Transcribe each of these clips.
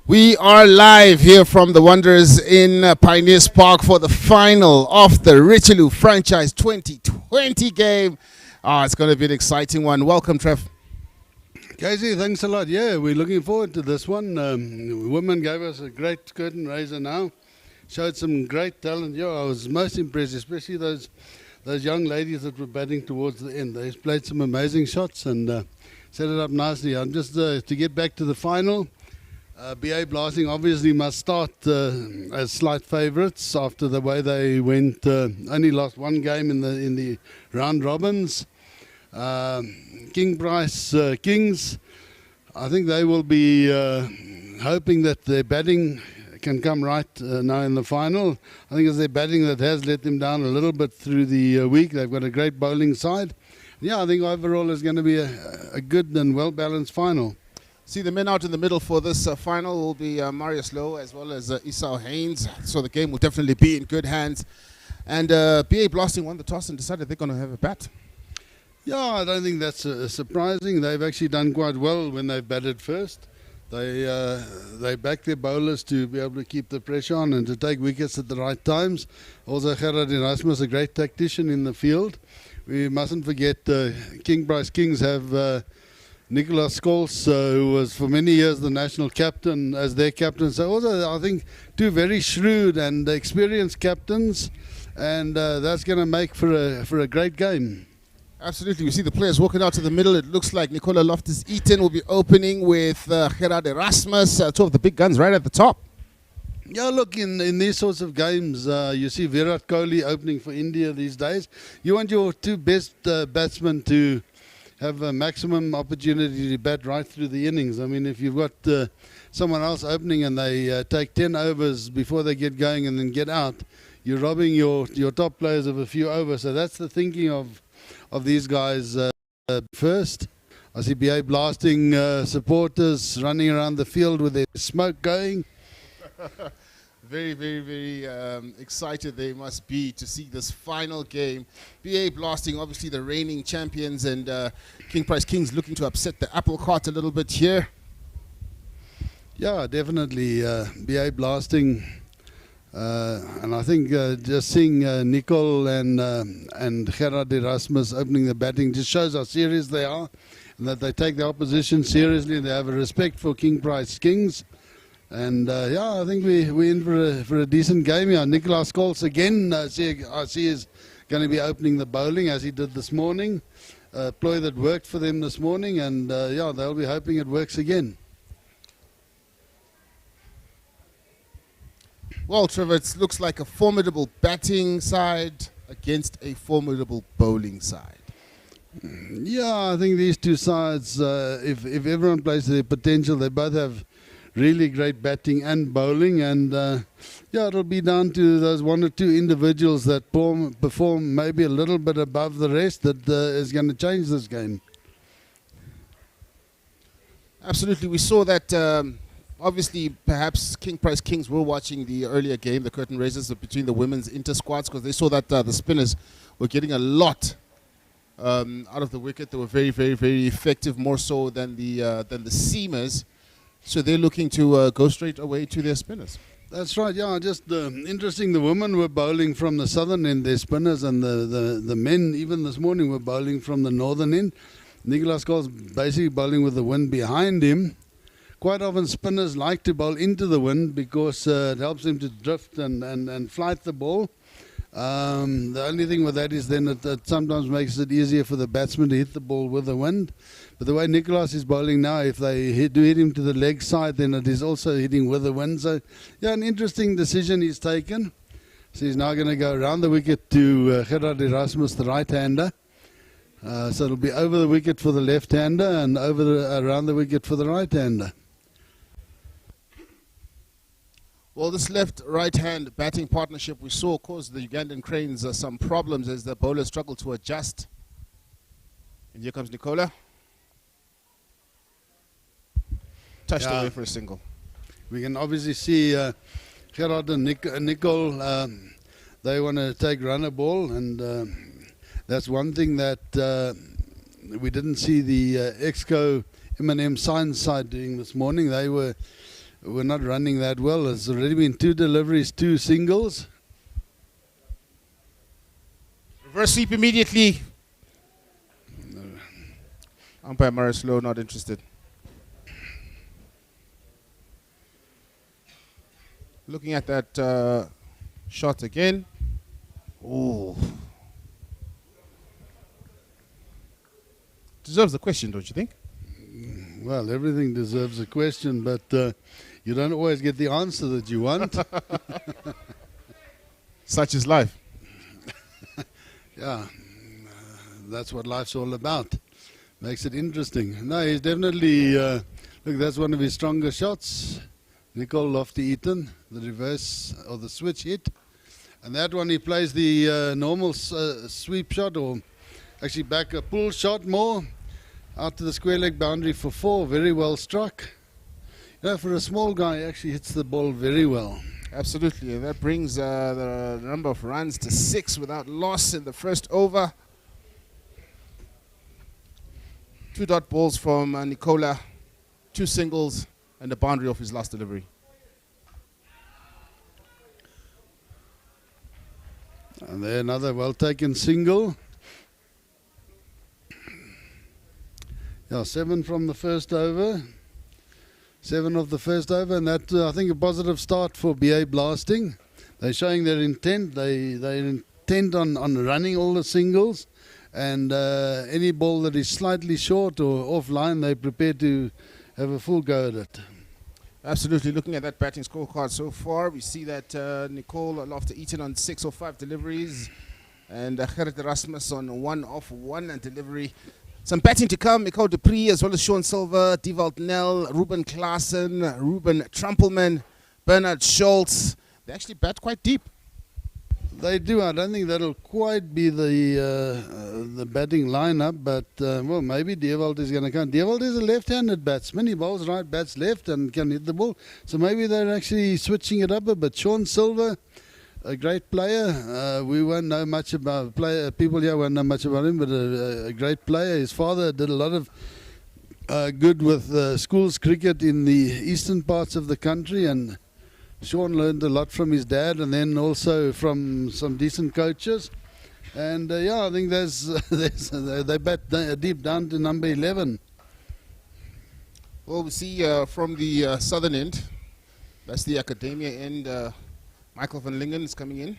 We are live here from the Wanderers in Pioneers Park for the final of the Richelieu Franchise 2020 game. It's going to be an exciting one. Welcome, Trev. Casey, thanks a lot. Yeah, we're looking forward to this one. Women gave us a great curtain raiser now. Showed some great talent. Yeah, I was most impressed, especially those young ladies that were batting towards the end. They played some amazing shots and set it up nicely. I'm just to get back to the final. BA Blasting obviously must start as slight favourites after the way they went. Only lost one game in the round robins. King Price Kings, I think they will be hoping that their batting can come right now in the final. I think it's their batting that has let them down a little bit through the week. They've got a great bowling side. Yeah, I think overall it's going to be a good and well-balanced final. See, the men out in the middle for this final will be Marius Lowe as well as Esau Haynes. So the game will definitely be in good hands. And BA Blasting won the toss and decided they're going to have a bat. Yeah, I don't think that's surprising. They've actually done quite well when they've batted first. They back their bowlers to be able to keep the pressure on and to take wickets at the right times. Also, Gerard Erasmus, a great tactician in the field. We mustn't forget King Price Kings have Nicholas Scholes, who was for many years the national captain, as their captain. So also, I think, two very shrewd and experienced captains, and that's going to make for a great game. Absolutely. We see the players walking out to the middle. It looks like Nicola Loftus-Eaton will be opening with Gerard Erasmus, two of the big guns right at the top. Yeah, look, in these sorts of games, you see Virat Kohli opening for India these days. You want your two best batsmen to have a maximum opportunity to bat right through the innings. I mean, if you've got someone else opening and they take 10 overs before they get going and then get out, you're robbing your top players of a few overs. So that's the thinking of these guys first. I see BA Blasting supporters running around the field with their smoke going. Very, very, very excited they must be to see this final game. BA Blasting, obviously the reigning champions, and King Price Kings looking to upset the apple cart a little bit here. Yeah, definitely. BA Blasting, and I think just seeing Nicole and Gerard Erasmus opening the batting just shows how serious they are and that they take the opposition seriously. They have a respect for King Price Kings. And yeah, I think we're in for a decent game here. Nicholas Scholes again, I see is going to be opening the bowling as he did this morning. Ploy that worked for them this morning, and yeah, they'll be hoping it works again. Well, Trevor, it looks like a formidable batting side against a formidable bowling side. Yeah, I think these two sides, if everyone plays to their potential, they both have really great batting and bowling, and yeah, it'll be down to those one or two individuals that perform maybe a little bit above the rest that is going to change this game. Absolutely. We saw that obviously perhaps King Price Kings were watching the earlier game, the curtain raisers between the women's inter-squads, because they saw that the spinners were getting a lot out of the wicket. They were very, very, very effective, more so than the seamers. So they're looking to go straight away to their spinners. That's right, yeah. Just interesting, the women were bowling from the southern end, their spinners, and the men, even this morning, were bowling from the northern end. Nicholas Scholes basically bowling with the wind behind him. Quite often spinners like to bowl into the wind because it helps them to drift and flight the ball. The only thing with that is then it sometimes makes it easier for the batsman to hit the ball with the wind. But the way Nicholas is bowling now, if they do hit him to the leg side, then it is also hitting with the wind. So, yeah, an interesting decision he's taken. So he's now going to go around the wicket to Gerard Erasmus, the right-hander. So it'll be over the wicket for the left-hander and around the wicket for the right-hander. Well, this left-right-hand batting partnership we saw caused the Ugandan Cranes some problems as the bowlers struggled to adjust. And here comes Nicola. Touched away for a single. We can obviously see Gerard and Nicole, they want to take runner ball, and that's one thing that we didn't see the Exco M&M Science side doing this morning. They were were not running that well. There's already been 2 deliveries, 2 singles. Reverse sweep immediately. Umpire Marislow not interested. Looking at that shot again. Oh. Deserves a question, don't you think? Well, everything deserves a question, but you don't always get the answer that you want. Such is life. Yeah, that's what life's all about. Makes it interesting. No, he's definitely, look, that's one of his stronger shots. Nicol Lofty-Eaton, the reverse or the switch hit. And that one he plays the normal sweep shot, or actually back a pull shot more, out to the square leg boundary for 4, very well struck. You know, for a small guy, he actually hits the ball very well. Absolutely, and that brings the number of runs to 6 without loss in the first over. 2 dot balls from Nicola, 2 singles, and the boundary of his last delivery. And there another well-taken single. Yeah, 7 from the first over. 7 of the first over, and that I think a positive start for BA Blasting. They're showing their intent. They're intent on running all the singles, and any ball that is slightly short or offline, they're prepared to have a full go at it. Absolutely. Looking at that batting scorecard so far, we see that Nicole Lofty-Eaton on 6 of 5 deliveries, and Gerrit Erasmus on 1 of 1 delivery. Some batting to come: Nicole Dupree, as well as Sean Silver, Dewald Nell, Ruben Klaassen, Ruben Trumpelman, Bernard Schultz. They actually bat quite deep. They do. I don't think that'll quite be the batting lineup, but well, maybe Dewald is going to come. Dewald is a left-handed batsman. He bowls right, bats left, and can hit the ball. So maybe they're actually switching it up a bit. Sean Silver, a great player. We won't know much about people here won't know much about him, but a great player. His father did a lot of good with schools cricket in the eastern parts of the country, and Sean learned a lot from his dad, and then also from some decent coaches. And yeah, I think they bat deep down to number 11. Well, we see from the southern end, that's the academia end. Michael van Lingen is coming in.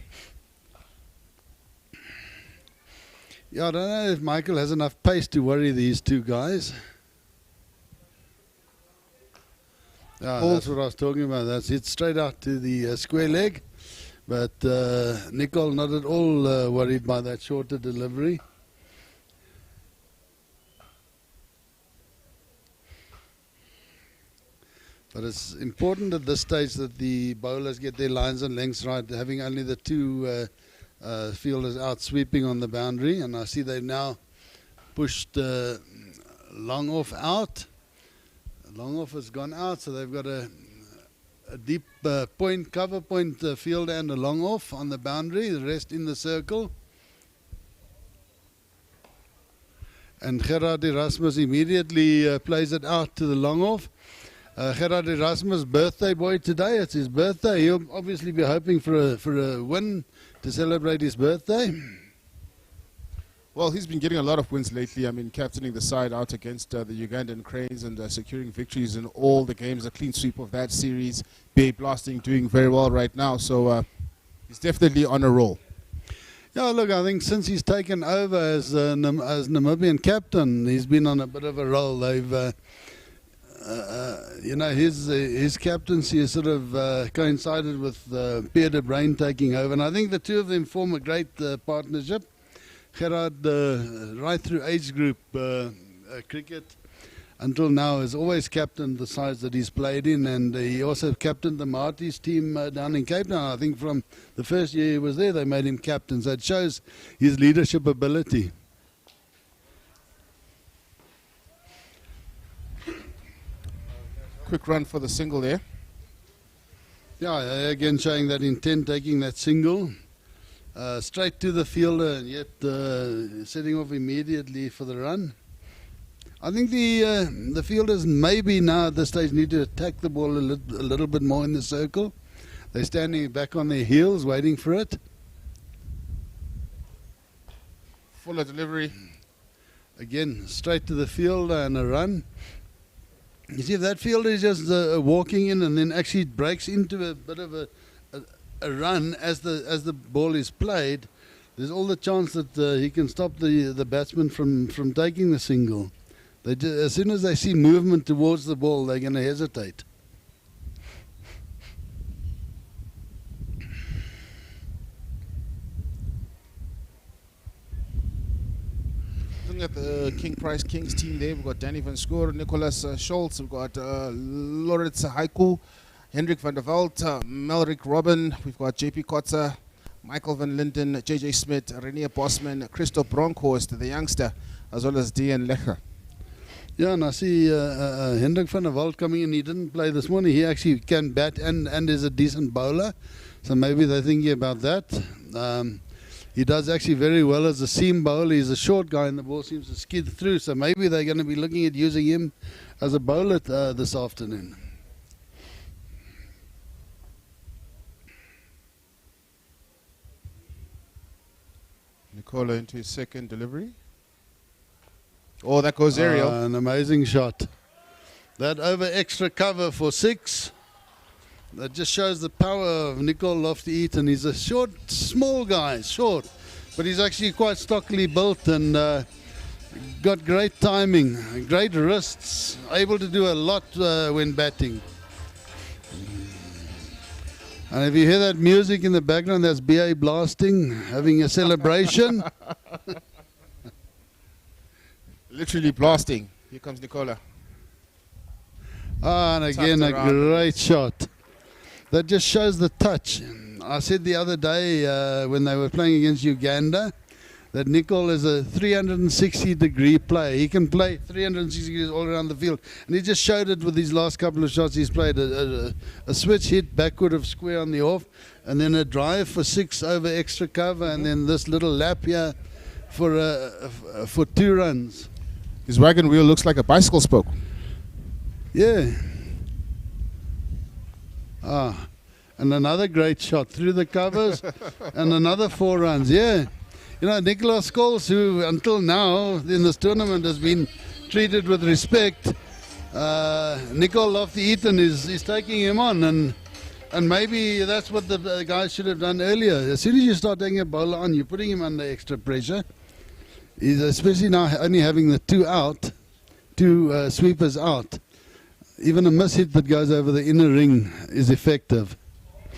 Yeah, I don't know if Michael has enough pace to worry these 2 guys. Yeah, that's what I was talking about. That's hit straight out to the square leg. But Nicol not at all worried by that shorter delivery. But it's important at this stage that the bowlers get their lines and lengths right, having only the 2 fielders out sweeping on the boundary. And I see they've now pushed long off out. Long off has gone out, so they've got a deep point, cover point fielder and a long off on the boundary, the rest in the circle. And Gerrit Erasmus immediately plays it out to the long off. Gerrit Erasmus' birthday boy today. It's his birthday. He'll obviously be hoping for a win to celebrate his birthday. Well, he's been getting a lot of wins lately. I mean, captaining the side out against the Ugandan Cranes and securing victories in all the games. A clean sweep of that series. BA Blasting doing very well right now. So he's definitely on a roll. Yeah, look, I think since he's taken over as Namibian captain, he's been on a bit of a roll. They've you know, his captaincy has sort of coincided with Pierre de Bruin taking over, and I think the 2 of them form a great partnership. Gerard, right through age group cricket until now, has always captained the sides that he's played in, and he also captained the Marty's team down in Cape Town. I think from the first year he was there, they made him captain, so it shows his leadership ability. Quick run for the single there. Yeah, again showing that intent, taking that single. Straight to the fielder, and yet setting off immediately for the run. I think the fielders maybe now at this stage need to attack the ball a little bit more in the circle. They're standing back on their heels waiting for it. Fuller delivery. Again, straight to the fielder and a run. You see, if that fielder is just walking in and then actually breaks into a bit of a run as the ball is played, there's all the chance that he can stop the batsman from taking the single. As soon as they see movement towards the ball, they're going to hesitate. Looking at the King Price Kings team there, we've got Danny van Schoor, Nicholas Scholz, we've got Loritz Haiku, Hendrik van der Walt, Melrick Robin, we've got JP Kotzer, Michael van Linden, JJ Smith, Renier Bosman, Christoph Bronkhorst, the youngster, as well as Dean Lecher. Yeah, and I see Hendrik van der Walt coming in. He didn't play this morning. He actually can bat and is a decent bowler. So maybe they're thinking about that. He does actually very well as a seam bowler. He's a short guy and the ball seems to skid through. So maybe they're going to be looking at using him as a bowler this afternoon. Nicola into his second delivery. Oh, that goes aerial. An amazing shot. That over extra cover for 6. That just shows the power of Nicole Lofty-Eaton. He's a short, small guy, short. But he's actually quite stockily built and got great timing, great wrists, able to do a lot when batting. And if you hear that music in the background, that's BA blasting, having a celebration. Literally blasting. Here comes Nicola. And again, a great shot. That just shows the touch. I said the other day when they were playing against Uganda that Nicol is a 360-degree player. He can play 360 degrees all around the field. And he just showed it with these last couple of shots he's played. A switch hit backward of square on the off, and then a drive for 6 over extra cover, and then this little lap here for 2 runs. His wagon wheel looks like a bicycle spoke. Yeah. And another great shot through the covers and another 4 runs. Yeah. You know, Nicholas Scholes, who until now in this tournament has been treated with respect, Nicol Lofty-Eaton is taking him on, and maybe that's what the guys should have done earlier. As soon as you start taking a bowler on, you're putting him under extra pressure. He's especially now only having the 2 sweepers out. Even a miss hit that goes over the inner ring is effective.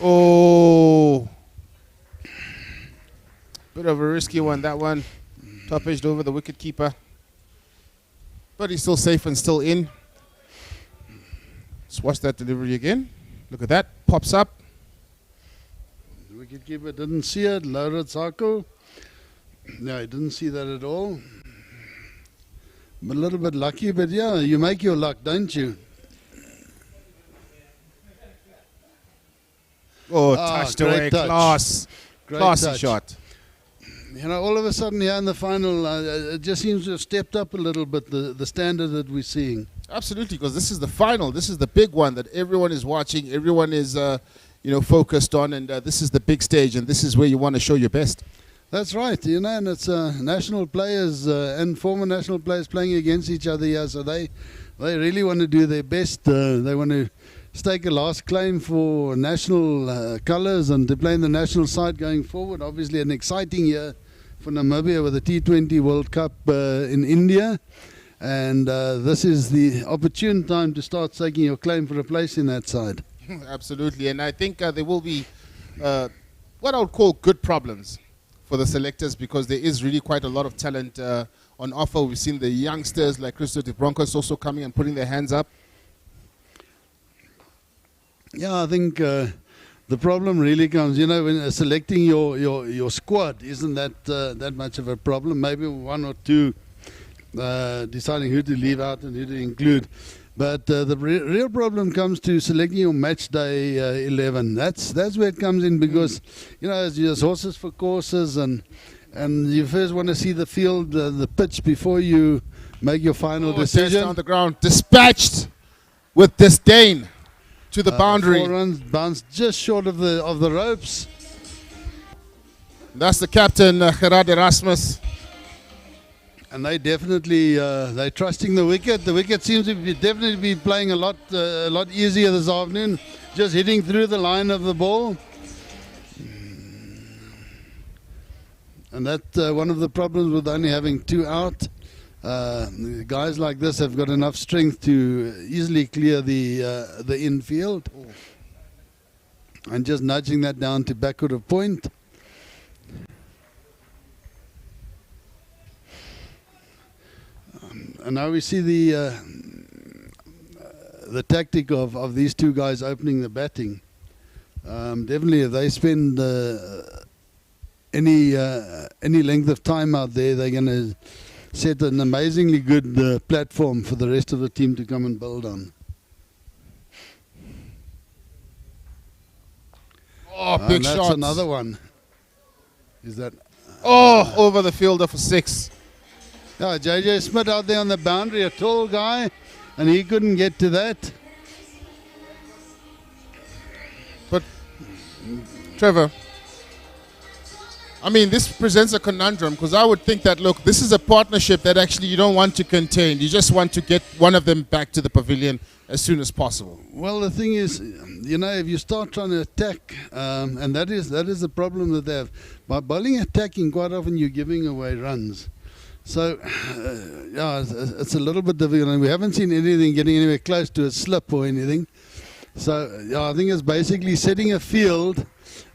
Oh, bit of a risky one, that one. Top edged over the wicket keeper. But he's still safe and still in. Let's watch that delivery again. Look at that. Pops up. The wicket keeper didn't see it. Laura Tsako. No, he didn't see that at all. I'm a little bit lucky, but yeah, you make your luck, don't you? Oh, touched away. Touch. Class. Great Classy touch. shot. You know, all of a sudden here in the final, it just seems to have stepped up a little bit, the standard that we're seeing. Absolutely, because this is the final. This is the big one that everyone is watching. Everyone is, focused on, and this is the big stage, and this is where you want to show your best. That's right, you know, and it's national players and former national players playing against each other here, so they really want to do their best. They want to stake a last claim for national colours and to play in the national side going forward. Obviously an exciting year for Namibia with the T20 World Cup in India, and this is the opportune time to start staking your claim for a place in that side. Absolutely, and I think there will be what I would call good problems for the selectors, because there is really quite a lot of talent on offer. We've seen the youngsters like Christo de Broncos also coming and putting their hands up. Yeah, I think the problem really comes, you know, when selecting your squad isn't that much of a problem. Maybe 1 or 2 deciding who to leave out and who to include. But the real problem comes to selecting your match day 11. That's where it comes in, because, you know, there's horses for courses, and and you first want to see the field, the pitch, before you make your final decision. On the ground, dispatched with disdain to the boundary. 4 runs, bounced just short of the ropes. That's the captain, Gerard Erasmus. And they definitely they're trusting the wicket. The wicket seems to be definitely be playing a lot easier this afternoon, just hitting through the line of the ball. And that's one of the problems with only having 2 out. Guys like this have got enough strength to easily clear the infield. And just nudging that down to backward of point. And now we see the tactic of these 2 guys opening the batting. Definitely, if they spend any length of time out there, they're going to set an amazingly good platform for the rest of the team to come and build on. Oh, big shot! That's another one. Is that? Over the fielder for 6. Yeah, JJ Smith out there on the boundary, a tall guy, and he couldn't get to that. But, Trevor, I mean, this presents a conundrum, because I would think that, look, this is a partnership that actually you don't want to contain. You just want to get one of them back to the pavilion as soon as possible. Well, the thing is, you know, if you start trying to attack, and that is the problem that they have. By bowling attacking, quite often you're giving away runs. So, yeah, it's a little bit difficult, and we haven't seen anything getting anywhere close to a slip or anything. So, yeah, I think it's basically setting a field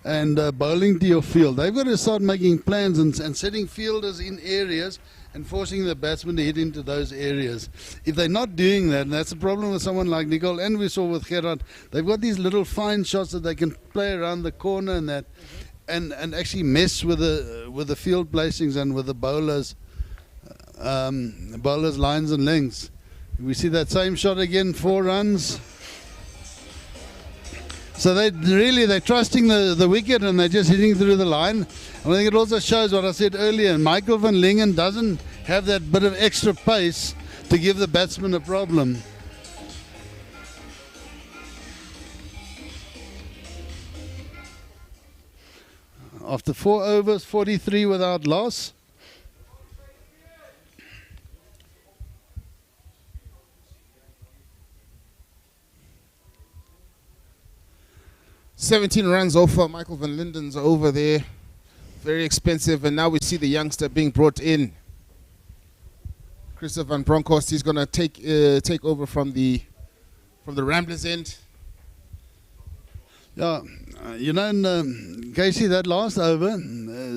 and bowling to your field. They've got to start making plans and setting fielders in areas and forcing the batsmen to hit into those areas. If they're not doing that, and that's the problem with someone like Nicole, and we saw with Gerard, they've got these little fine shots that they can play around the corner and that, and actually mess with the field placings and with the bowlers' lines and lengths. We see that same shot again, 4 runs. So they're trusting the wicket, and they're just hitting through the line. And I think it also shows what I said earlier. Michael van Lingen doesn't have that bit of extra pace to give the batsman a problem. After 4 overs, 43 without loss. $17 runs over. Michael van Linden's over there. Very expensive. And now we see the youngster being brought in. Christopher van Bronckhorst, he's going to take over from the Ramblers end. Yeah, you know, Casey, that last over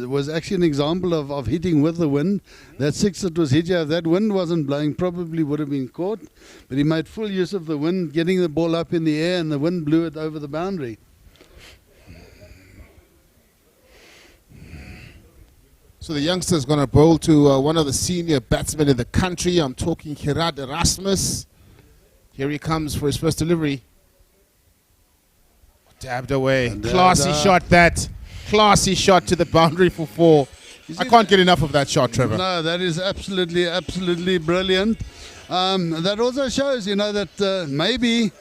was actually an example of hitting with the wind. That 6 that was hit, yeah, if that wind wasn't blowing, probably would have been caught. But he made full use of the wind, getting the ball up in the air, and the wind blew it over the boundary. So the youngster's going to bowl to one of the senior batsmen in the country. I'm talking Gerard Erasmus. Here he comes for his first delivery. Dabbed away. And classy shot that. Classy shot to the boundary for 4. I can't get enough of that shot, Trevor. No, that is absolutely brilliant. That also shows, you know, that maybe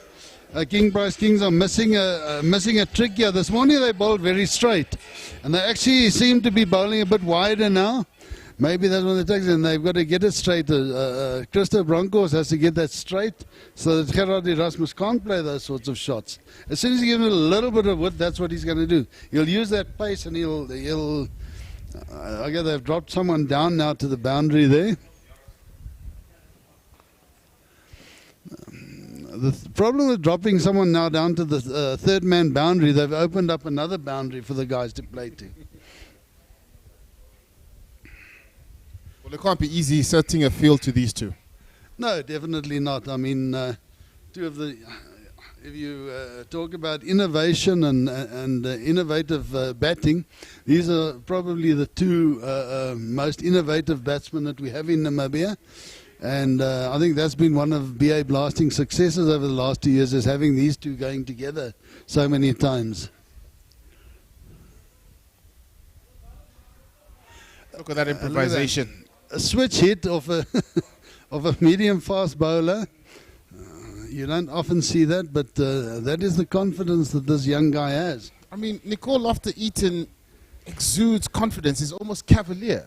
King Price Kings are missing a trick here. This morning they bowled very straight, and they actually seem to be bowling a bit wider now. Maybe that's one of the tricks, and they've got to get it straight. Christopher Bronckhorst has to get that straight so that Gerard Erasmus can't play those sorts of shots. As soon as you give him a little bit of width, that's what he's going to do. He'll use that pace, and he'll I guess they've dropped someone down now to the boundary there. The problem with dropping someone now down to the third man boundary, they've opened up another boundary for the guys to play to. Well, it can't be easy setting a field to these two. No, definitely not. I mean, two of the, if you talk about innovation and innovative batting, these are probably the two most innovative batsmen that we have in Namibia. And I think that's been one of BA Blasting's successes over the last 2 years, is having these two going together so many times. Look at that improvisation. A switch hit of a of a medium fast bowler. You don't often see that, but that is the confidence that this young guy has. I mean, Nicole Loftus-Eaton exudes confidence. He's almost cavalier.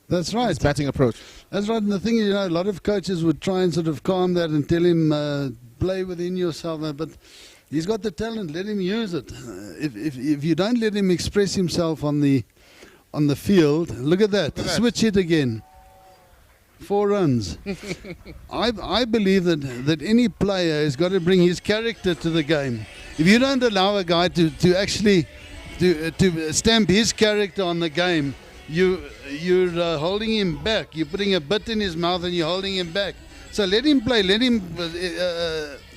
That's right. His batting approach. That's right. And the thing is, a lot of coaches would try and sort of calm that and tell him, play within yourself. But he's got the talent. Let him use it. If you don't let him express himself on the field, look at that. Switch hit again. 4 runs. I believe that any player has got to bring his character to the game. If you don't allow a guy to actually to stamp his character on the game, you're holding him back. You're putting a bit in his mouth and you're holding him back. So let him play. Let him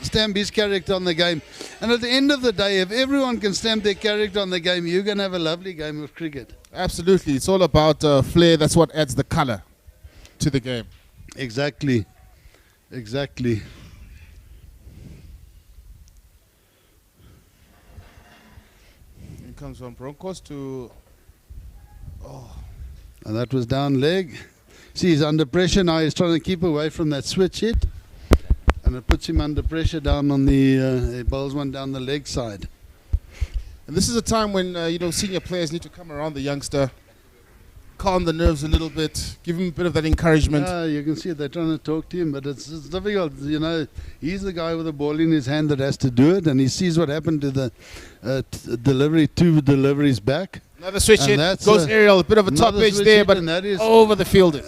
stamp his character on the game. And at the end of the day, if everyone can stamp their character on the game, you're going to have a lovely game of cricket. Absolutely. It's all about flair. That's what adds the color to the game. Exactly. Exactly. It comes from Broncos to... Oh. And that was down leg. See, he's under pressure now. He's trying to keep away from that switch hit. And it puts him under pressure down on the... bowls one down the leg side. And this is a time when, senior players need to come around the youngster, calm the nerves a little bit, give him a bit of that encouragement. You can see they're trying to talk to him, but it's difficult. He's the guy with the ball in his hand that has to do it, and he sees what happened to the delivery, 2 deliveries back. Another switch hit, goes aerial, a bit of a top edge there, but over the fielder.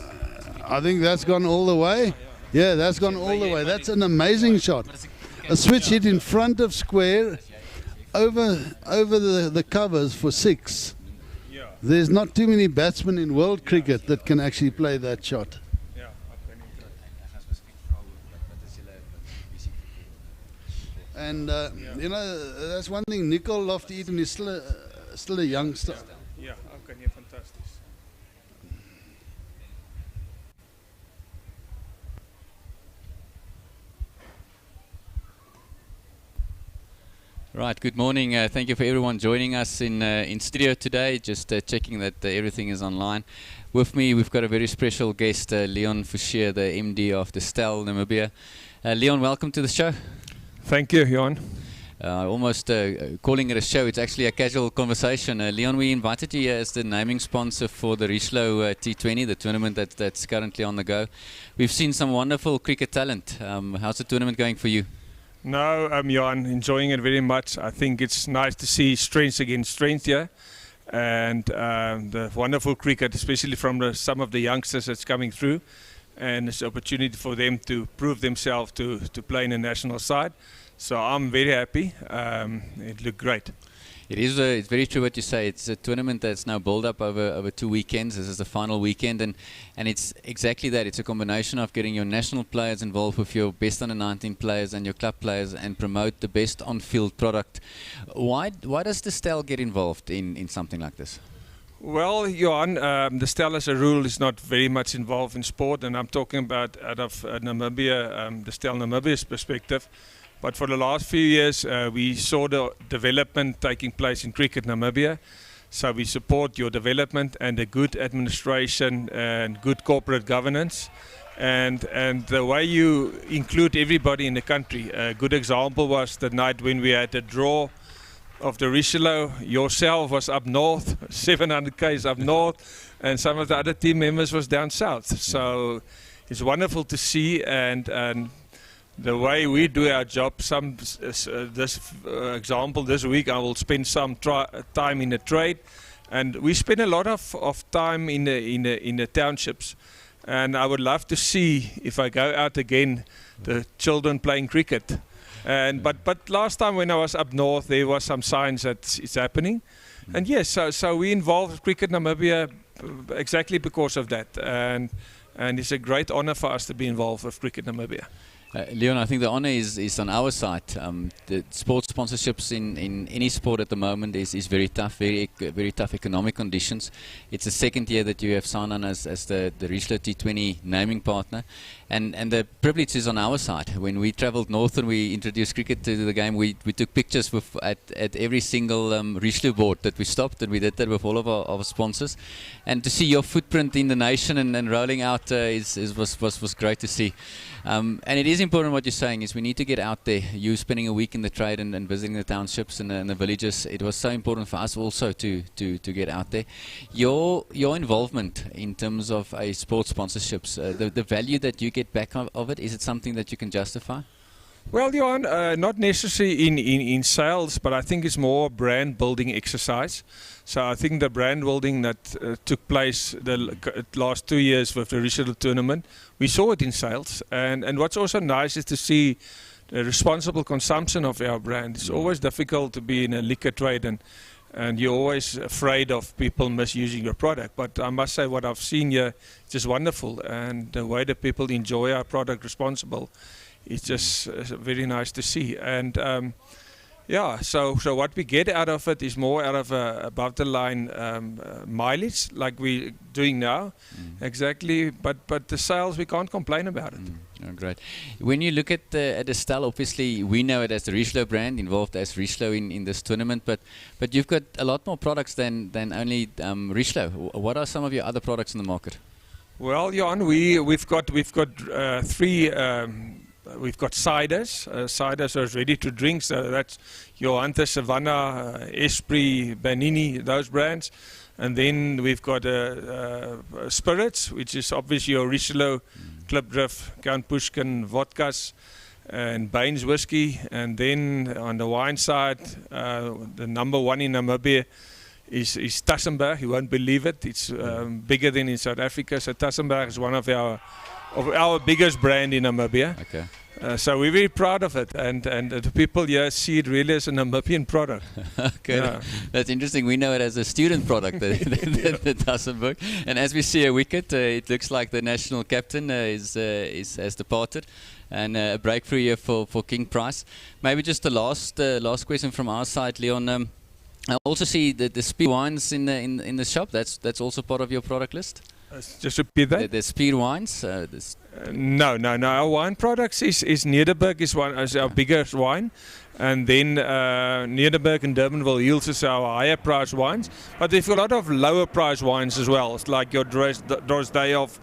I think that's gone all the way. Yeah, that's gone all the way. That's an amazing shot. A switch hit in front of square, over the covers for 6. There's not too many batsmen in world cricket that can actually play that shot. And that's one thing. Nicole Loftus-Eaton is still a youngster. Yeah, okay, yeah, fantastic. Right, good morning. Thank you for everyone joining us in studio today. Just checking that everything is online. With me, we've got a very special guest, Leon Fouchier, the MD of Tv2Namibia. Leon, welcome to the show. Thank you, Johan. Almost calling it a show, it's actually a casual conversation. Leon, we invited you here as the naming sponsor for the Richelieu T20, the tournament that's currently on the go. We've seen some wonderful cricket talent. How's the tournament going for you? No, Johan, enjoying it very much. I think it's nice to see strength against strength here, and the wonderful cricket, especially from some of the youngsters that's coming through, and it's an opportunity for them to prove themselves to play in the national side. So I'm very happy. It looked great. It is. It's very true what you say. It's a tournament that's now built up over 2 weekends. This is the final weekend, and it's exactly that. It's a combination of getting your national players involved with your best under 19 players and your club players, and promote the best on-field product. Why does the Stel get involved in something like this? Well, Johan, the Stel as a rule is not very much involved in sport, and I'm talking about out of Namibia, the Stel Namibia's perspective. But for the last few years, we saw the development taking place in cricket Namibia. So we support your development and a good administration and good corporate governance. And the way you include everybody in the country. A good example was the night when we had a draw of the Richelieu. Yourself was up north, 700 k's up north, and some of the other team members was down south. So it's wonderful to see, and the way we do our job. Example, this week I will spend some time in the trade, and we spend a lot of time in the townships. And I would love to see, if I go out again, the children playing cricket. But last time when I was up north, there was some signs that it's happening. And yes, so we involved Cricket Namibia exactly because of that. And it's a great honor for us to be involved with Cricket Namibia. Leon, I think the honor is on our side. The sports sponsorships in any sport at the moment is very tough, very tough economic conditions. It's the second year that you have signed on as the Richelieu T20 naming partner, and the privilege is on our side. When we travelled north and we introduced cricket to the game, we took pictures at every single Richelieu board that we stopped, and we did that with all of our sponsors. And to see your footprint in the nation and rolling out was great to see. And it is important what you're saying is we need to get out there. You spending a week in the trade and visiting the townships and the villages, it was so important for us also to get out there. Your involvement in terms of a sports sponsorships, the value that you get back of it, is it something that you can justify? Well, Johan, not necessarily in sales, but I think it's more brand building exercise. So I think the brand building that took place the last 2 years with the Richelieu tournament, we saw it in sales. And what's also nice is to see the responsible consumption of our brand. It's always difficult to be in a liquor trade and you're always afraid of people misusing your product. But I must say what I've seen here is just wonderful. And the way that people enjoy our product responsible, it's just very nice to see. And yeah, so what we get out of it is more out of above the line mileage, like we're doing now, exactly. But the sales, we can't complain about it. Oh, great. When you look at Estelle, obviously we know it as the Richelieu brand, involved as Richelieu in this tournament. But you've got a lot more products than only Richelieu. What are some of your other products in the market? Well, Jan, we've got three. We've got ciders. Ciders are ready to drink, so that's Johanta, Savannah, Esprit, Banini, those brands. And then we've got spirits, which is obviously your Richelieu, Klipdrift, Count Pushkin, vodkas, and Baines whiskey. And then on the wine side, the number one in Namibia is Tassenberg. You won't believe it. It's bigger than in South Africa. So Tassenberg is one of our biggest brand in Namibia. Okay. So we're very proud of it, and the people here see it really as a Namibian product. Okay, Yeah. That's interesting. We know it as a student product, the Tassenberg. And as we see a wicket, it looks like the national captain has departed, and a breakthrough here for King Price. Maybe just the last question from our side, Leon. I also see the speed wines in the shop. That's also part of your product list. Just repeat that. The speed wines. No. Our wine products is Nederburg is our biggest wine, and then Nederburg and Durbanville Hills is our higher price wines. But there's a lot of lower price wines as well. It's like your Drosdayoff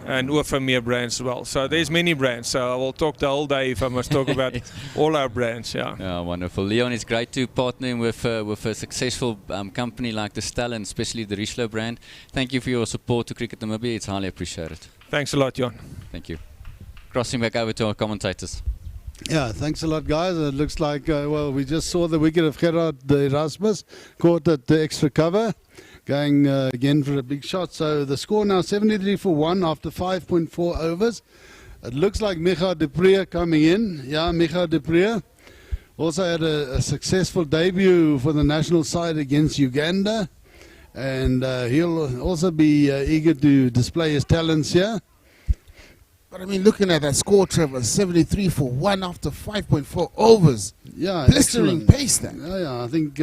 and Oorvermeer brands as well. So there's many brands. So I will talk the whole day if I must talk about all our brands. Yeah. Oh, wonderful, Leon. It's great to partner with a successful company like the Stella, and especially the Richelieu brand. Thank you for your support to Cricket Namibia. It's highly appreciated. Thanks a lot, Jan. Thank you. Crossing back over to our commentators. Yeah, thanks a lot, guys. It looks like, well, we just saw the wicket of Gerard de Erasmus, caught at the extra cover, going again for a big shot. So the score now 73 for 1 after 5.4 overs. It looks like Micha de Pree coming in. Yeah, Micha de Pree also had a successful debut for the national side against Uganda. And he'll also be eager to display his talents here. But I mean, looking at that score, Trevor, 73 for 1 after 5.4 overs. Yeah, blistering excellent pace then. Yeah, I think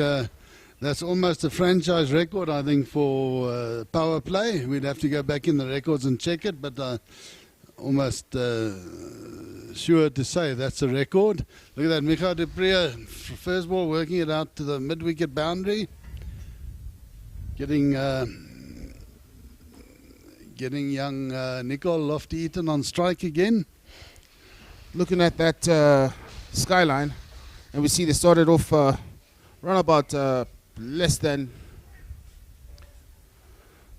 that's almost a franchise record, I think, for power play. We'd have to go back in the records and check it, but almost sure to say that's a record. Look at that, Micha de Pree, first ball working it out to the mid-wicket boundary. Getting young Nicole Lofty-Eaton on strike again. Looking at that skyline, and we see they started off run about less than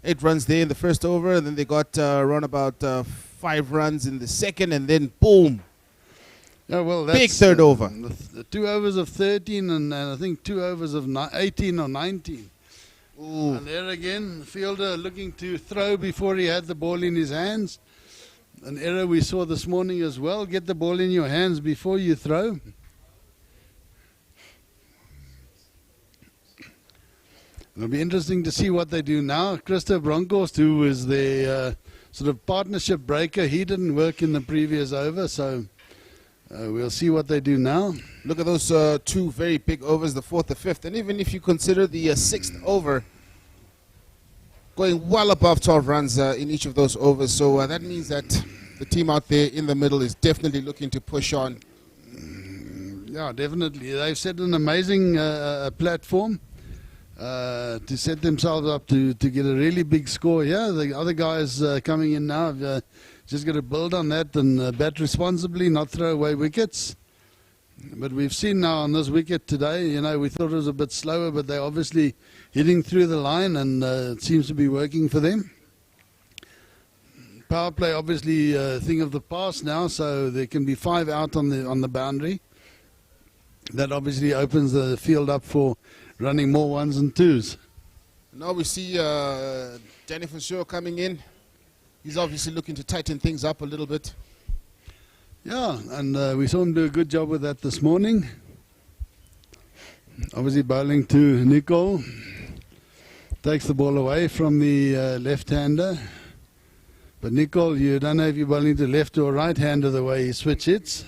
8 runs there in the first over, and then they got run about 5 runs in the second, and then boom. Yeah, well, that's big third over. The 2 overs of 13 and I think 2 overs of 18 or 19. Ooh. And there again, the fielder looking to throw before he had the ball in his hands. An error we saw this morning as well. Get the ball in your hands before you throw. It'll be interesting to see what they do now. Christo Bronkhorst, who is their sort of partnership breaker, he didn't work in the previous over, so We'll see what they do now. Look at those two very big overs, the fourth, the fifth. And even if you consider the sixth over, going well above 12 runs in each of those overs. So that means that the team out there in the middle is definitely looking to push on. Yeah, definitely. They've set an amazing platform to set themselves up to get a really big score here. The other guys coming in now have just got to build on that and bat responsibly, not throw away wickets. But we've seen now on this wicket today, you know, we thought it was a bit slower, but they're obviously hitting through the line, and it seems to be working for them. Power play obviously a thing of the past now, so there can be 5 out on the boundary. That obviously opens the field up for running more ones and twos. Now we see Danny Franchise coming in. He's obviously looking to tighten things up a little bit. Yeah, and we saw him do a good job with that this morning. Obviously bowling to Nicol. Takes the ball away from the left-hander. But Nicol, you don't know if you're bowling to left or right-hander the way he switch hits.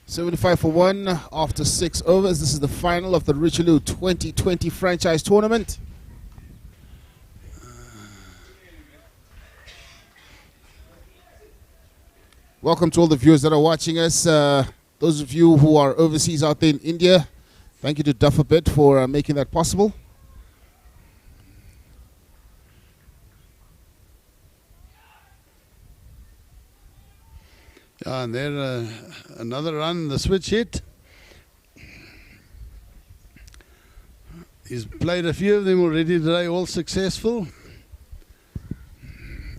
$75 for 1 after 6 overs. This is the final of the Richelieu 2020 franchise tournament. Welcome to all the viewers that are watching us. Those of you who are overseas out there in India, thank you to Duff a bit for making that possible. Yeah, and there another run, the switch hit. He's played a few of them already today, all successful.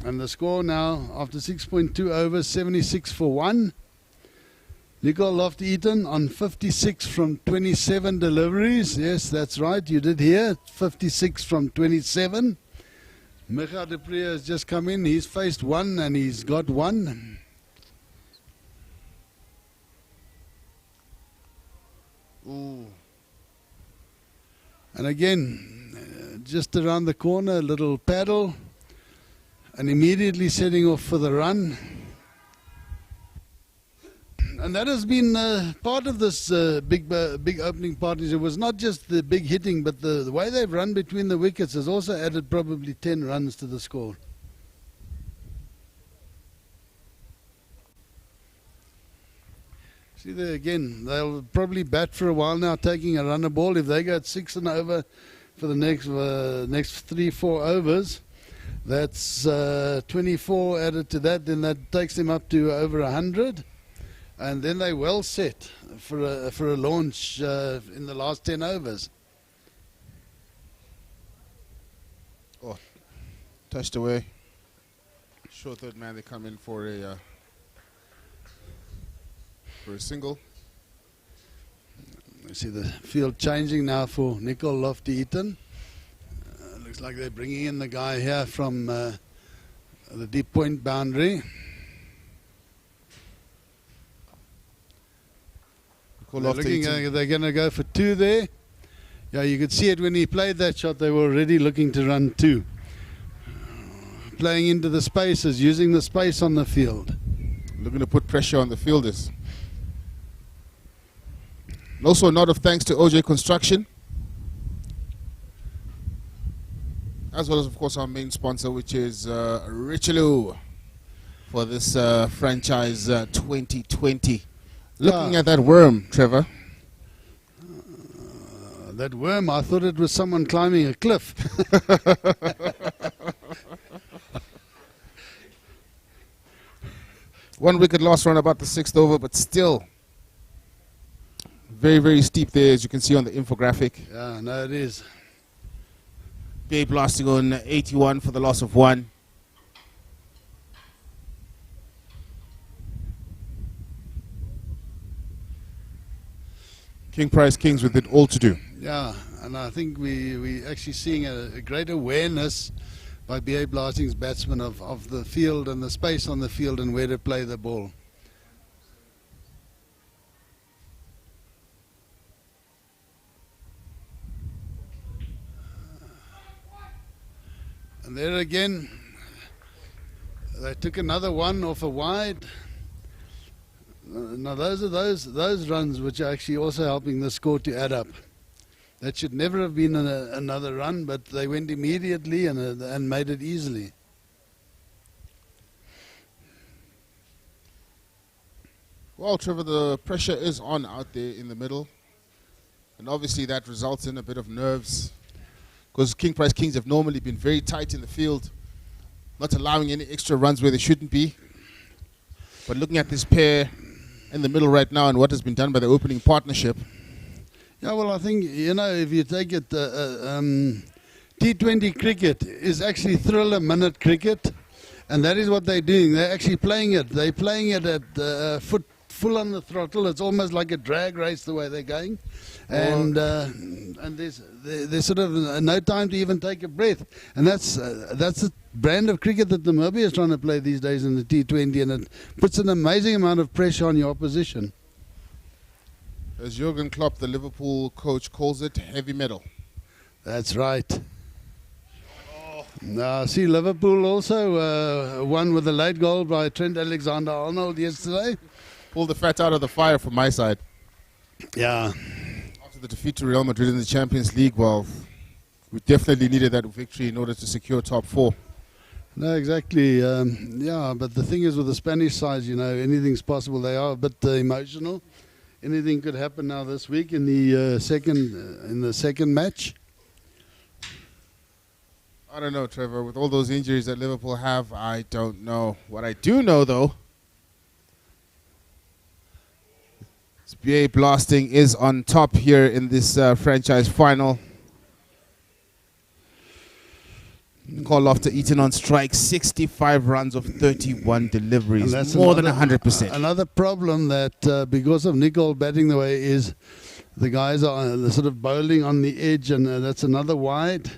And the score now, after 6.2 overs, 76 for 1. Nicol Lofty-Eaton on 56 from 27 deliveries. Yes, that's right, you did hear. 56 from 27. Micha de Pre has just come in. He's faced 1 and he's got 1. Ooh. And again, just around the corner, a little paddle. And immediately setting off for the run. And that has been part of this big opening parties. It was not just the big hitting, but the way they've run between the wickets has also added probably 10 runs to the score. See there again, they'll probably bat for a while now, taking a runner ball. If they go at 6 and over for the next 3-4 overs, that's 24 added to that, then that takes them up to over 100. And then they're well set for a launch in the last 10 overs. Oh, touched away. Short third man, they come in for a single. You see the field changing now for Nicol Lofty-Eaton. Looks like they're bringing in the guy here from the deep point boundary. They're going to go for 2 there. Yeah, you could see it when he played that shot. They were already looking to run 2. Playing into the spaces, using the space on the field. Looking to put pressure on the fielders. And also a nod of thanks to OJ Construction, as well as, of course, our main sponsor, which is Richelieu, for this franchise 2020. Looking at that worm, Trevor. That worm, I thought it was someone climbing a cliff. One wicket loss run about the 6th over, but still very, very steep there, as you can see on the infographic. Yeah, no, it is. Bay blasting on 81 for the loss of 1. King Price Kings with it all to do. Yeah, and I think we actually seeing a great awareness by BA Blasting's batsmen of the field and the space on the field and where to play the ball. And there again, They took another one off a wide. Now those are those runs which are actually also helping the score to add up. That should never have been another run, but they went immediately and made it easily. Well, Trevor, the pressure is on out there in the middle. And obviously that results in a bit of nerves. Because King Price Kings have normally been very tight in the field, not allowing any extra runs where they shouldn't be. But looking at this pair in the middle right now and what has been done by the opening partnership. Yeah, well, I think, you know, if you take it, T20 cricket is actually thriller-minute cricket, and that is what they're doing. They're actually playing it. They're playing it at foot full on the throttle. It's almost like a drag race the way they're going, and there's sort of no time to even take a breath. And that's the brand of cricket that Namibia is trying to play these days in the T20, and it puts an amazing amount of pressure on your opposition. As Jurgen Klopp, the Liverpool coach, calls it, heavy metal. That's right. Now, see, Liverpool also won with a late goal by Trent Alexander-Arnold yesterday. Pulled the fat out of the fire from my side. Yeah. After the defeat to Real Madrid in the Champions League, well, we definitely needed that victory in order to secure top 4. No, exactly. Yeah, but the thing is with the Spanish sides, you know, anything's possible. They are a bit emotional. Anything could happen now this week in the second match. I don't know, Trevor. With all those injuries that Liverpool have, I don't know. What I do know, though, is BA Blasting is on top here in this franchise final. Call after Eaton on strike, 65 runs of 31 deliveries, that's more than 100%. Another problem that because of Nicol batting the way is the guys are sort of bowling on the edge, and that's another wide.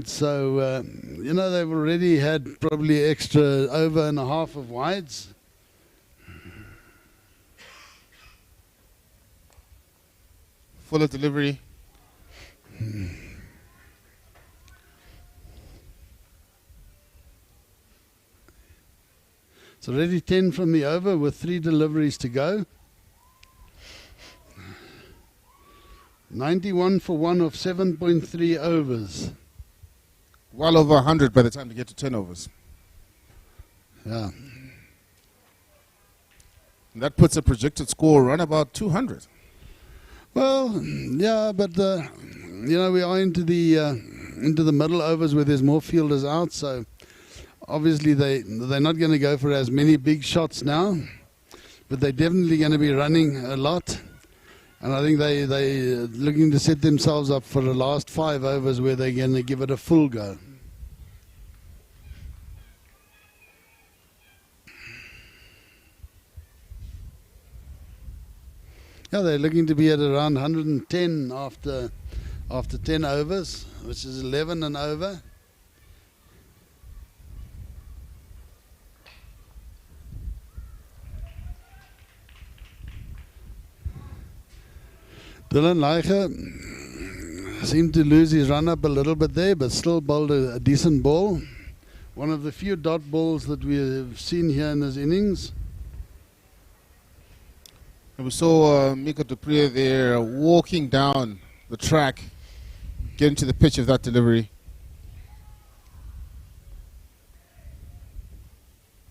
So, you know, they've already had probably extra over and a half of wides. Fuller delivery. It's already 10 from the over with 3 deliveries to go. 91 for 1 of 7.3 overs. Well over 100 by the time they get to 10 overs. Yeah. And that puts a projected score around about 200. Well, yeah, but you know, we are into the middle overs where there's more fielders out, so obviously they're not going to go for as many big shots now, but they're definitely going to be running a lot. And I think they're looking to set themselves up for the last 5 overs where they're going to give it a full go. Yeah, they're looking to be at around 110 after 10 overs, which is 11 and over. Dylan Leicher seemed to lose his run up a little bit there, but still bowled a decent ball. One of the few dot balls that we have seen here in this innings. And we saw Miko Dupree there walking down the track, getting to the pitch of that delivery.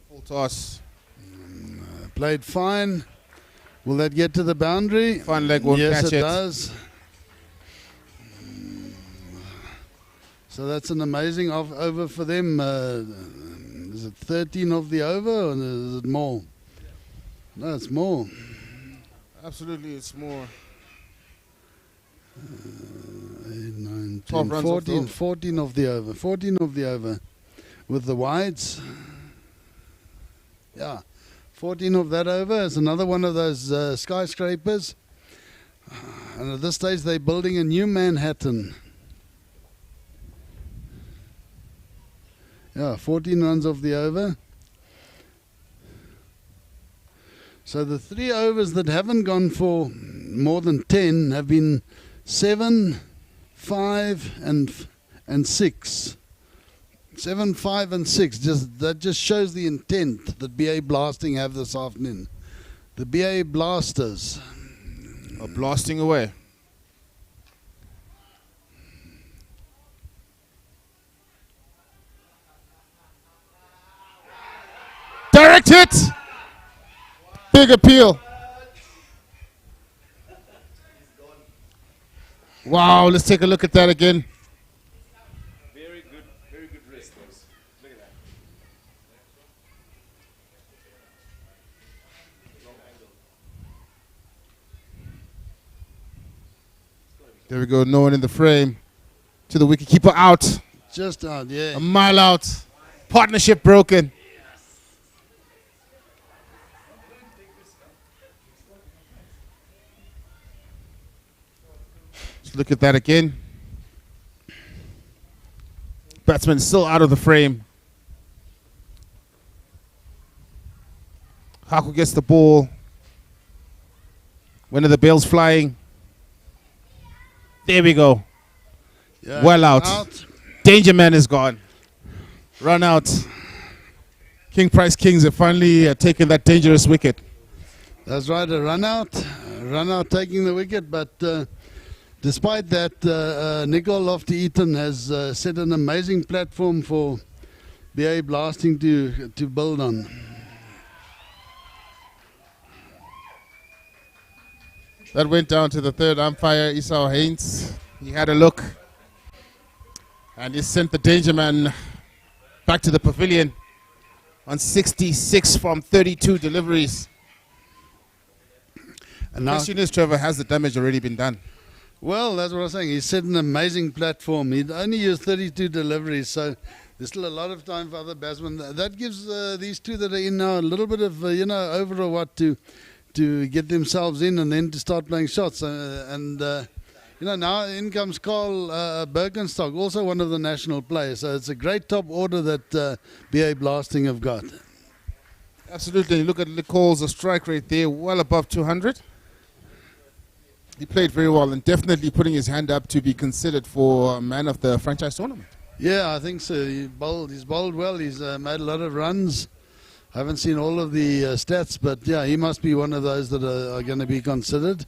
Full toss. Played fine. Will that get to the boundary? Fine leg won't yes, catch it it. Does. So that's an amazing over for them. Is it 13 of the over, or is it more? No, it's more. Absolutely, it's more. 8, 9, 12 10, runs 14, 14 of the over. 14 of the over. With the wides. Yeah. 14 of that over. It's another one of those skyscrapers. And at this stage, they're building a new Manhattan. Yeah, 14 runs off the over. So the 3 overs that haven't gone for more than 10 have been 7, 5, and 6. 7, 5 and 6. That just shows the intent that BA Blasting have this afternoon. The BA Blasters are blasting away. Direct hit. Big appeal. Wow, let's take a look at that again. Very good wrestlers. Look at that. Long angle. There we go, no one in the frame. To the wicketkeeper out. just out, yeah. A mile out. Partnership broken. Let's look at that again. Batsman still out of the frame. Haku gets the ball. When are the bells flying? There we go. Yeah, Well out. Danger man is gone. Run out. King Price Kings have finally taken that dangerous wicket. That's right, a run out taking the wicket, but despite that, Nicole Lofty-Eaton has set an amazing platform for BA Blasting to build on. That went down to the third umpire, Esau Haynes. He had a look and he sent the danger man back to the pavilion on 66 from 32 deliveries. And The now, question is, Trevor, has the damage already been done? well, that's what I was saying. He set an amazing platform. He'd only used 32 deliveries, so there's still a lot of time for other batsmen. That gives these two that are in now a little bit of, over a what to get themselves in and then to start playing shots. Now in comes Carl Birkenstock, also one of the national players. So it's a great top order that BA Blasting have got. Absolutely. Look at Nicole's strike rate there, well above 200. He played very well and definitely putting his hand up to be considered for man of the franchise tournament. Yeah, I think so. He's bowled well. He's made a lot of runs. I haven't seen all of the stats, but yeah, he must be one of those that are going to be considered.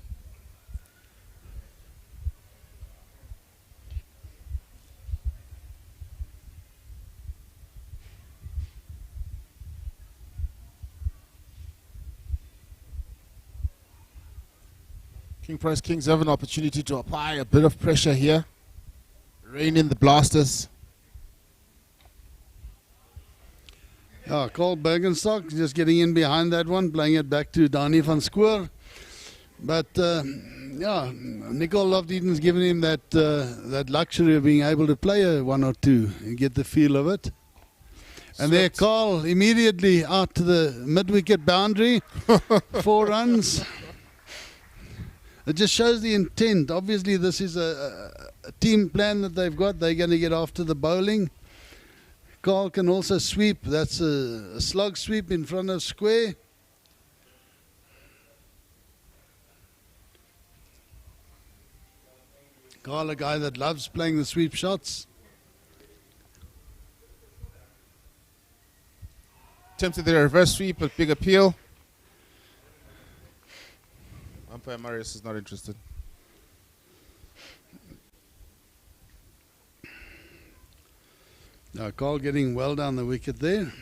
King Price Kings have an opportunity to apply a bit of pressure here. Rein in the blasters. Carl Bergenstock just getting in behind that one, playing it back to Danny van Schoor. But Nicole Lofty-Eaton's given him that luxury of being able to play a one or two and get the feel of it. And there, Carl immediately out to the mid-wicket boundary, 4 runs. It just shows the intent. Obviously, this is a team plan that they've got. They're going to get after the bowling. Carl can also sweep. That's a slog sweep in front of square. Carl, a guy that loves playing the sweep shots. Attempted the reverse sweep, but big appeal. Umpire Marius is not interested. Now, Carl getting well down the wicket there.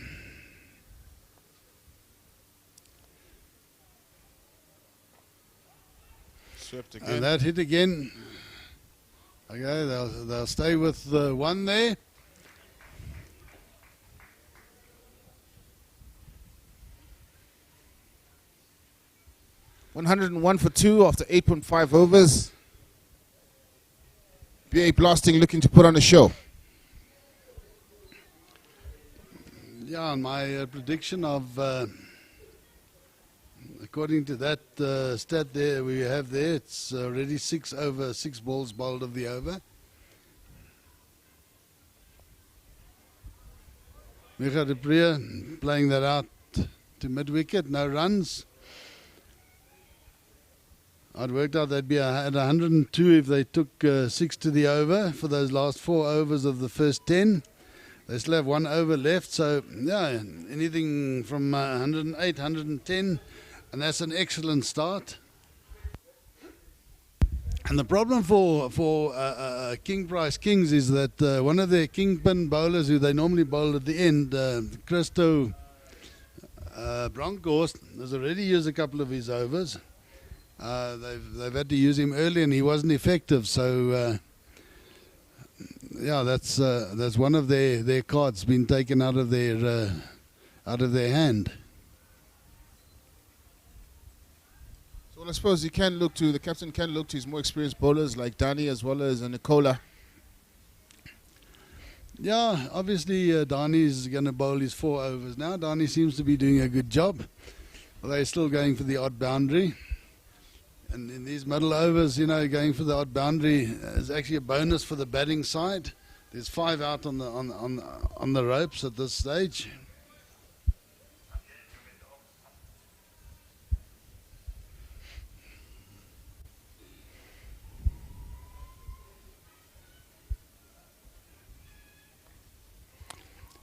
Swept again. And that hit again. Okay, they'll stay with the one there. $101 for 2 after 8.5 overs. BA Blasting looking to put on a show. Yeah, and my prediction of, according to that stat there we have there, it's already 6 balls bowled of the over. Micha de Pree playing that out to mid-wicket, no runs. I'd worked out they'd be at 102 if they took 6 to the over for those last 4 overs of the first 10. They still have 1 over left, so yeah, anything from 108, 110, and that's an excellent start. And the problem for King Price Kings is that one of their kingpin bowlers, who they normally bowl at the end, Christo Bronkhorst, has already used a couple of his overs. They've had to use him early, and he wasn't effective. So yeah, that's one of their cards been taken out of their hand. Well, I suppose the captain can look to his more experienced bowlers like Dani as well as Nicola. Yeah, obviously Dani's going to bowl his 4 overs now. Dani seems to be doing a good job. They're still going for the odd boundary. And in these middle overs, going for the odd boundary is actually a bonus for the batting side. There's 5 out on the ropes at this stage.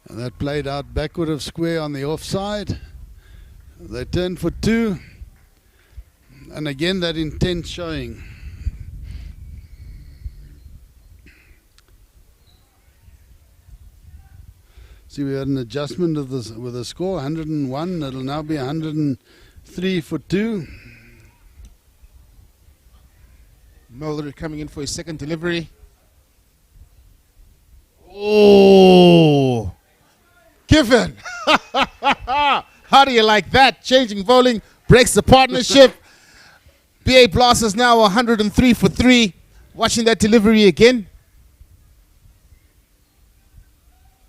And that played out backward of square on the offside. They turned for 2. And again, that intent showing. See, we had an adjustment of this with the score, 101. It'll now be 103 for 2. Mulder coming in for his second delivery. Oh! Given! How do you like that? Changing bowling, breaks the partnership. BA Blasters now 103 for 3. Watching that delivery again.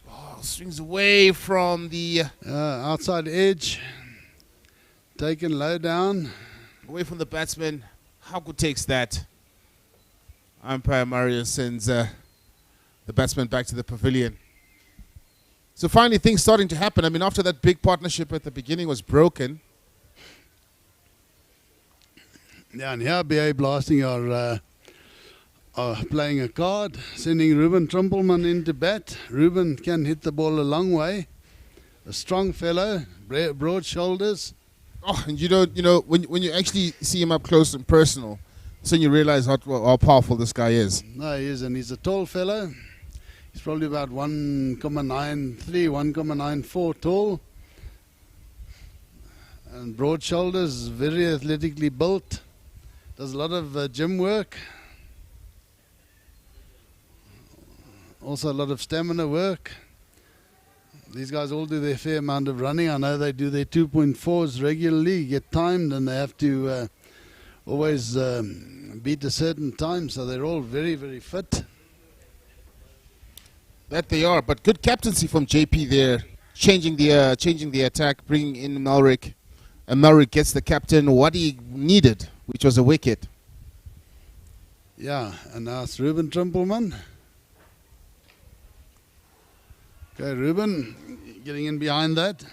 Oh, swings away from the outside edge. Taken low down. Away from the batsman. How good takes that? Umpire Mario sends the batsman back to the pavilion. So finally things starting to happen. I mean, after that big partnership at the beginning was broken. Yeah, and here BA Blasting are playing a card, sending Ruben Trumpelman into bat. Ruben can hit the ball a long way. A strong fellow, broad shoulders. Oh, and you know when you actually see him up close and personal, so you realize how powerful this guy is. No, he is, and he's a tall fellow. He's probably about 1.93, 1.94 tall. And broad shoulders, very athletically built. Does a lot of gym work. Also a lot of stamina work. These guys all do their fair amount of running. I know they do their 2.4s regularly, get timed, and they have to always beat a certain time. So they're all very, very fit. That they are, but good captaincy from JP there, changing the attack, bringing in Melrick, and Melrick gets the captain what he needed, which was a wicket. Yeah, and now it's Ruben Trumpelman. Okay, Ruben getting in behind that.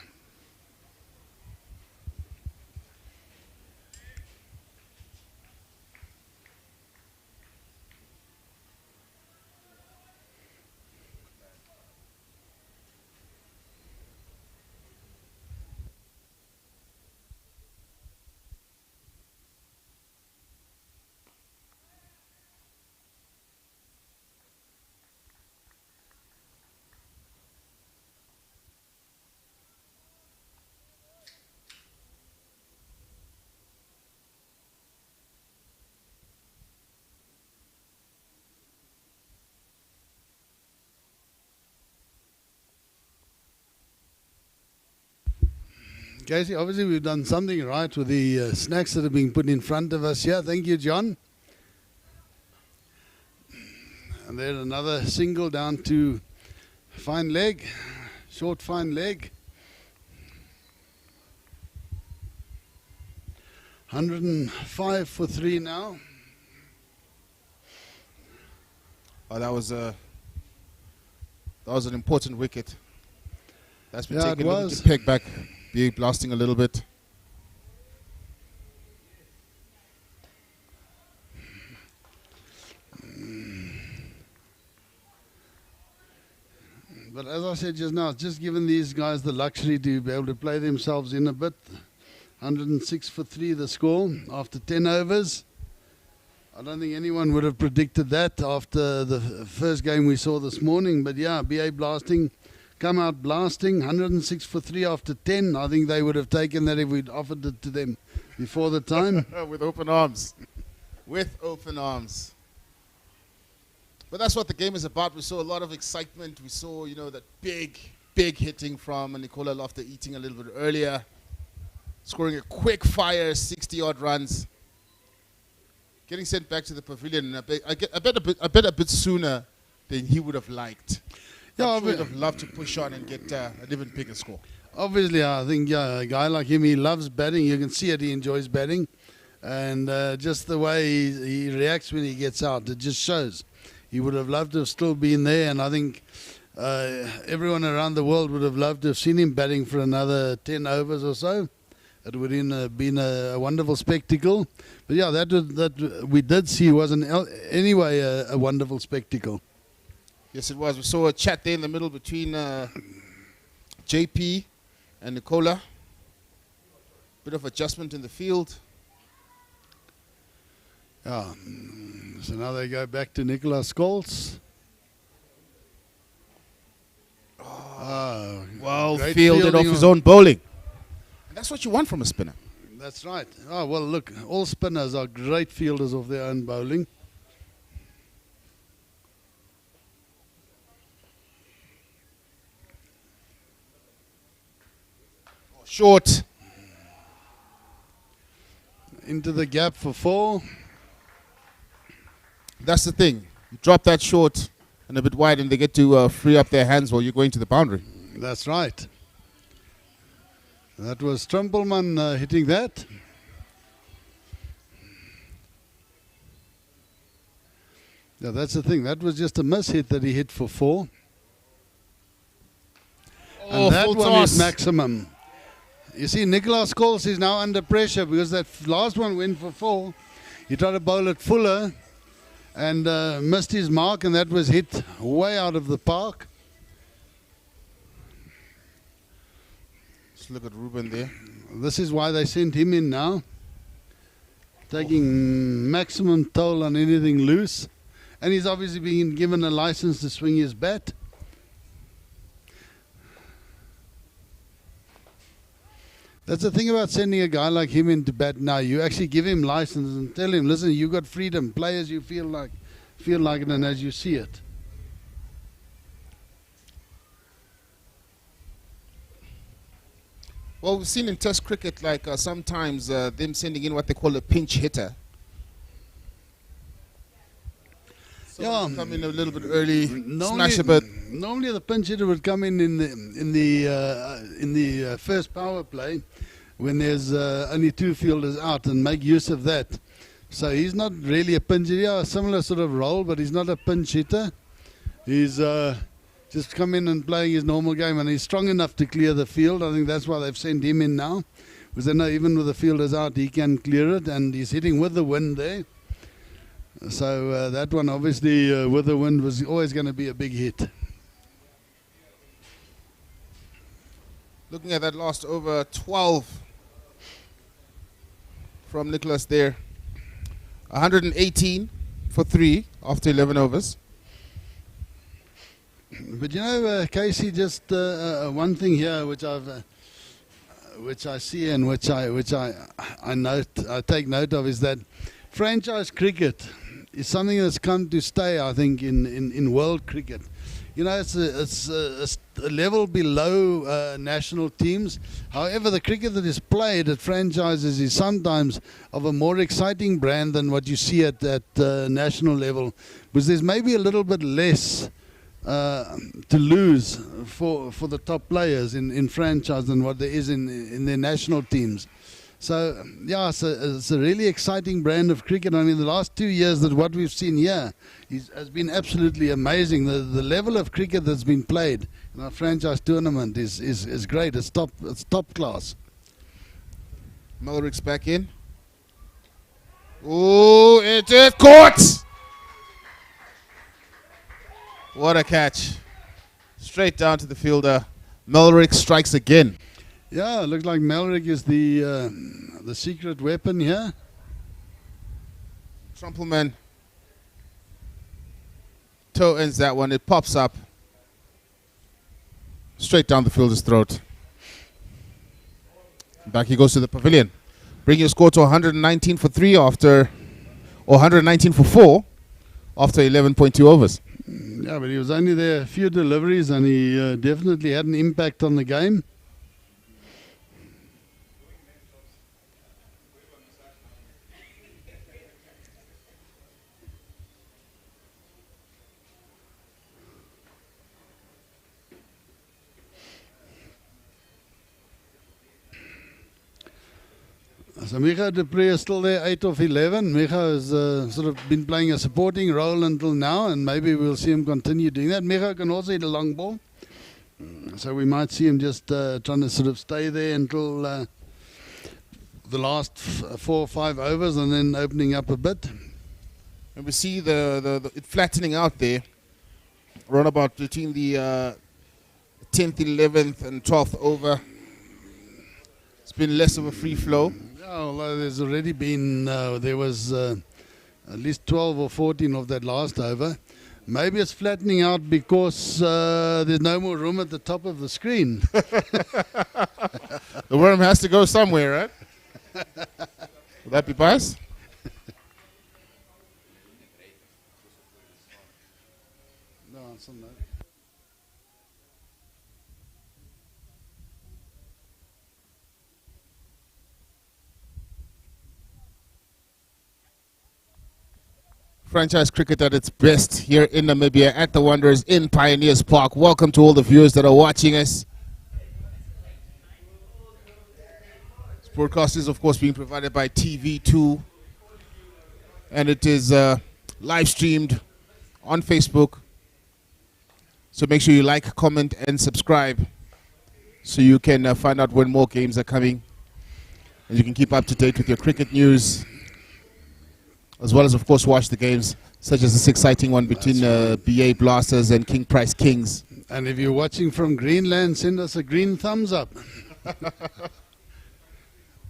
Casey, obviously we've done something right with the snacks that are being put in front of us here. Thank you, John. And there's another single down to fine leg, short fine leg. 105 for 3 now. Oh, that was an important wicket. That's been taken a little to peg back. Be blasting a little bit. But as I said just now, it's just given these guys the luxury to be able to play themselves in a bit. 106 for 3 the score after 10 overs. I don't think anyone would have predicted that after the first game we saw this morning. But yeah, BA Blasting come out blasting, 106 for 3 after 10. I think they would have taken that if we'd offered it to them before the time. With open arms. With open arms. But that's what the game is about. We saw a lot of excitement. We saw, that big hitting from Nicola Lofter eating a little bit earlier. Scoring a quick fire, 60-odd runs. Getting sent back to the pavilion a bit sooner than he would have liked. Yeah, he would have loved to push on and get an even bigger score. Obviously, I think a guy like him, he loves batting. You can see it, he enjoys batting. And just the way he reacts when he gets out, it just shows. He would have loved to have still been there, and I think everyone around the world would have loved to have seen him batting for another 10 overs or so. It would have been a wonderful spectacle. But yeah, that we did see was anyway a wonderful spectacle. Yes, it was. We saw a chat there in the middle between JP and Nicola. Bit of adjustment in the field. Yeah. So now they go back to Nicolas Scholz. Well fielded off his own bowling. And that's what you want from a spinner. That's right. Oh, well, look, all spinners are great fielders of their own bowling. Short. Into the gap for 4. That's the thing. You drop that short and a bit wide and they get to free up their hands while you're going to the boundary. That's right. That was Trumpelman hitting that. Yeah, that's the thing. That was just a miss hit that he hit for 4. And that one is maximum. You see, Nicolas Scholz is now under pressure because that last one went for 4. He tried to bowl it fuller and missed his mark, and that was hit way out of the park. Let's look at Ruben there. This is why they sent him in now. Taking maximum toll on anything loose. And he's obviously being given a license to swing his bat. That's the thing about sending a guy like him into bat now. You actually give him license and tell him, listen, you got freedom. Play as you feel like it and as you see it. Well, we've seen in Test cricket, like sometimes them sending in what they call a pinch hitter. So yeah, come in a little bit early, smash a bit. Normally, the pinch hitter would come in the first power play when there's only 2 fielders out and make use of that. So he's not really a pinch hitter, a similar sort of role, but he's not a pinch hitter. He's just come in and playing his normal game, and he's strong enough to clear the field. I think that's why they've sent him in now, because they know even with the fielders out, he can clear it, and he's hitting with the wind there. So that one, obviously, with the wind, was always going to be a big hit. Looking at that last over, 12 from Nicholas there. 118 for 3 after 11 overs. But you know, Casey, just one thing here which I see and which I take note of is that franchise cricket is something that's come to stay, I think, in world cricket. You know, it's a level below national teams. However, the cricket that is played at franchises is sometimes of a more exciting brand than what you see at national level, because there's maybe a little bit less to lose for the top players in franchise than what there is in their national teams. So, yeah, it's a really exciting brand of cricket. I mean, the last 2 years that what we've seen here has been absolutely amazing. The level of cricket that's been played in our franchise tournament is great. It's top class. Mulrick's back in. Oh, it is caught! What a catch. Straight down to the fielder. Melrick strikes again. Yeah, it looks like Melrick is the secret weapon here. Trumpelman toe ends that one. It pops up. Straight down the fielder's throat. Back he goes to the pavilion. Bringing your score to 119 for 3 after, or 119 for 4 after 11.2 overs. Yeah, but he was only there a few deliveries and he definitely had an impact on the game. So Micha du Preez is still there, 8 of 11. Micha has sort of been playing a supporting role until now, and maybe we'll see him continue doing that. Micha can also hit a long ball, so we might see him just trying to sort of stay there until the last 4 or 5 overs, and then opening up a bit. And we see it flattening out there, around about between the 10th, 11th, and 12th over. It's been less of a free flow. Although there's already been, there was at least 12 or 14 of that last over. Maybe it's flattening out because there's no more room at the top of the screen. The worm has to go somewhere, right? Would that be biased? No, it's not. Franchise cricket at its best here in Namibia at the Wanderers in Pioneers Park. Welcome to all the viewers that are watching us. This broadcast is, of course, being provided by TV2, and it is live streamed on Facebook. So make sure you like, comment, and subscribe so you can find out when more games are coming, and you can keep up to date with your cricket news, as well as, of course, watch the games, such as this exciting one between BA Blasters and King Price Kings. And if you're watching from Greenland, send us a green thumbs up.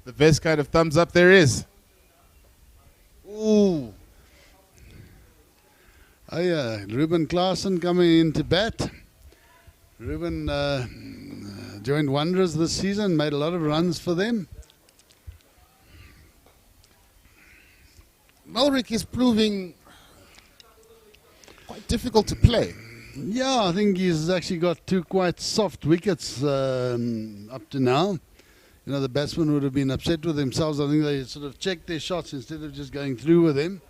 The best kind of thumbs up there is. Ooh. Oh yeah, Ruben Klaasen coming into bat. Ruben joined Wanderers this season, made a lot of runs for them. Melrick is proving quite difficult to play. Yeah, I think he's actually got 2 quite soft wickets up to now. You know, the batsmen would have been upset with themselves. I think they sort of checked their shots instead of just going through with them.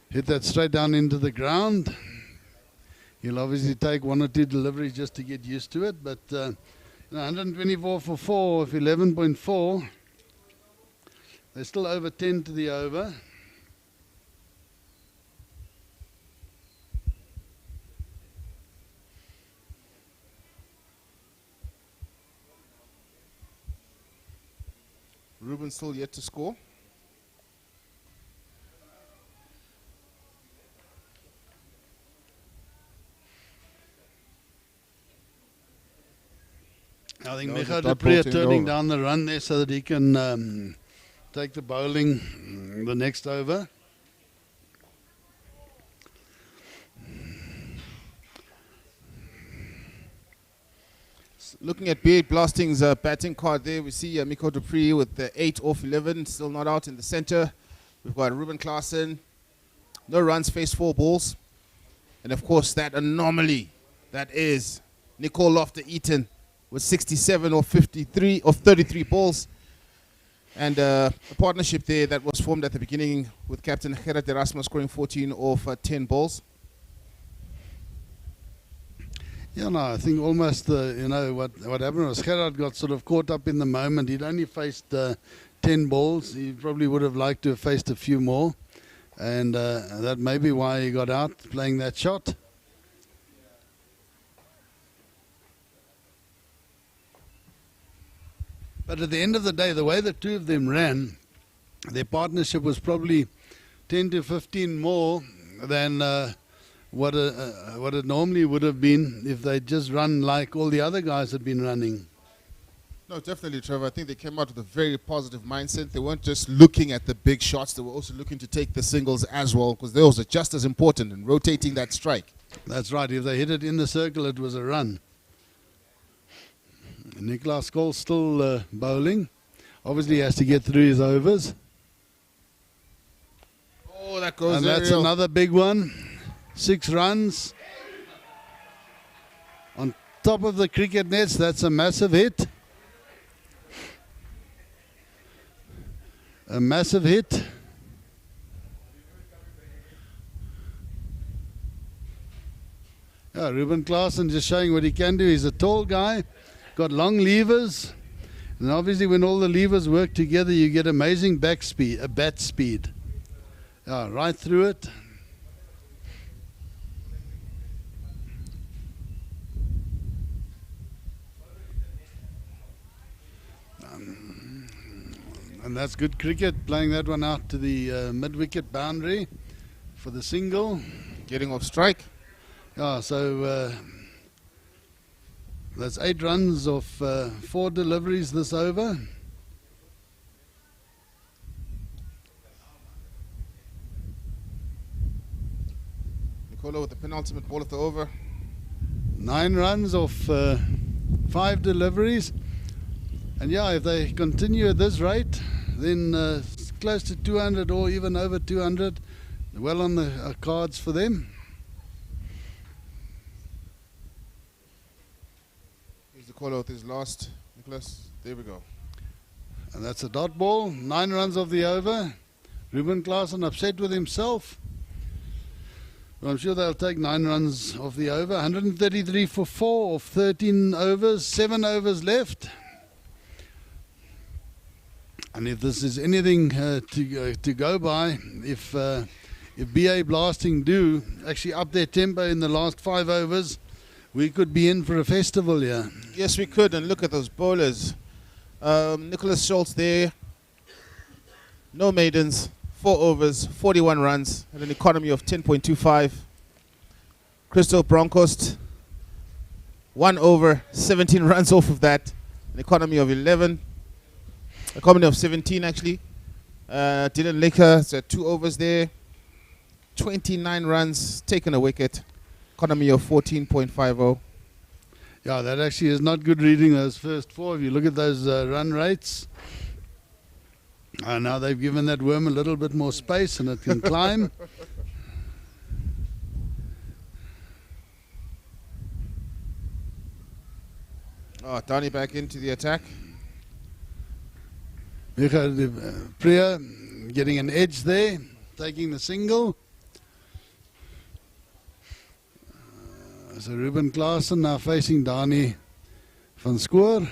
Hit that straight down into the ground. He'll obviously take 1 or 2 deliveries just to get used to it, but 124 for 4 of 11.4. They're still over 10 to the over. Ruben still yet to score. I think That was a Micha du dot Preez ball to turning end over. down the run there so that he can take the bowling the next over. Looking at BA Blasting's batting card there, we see Micha du Preez with the 8 off 11, still not out in the center. We've got Ruben Klaasen, no runs, faced 4 balls. And of course, that anomaly that is Nicole Lofter-Eaton with 67 or 53 of 33 balls. And a partnership there that was formed at the beginning with Captain Gerard Erasmus scoring 14 off 10 balls. Yeah, no, I think almost, you know, what happened was Gerard got sort of caught up in the moment. He'd only faced 10 balls. He probably would have liked to have faced a few more. And that may be why he got out playing that shot. But at the end of the day, the way the two of them ran, their partnership was probably 10 to 15 more than what it normally would have been if they just run like all the other guys had been running. No, definitely, Trevor. I think they came out with a very positive mindset. They weren't just looking at the big shots. They were also looking to take the singles as well, because those are just as important in rotating that strike. That's right. If they hit it in the circle, it was a run. Nicolas Skoll still bowling. Obviously, he has to get through his overs. Oh, that goes And there. that's another big one. 6 runs. On top of the cricket nets, that's a massive hit. A massive hit. Yeah, Ruben Klaasen just showing what he can do. He's a tall guy, got long levers. And obviously when all the levers work together, you get amazing bat speed. Yeah, right through it. And that's good cricket, playing that one out to the mid-wicket boundary for the single. Getting off strike. Yeah, so that's 8 runs of 4 deliveries this over. Nicola with the penultimate ball of the over. 9 runs of 5 deliveries. And yeah, if they continue at this rate, then close to 200 or even over 200, well on the cards for them. Here's Nicola with his last. Nicholas, there we go. And that's a dot ball. 9 runs of the over. Ruben Klaasen upset with himself. But I'm sure they'll take 9 runs of the over. 133 for 4 of 13 overs. 7 overs left. And if this is anything to go by, if BA Blasting do actually up their tempo in the last 5 overs, we could be in for a festival here. Yes, we could. And look at those bowlers. Nicholas Schultz there. No maidens. 4 overs, 41 runs, at an economy of 10.25. Christoph Bronkhorst, 1 over, 17 runs off of that, an economy of 11. Economy of 17 actually. Dylan Laker at 2 overs there. 29 runs, taken a wicket. Economy of 14.50. Yeah, that actually is not good reading, those first 4. If you look at those run rates. Now they've given that worm a little bit more space and it can climb. Oh, Dani back into the attack. Priya getting an edge there, taking the single. So Ruben Klaasen now facing Dani van Schoor.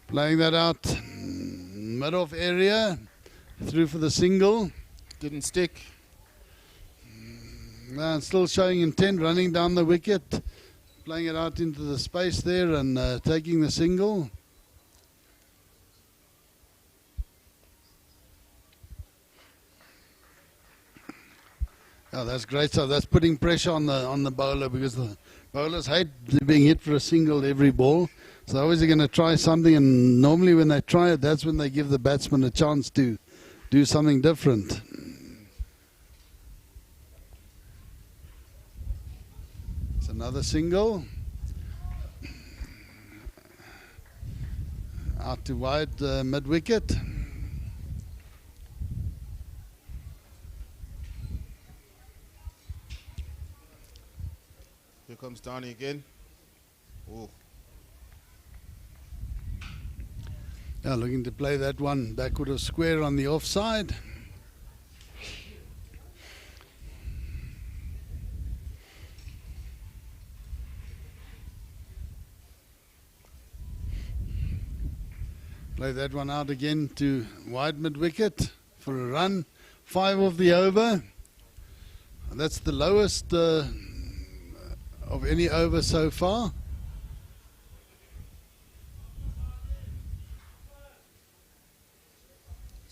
Playing that out mid-off area, through for the single. Didn't stick. And still showing intent, running down the wicket. Playing it out into the space there and taking the single. Yeah, that's great stuff. That's putting pressure on the bowler, because the bowlers hate being hit for a single every ball. So they're always going to try something, and normally when they try it, that's when they give the batsman a chance to do something different. It's another single. Out to wide mid-wicket. Here comes Dani again. Oh. Yeah, looking to play that one backward of square on the offside. Play that one out again to wide mid-wicket for a run. 5 of the over. And that's the lowest of any over so far.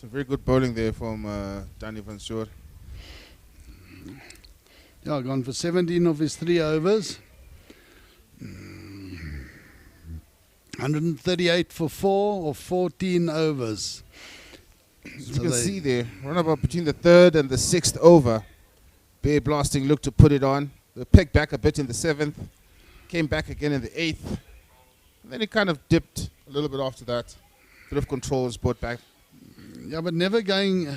Some very good bowling there from Danny van Steur. Yeah, gone for 17 of his 3 overs. 138 for 4 or 14 overs. As you can see there, run about between the 3rd and the 6th over. Bear Blasting looked to put it on. They pegged back a bit in the 7th, came back again in the 8th. And then it kind of dipped a little bit after that. Bit of control was brought back. Yeah, but never going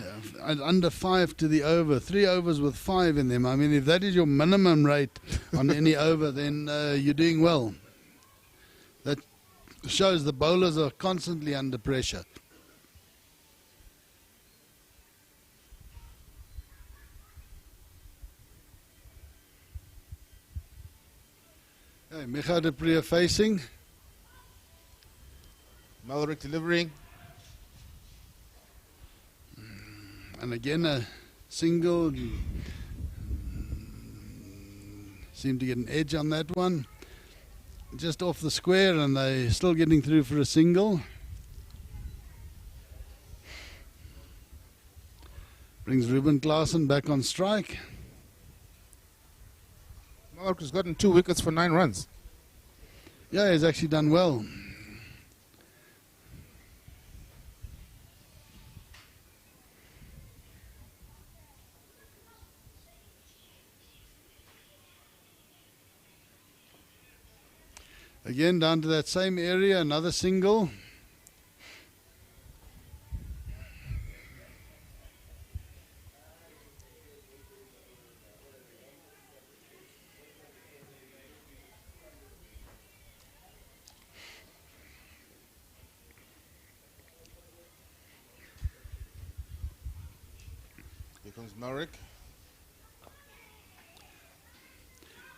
under 5 to the over. 3 overs with 5 in them. I mean, if that is your minimum rate on any over, then you're doing well. That shows the bowlers are constantly under pressure. Okay, Micha de Priya facing. Malrick delivering. And again a single. Seemed to get an edge on that one. Just off the square, and they're still getting through for a single. Brings Ruben Klaasen back on strike. Malrick has gotten 2 wickets for 9 runs. Yeah, he's actually done well. Again, down to that same area, another single. Here comes Malrick.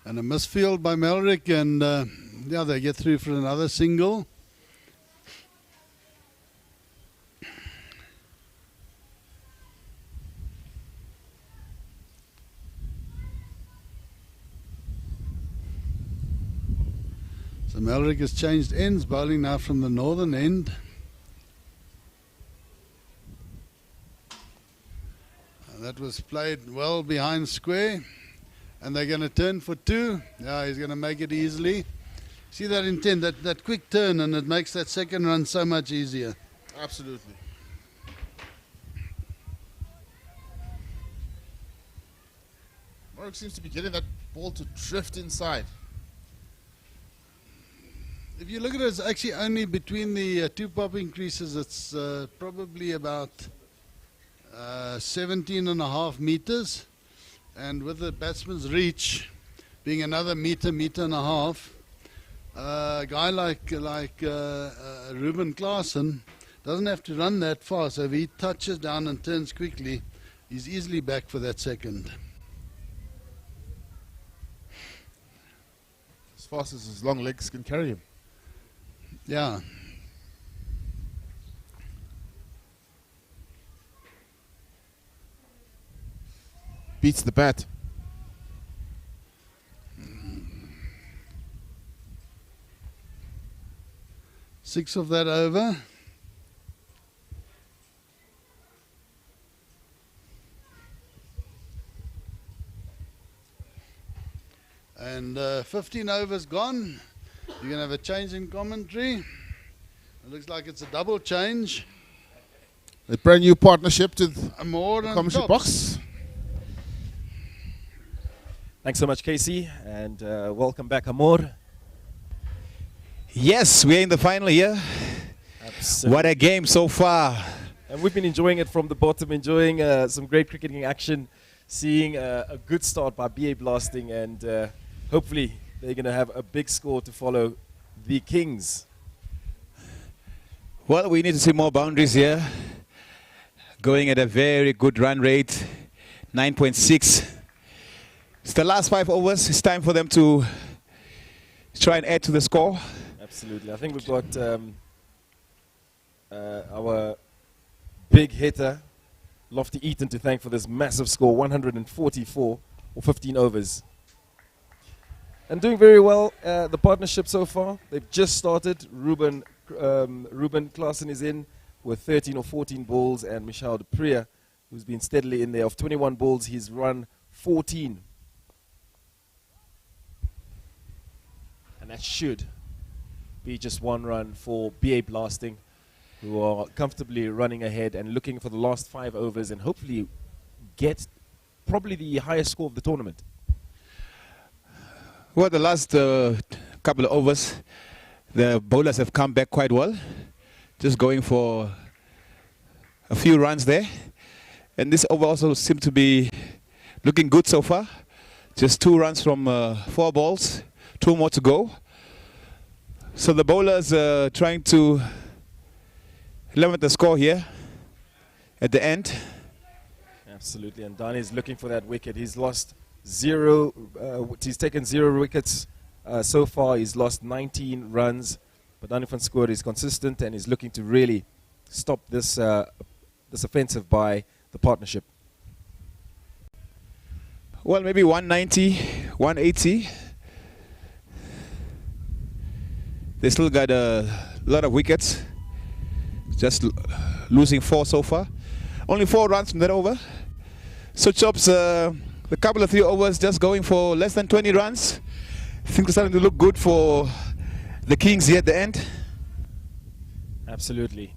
And a misfield by Malrick, and yeah, they get through for another single. So Malrick has changed ends, bowling now from the northern end. That was played well behind square. And they're going to turn for 2. Yeah, he's going to make it easily. See that intent, that quick turn, and it makes that second run so much easier. Absolutely. Malrick seems to be getting that ball to drift inside. If you look at it, it's actually only between the 2 popping creases. It's probably about 17.5 meters. And with the batsman's reach being another meter and a half, a guy like Ruben Klaasen doesn't have to run that far. So if he touches down and turns quickly, he's easily back for that second. As fast as his long legs can carry him. Yeah. Beats the bat. Six of that over. And 15 overs gone. You're going to have a change in commentary. It looks like it's a double change. A brand new partnership to the More commentary box. Thanks so much, Casey, and welcome back, Amor. Yes, we're in the final here. Absolutely. What a game so far. And we've been enjoying it from the bottom, enjoying some great cricketing action, seeing a good start by BA Blasting, and hopefully they're going to have a big score to follow the Kings. Well, we need to see more boundaries here. Going at a very good run rate, 9.6. It's the last 5 overs. It's time for them to try and add to the score. Absolutely. I think we've got our big hitter, Lofty Eaton, to thank for this massive score, 144 or 15 overs. And doing very well, the partnership so far. They've just started. Ruben Klaasen is in. with 13 or 14 balls, and Michel de Priya, who's been steadily in there. Of 21 balls, he's run 14. And that should be just one run for BA Blasting, who are comfortably running ahead and looking for the last 5 overs and hopefully get probably the highest score of the tournament. Well, the last couple of overs, the bowlers have come back quite well, just going for a few runs there. And this over also seemed to be looking good so far. Just 2 runs from 4 balls, 2 more to go. So the bowlers are trying to limit the score here at the end. Absolutely, and Dani is looking for that wicket. He's lost 0, he's taken 0 wickets so far. He's lost 19 runs, but Dani van Schoor is consistent and is looking to really stop this this offensive by the partnership. Well, maybe 190, 180. They still got a lot of wickets, just losing 4 so far. Only 4 runs from that over. So Chops, a couple of 3 overs just going for less than 20 runs. Things are starting to look good for the Kings here at the end. Absolutely.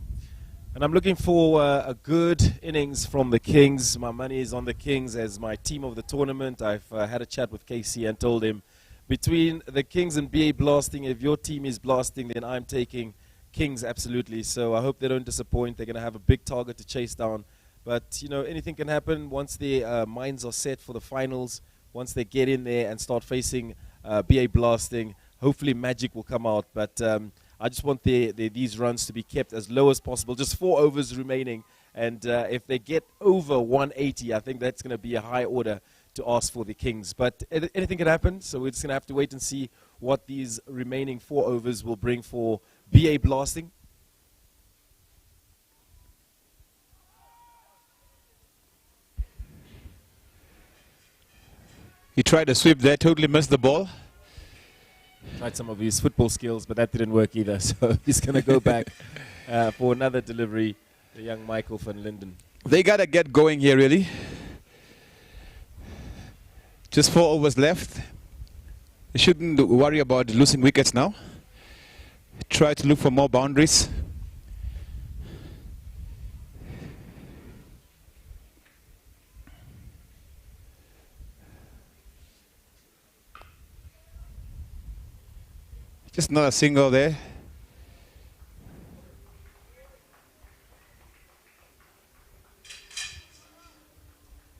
And I'm looking for a good innings from the Kings. My money is on the Kings as my team of the tournament. I've had a chat with Casey and told him, between the Kings and BA Blasting, if your team is blasting, then I'm taking Kings, absolutely. So I hope they don't disappoint. They're going to have a big target to chase down. But, you know, anything can happen once their minds are set for the finals. Once they get in there and start facing BA Blasting, hopefully magic will come out. But I just want these runs to be kept as low as possible. Just 4 overs remaining. And if they get over 180, I think that's going to be a high order to ask for the Kings. But anything can happen, so we're just going to have to wait and see what these remaining 4 overs will bring for BA Blasting. He tried a sweep there, totally missed the ball. Tried some of his football skills, but that didn't work either. So he's going to go back for another delivery, the young Michael van Linden. They got to get going here, really. Just 4 overs left. They shouldn't worry about losing wickets now. Try to look for more boundaries. Just not a single there.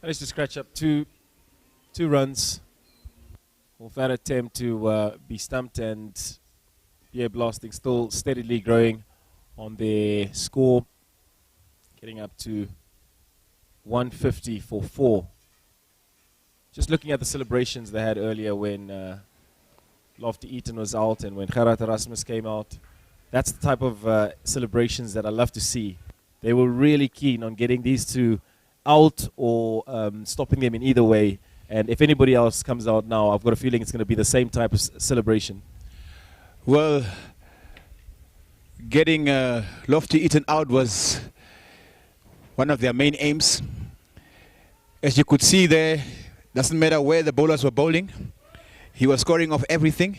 Managed to scratch up two runs with that attempt to be stumped, and BA Blasting still steadily growing on their score, getting up to 150 for 4. Just looking at the celebrations they had earlier when Lofty Eaton was out and when Gerard Erasmus came out, that's the type of celebrations that I love to see. They were really keen on getting these two out or stopping them in either way. And if anybody else comes out now, I've got a feeling it's going to be the same type of celebration. Well, getting Lofty Eaton out was one of their main aims. As you could see there, doesn't matter where the bowlers were bowling, he was scoring off everything.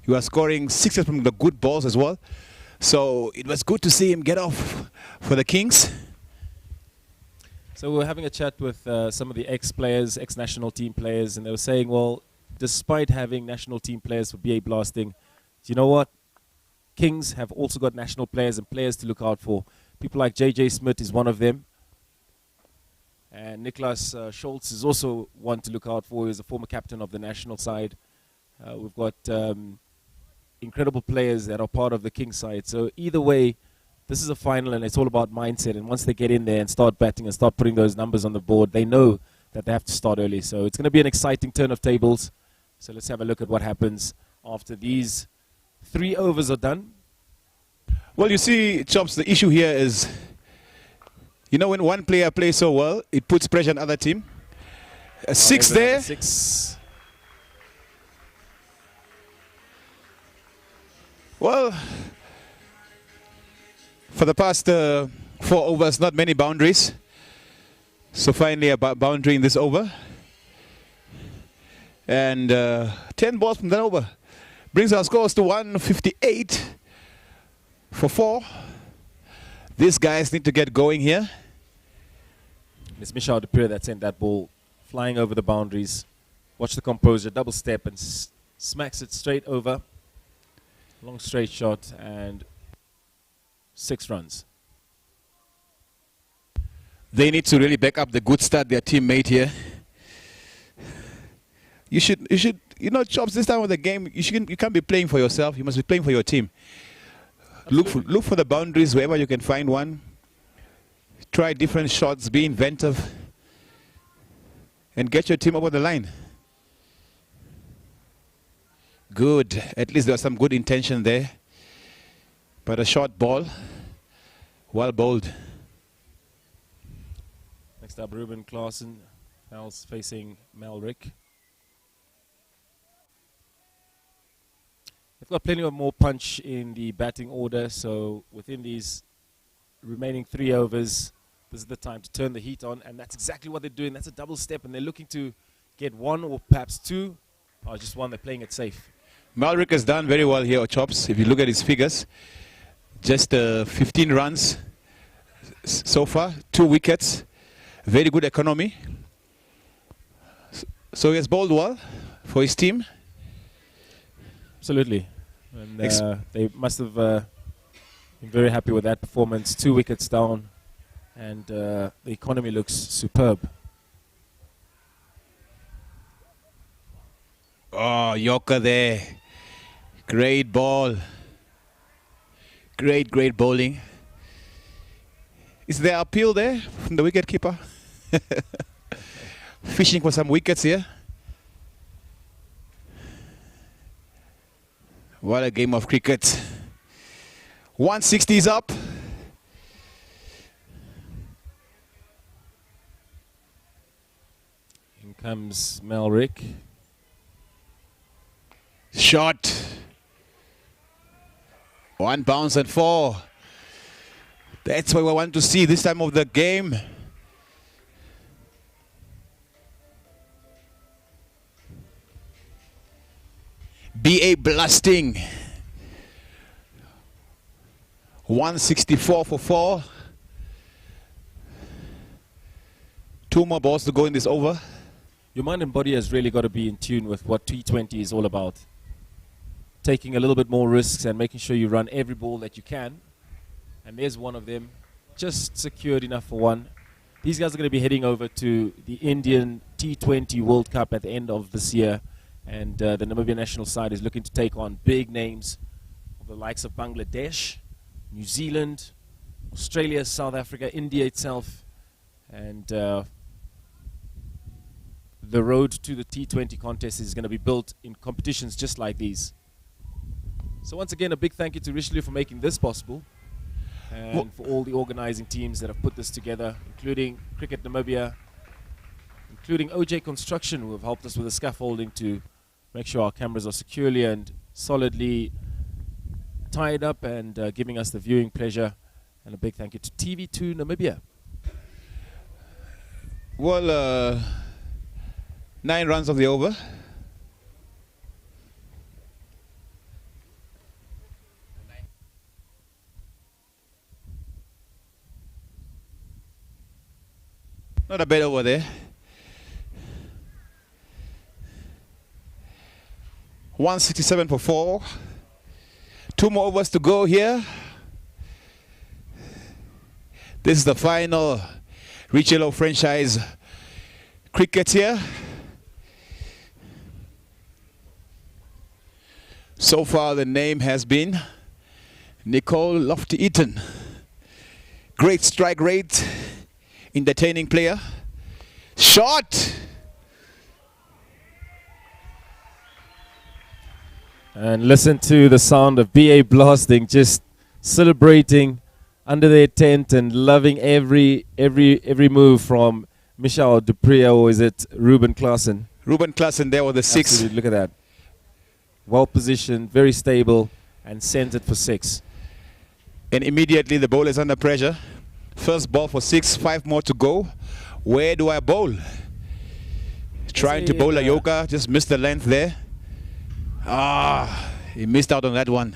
He was scoring 6s from the good balls as well. So it was good to see him get off for the Kings. So we were having a chat with some of the ex-players, ex-national team players, and they were saying, well, despite having national team players for BA Blasting, do you know what? Kings have also got national players and players to look out for. People like J.J. Smith is one of them. And Niklas Schultz is also one to look out for. He's a former captain of the national side. We've got incredible players that are part of the Kings side. So either way, this is a final and it's all about mindset. And once they get in there and start batting and start putting those numbers on the board, they know that they have to start early. So it's going to be an exciting turn of tables. So let's have a look at what happens after these 3 overs are done. Well, you see, Chops, the issue here is, you know, when one player plays so well, it puts pressure on other team. A 6 there. 6. Well, For the past 4 overs, not many boundaries. So finally a boundary in this over. And 10 balls from that over. Brings our scores to 158 for 4. These guys need to get going here. It's Michel Dupré that sent that ball flying over the boundaries. Watch the composure, double step and smacks it straight over. Long straight shot and 6 runs. They need to really back up the good start their team made here. You should, Chops, this time of the game, you can't be playing for yourself. You must be playing for your team. Look for the boundaries wherever you can find one. Try different shots, be inventive, and get your team over the line. Good. At least there was some good intention there. But a short ball, well bowled. Next up, Ruben Klaasen. Mal's facing Malrick. They've got plenty of more punch in the batting order, so within these remaining 3 overs, this is the time to turn the heat on, and that's exactly what they're doing. That's a double step, and they're looking to get 1 or perhaps 2, or just 1. They're playing it safe. Malrick has done very well here, Chops. If you look at his figures, just 15 runs so far, 2 wickets, very good economy. So he has bowled well for his team. Absolutely. And they must have been very happy with that performance. 2 wickets down, and the economy looks superb. Oh, Yorker there. Great ball. Great bowling. Is there appeal there from the wicketkeeper? Fishing for some wickets here. What a game of cricket. 160 is up. In comes Malrick. Shot. 1 bounce and 4. That's what we want to see this time of the game. BA blasting. 164 for 4. 2 more balls to go in this over. Your mind and body has really got to be in tune with what T20 is all about. Taking a little bit more risks and making sure you run every ball that you can. And there's one of them, just secured enough for 1. These guys are going to be heading over to the Indian T20 World Cup at the end of this year. And the Namibia national side is looking to take on big names of the likes of Bangladesh, New Zealand, Australia, South Africa, India itself. And the road to the T20 contest is going to be built in competitions just like these. So once again, a big thank you to Richelieu for making this possible, and for all the organizing teams that have put this together, including Cricket Namibia, including OJ Construction, who have helped us with the scaffolding to make sure our cameras are securely and solidly tied up and giving us the viewing pleasure. And a big thank you to TV2 Namibia. Well, 9 runs of the over. Not a bad over there. 167 for 4. 2 more overs to go here. This is the final Richelieu Franchise cricket here. So far the name has been Nicole Lofty-Eaton. Great strike rate, entertaining player. Shot! And listen to the sound of BA blasting, just celebrating under their tent and loving every move from Michel Dupré, or is it Ruben Klaasen? Ruben Klaasen there with the 6. Absolutely, look at that. Well positioned, very stable, and sends it for 6. And immediately the bowler is under pressure. First ball for 6, 5 more to go. Where do I bowl? Trying to bowl a yoga, just missed the length there. Ah, he missed out on that one.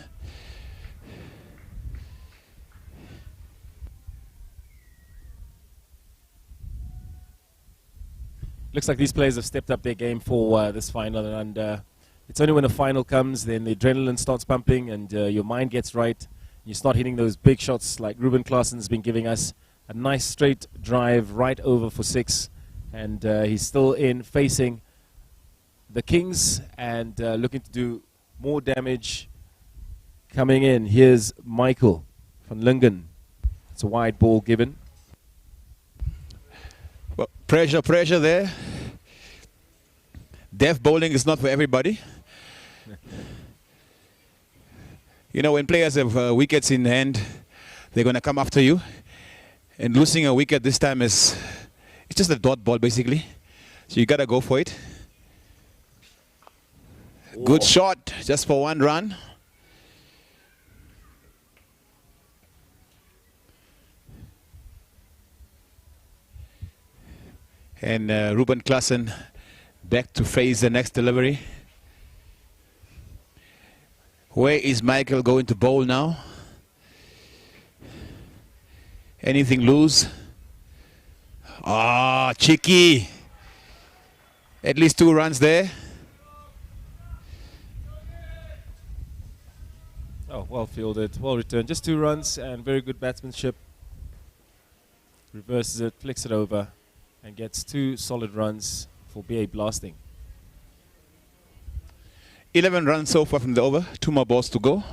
Looks like these players have stepped up their game for this final, and it's only when a final comes then the adrenaline starts pumping and your mind gets right. You start hitting those big shots like Ruben Klaassen's been giving us. A nice straight drive right over for 6, and he's still in facing the Kings and looking to do more damage. Coming in, here's Michael van Lingen. It's a wide ball given. Well, pressure there. Deaf bowling is not for everybody. You know, when players have wickets in hand, they're going to come after you. And losing a wicket this time it's just a dot ball basically. So you got to go for it. Whoa. Good shot, just for 1 run. And Ruben Klaassen back to face the next delivery. Where is Michael going to bowl now? Anything loose? Ah, cheeky. At least 2 runs there. Oh, well fielded, well returned. Just 2 runs and very good batsmanship. Reverses it, flicks it over, and gets 2 solid runs for BA Blasting. 11 runs so far from the over. 2 more balls to go.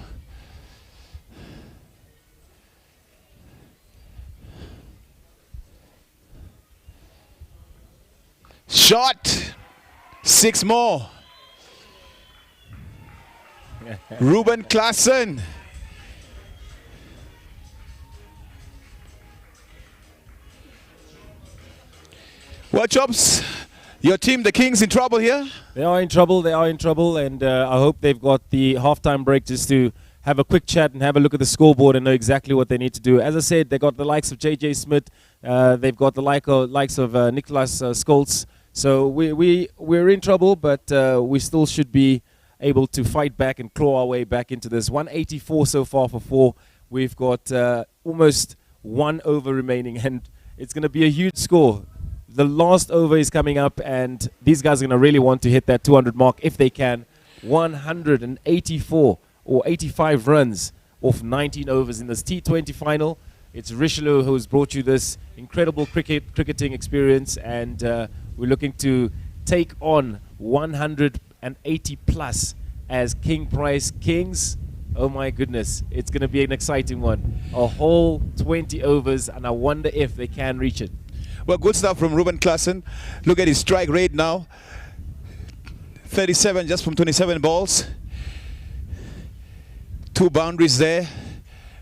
Shot. 6 more. Ruben Klaassen. Well, Chops, your team, the Kings, in trouble here? They are in trouble, and I hope they've got the halftime break just to have a quick chat and have a look at the scoreboard and know exactly what they need to do. As I said, they got the likes of J.J. Smith, they've got the likes of Nicholas Scholz. So we're in trouble, but we still should be able to fight back and claw our way back into this. 184 so far for 4. We've got almost 1 over remaining, and it's going to be a huge score. The last over is coming up, and these guys are going to really want to hit that 200 mark if they can. 184 or 85 runs off 19 overs in this T20 final. It's Richelieu who's brought you this incredible cricketing experience, and we're looking to take on 180 plus as King Price Kings. Oh my goodness, it's going to be an exciting one. A whole 20 overs, and I wonder if they can reach it. Well, good stuff from Ruben Klaassen. Look at his strike rate now. 37 just from 27 balls. 2 boundaries there,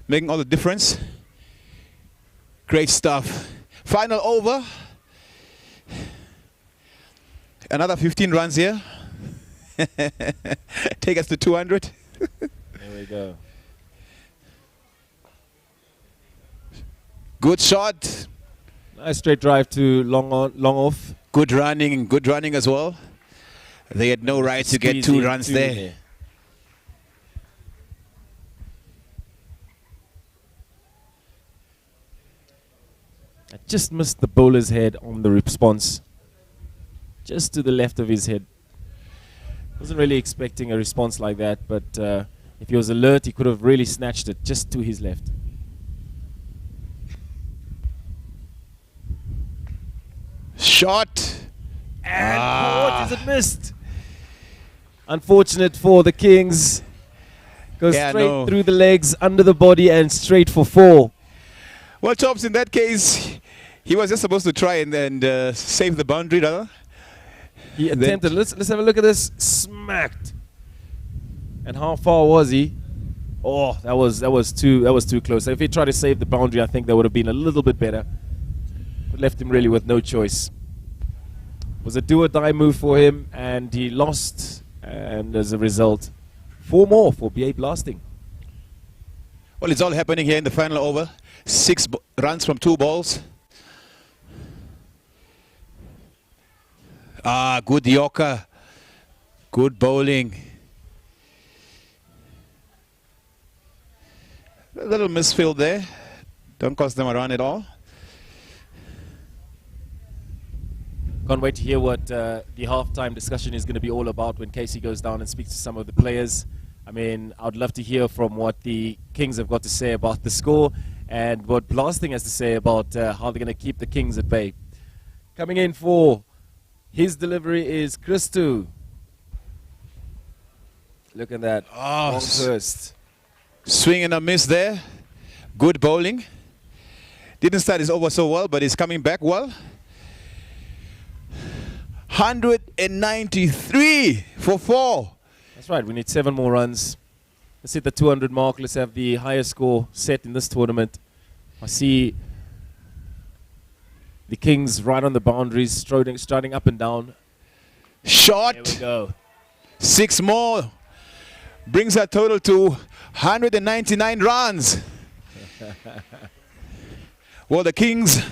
making all the difference. Great stuff. Final over. Another 15 runs here. Take us to 200. There we go. Good shot. Nice straight drive to long off. Good running as well. They had no right to get 2 runs there. I just missed the bowler's head on the response. Just to the left of his head. Wasn't really expecting a response like that, but if he was alert, he could have really snatched it just to his left. Shot. And what is it missed? Unfortunate for the Kings. Goes straight through the legs, under the body, and straight for 4. Well, Chops, in that case, he was just supposed to try and save the boundary, rather. He attempted. Let's have a look at this. Smacked. And how far was he? Oh, that was too close. If he tried to save the boundary, I think that would have been a little bit better. But left him really with no choice. It was a do or die move for him, and he lost. And as a result, 4 more for BA Blasting. Well, Well, it's all happening here in the final over. 6 runs from 2 balls. Ah, good Yorker. Good bowling. A little misfield there. Don't cost them a run at all. Can't wait to hear what the halftime discussion is going to be all about when Casey goes down and speaks to some of the players. I mean, I'd love to hear from what the Kings have got to say about the score and what Blasting has to say about how they're going to keep the Kings at bay. Coming in for his delivery is Christo. Look at that. Oh, first. Swing and a miss there. Good bowling. Didn't start his over so well, but he's coming back well. 193 for 4. That's right, we need 7 more runs. Let's hit the 200 mark. Let's have the highest score set in this tournament. I see the Kings right on the boundaries, striding up and down. Shot. There we go. 6 more. Brings our total to 199 runs. Well, the Kings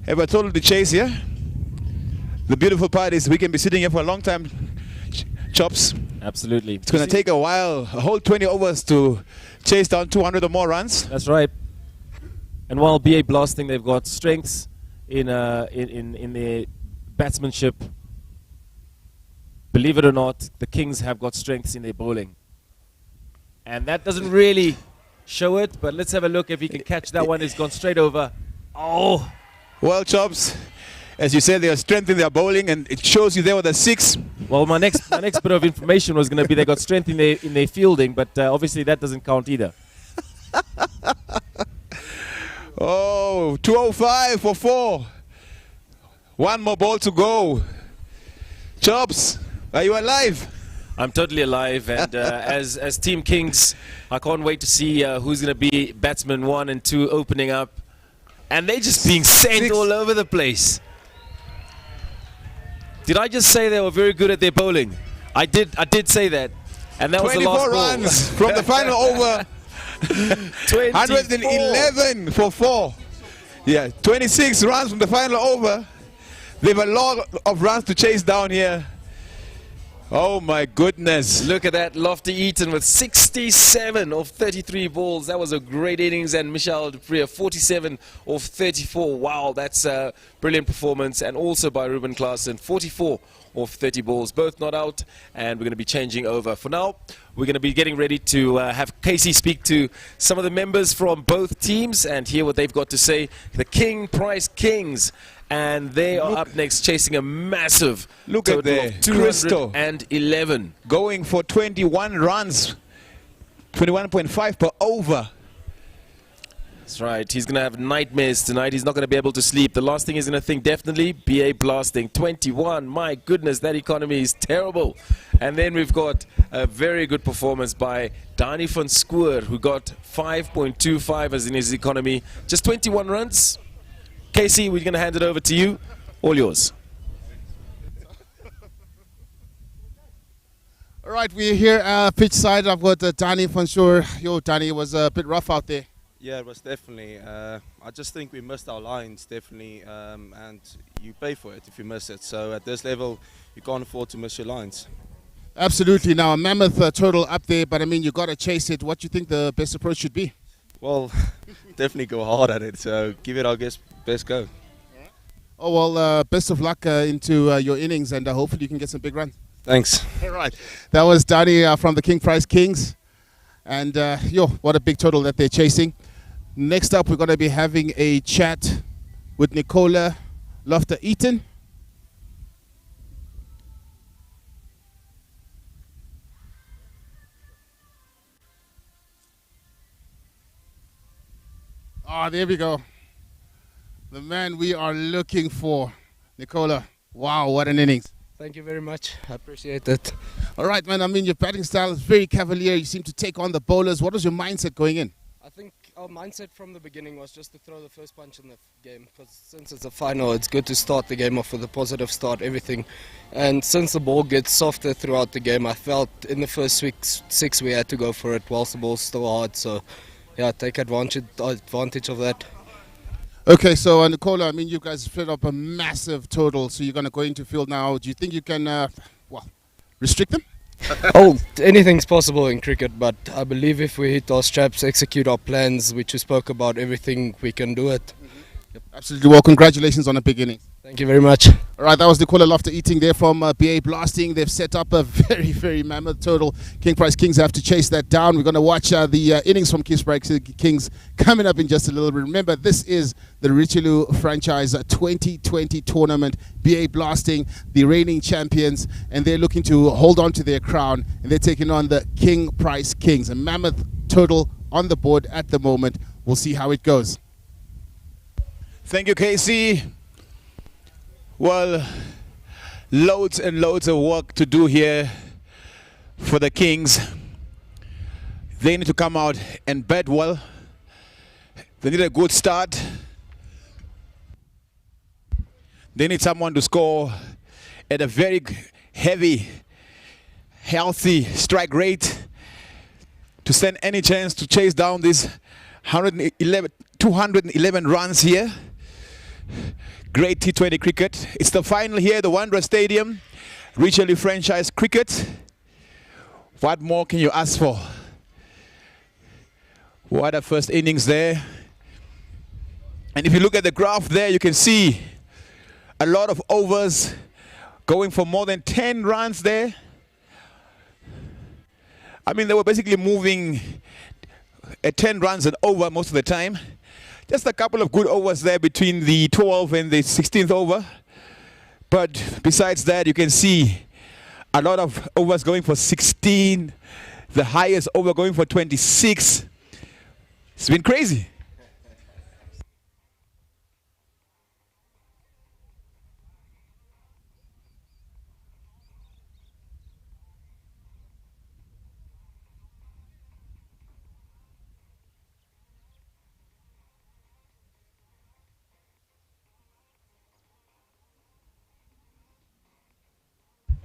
have a total to chase here. The beautiful part is we can be sitting here for a long time, Chops. Absolutely. It's going to take a while, a whole 20 overs to chase down 200 or more runs. That's right. And while BA Blasting, they've got strengths in their batsmanship. Believe it or not, the Kings have got strengths in their bowling. And that doesn't really show it, but let's have a look if we can catch that one. It's gone straight over. Oh! Well, Chops, as you said, they are strength in their bowling, and it shows you there with a 6. Well, my next bit of information was going to be they got strength in their fielding, but obviously that doesn't count either. Oh, 205 for 4. 1 more ball to go. Chops, are you alive? I'm totally alive, and as Team Kings, I can't wait to see who's going to be batsman 1 and 2 opening up. And they're just being sent 6. all over the place. Did I just say they were very good at their bowling? I did say that. And that was the last 24 runs from the final over. 111 for 4. Yeah, 26 runs from the final over. They have a lot of runs to chase down here. Oh my goodness. Look at that, Lofty Eaton with 67 of 33 balls. That was a great innings. And Michelle Dupree, 47 of 34. Wow, that's a brilliant performance. And also by Ruben Klaassen, 44 of 30 balls. Both not out, and we're going to be changing over. For now, we're going to be getting ready to have Casey speak to some of the members from both teams and hear what they've got to say. The King Price Kings. And they are up next, chasing a massive total of 211. Going for 21 runs, 21.5 per over. That's right. He's going to have nightmares tonight. He's not going to be able to sleep. The last thing he's going to think, definitely, BA Blasting. 21. My goodness, that economy is terrible. And then we've got a very good performance by Dani van Schoor, who got 5.25 as in his economy. Just 21 runs. Casey, we're going to hand it over to you. All yours. All right, we're here pitch side. I've got Dani van Schoor. Yo, Dani, it was a bit rough out there. Yeah, it was definitely. I just think we missed our lines, definitely, and you pay for it if you miss it. So at this level, you can't afford to miss your lines. Absolutely. Now, a mammoth total up there, but I mean, you got to chase it. What do you think the best approach should be? Well, definitely go hard at it. So give it our best go. Oh, well, best of luck into your innings, and hopefully you can get some big runs. Thanks. All right. That was Dani from the King Price Kings. And, yo, what a big total that they're chasing. Next up, we're going to be having a chat with Nicola Lofter-Eaton. Ah, there we go. The man we are looking for. Nicola, wow, what an innings. Thank you very much. I appreciate it. All right, man. I mean, your batting style is very cavalier. You seem to take on the bowlers. What was your mindset going in? I think our mindset from the beginning was just to throw the first punch in the game, because since it's a final, it's good to start the game off with a positive start, everything. And since the ball gets softer throughout the game, I felt in the first six we had to go for it whilst the ball's still hard. So, yeah, take advantage of that. Okay, so Nicola, I mean, you guys filled up a massive total, so you're going to go into field now. Do you think you can, restrict them? Oh, anything's possible in cricket, but I believe if we hit our straps, execute our plans, which we spoke about, everything, we can do it. Yep. Absolutely. Well, congratulations on a big innings. Thank you very much. All right, that was Nicola Lofter-Eating there from BA Blasting. They've set up a very, very mammoth total. King Price Kings have to chase that down. We're going to watch the innings from King Price Kings coming up in just a little bit. Remember, this is the Richelieu Franchise 2020 tournament. BA Blasting, the reigning champions, and they're looking to hold on to their crown, and they're taking on the King Price Kings. A mammoth total on the board at the moment. We'll see how it goes. Thank you, Casey. Well, loads and loads of work to do here for the Kings. They need to come out and bat well. They need a good start. They need someone to score at a very heavy, healthy strike rate to stand any chance to chase down these 211 runs here. Great T20 cricket. It's the final here, the Wanderers Stadium. Richelieu Franchise cricket. What more can you ask for? What a first innings there. And if you look at the graph there, you can see a lot of overs going for more than 10 runs there. I mean, they were basically moving at 10 runs and over most of the time. Just a couple of good overs there between the 12th and the 16th over. But besides that, you can see a lot of overs going for 16. The highest over going for 26. It's been crazy.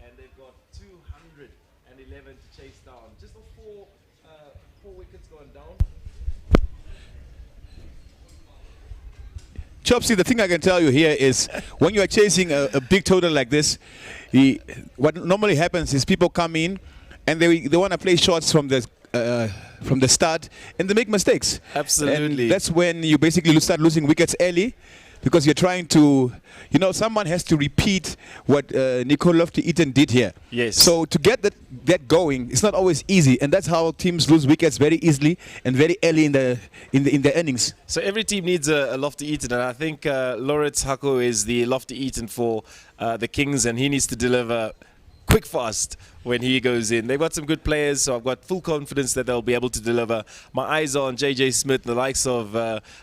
And they've got 211 to chase down. Just four wickets going down. Chopsy, the thing I can tell you here is when you are chasing a big total like this, what normally happens is people come in and they want to play shots from the start and they make mistakes. Absolutely. And that's when you basically start losing wickets early, because you're trying to, someone has to repeat what Nicola Lofter-Eating did here. Yes. So to get that going, it's not always easy, and that's how teams lose wickets very easily and very early in the innings. So every team needs a Lofter-Eating, and I think Lawrence Hako is the Lofter-Eating for the Kings, and he needs to deliver quick fast when he goes in. They've got some good players, so I've got full confidence that they'll be able to deliver. My eyes are on JJ Smith, the likes of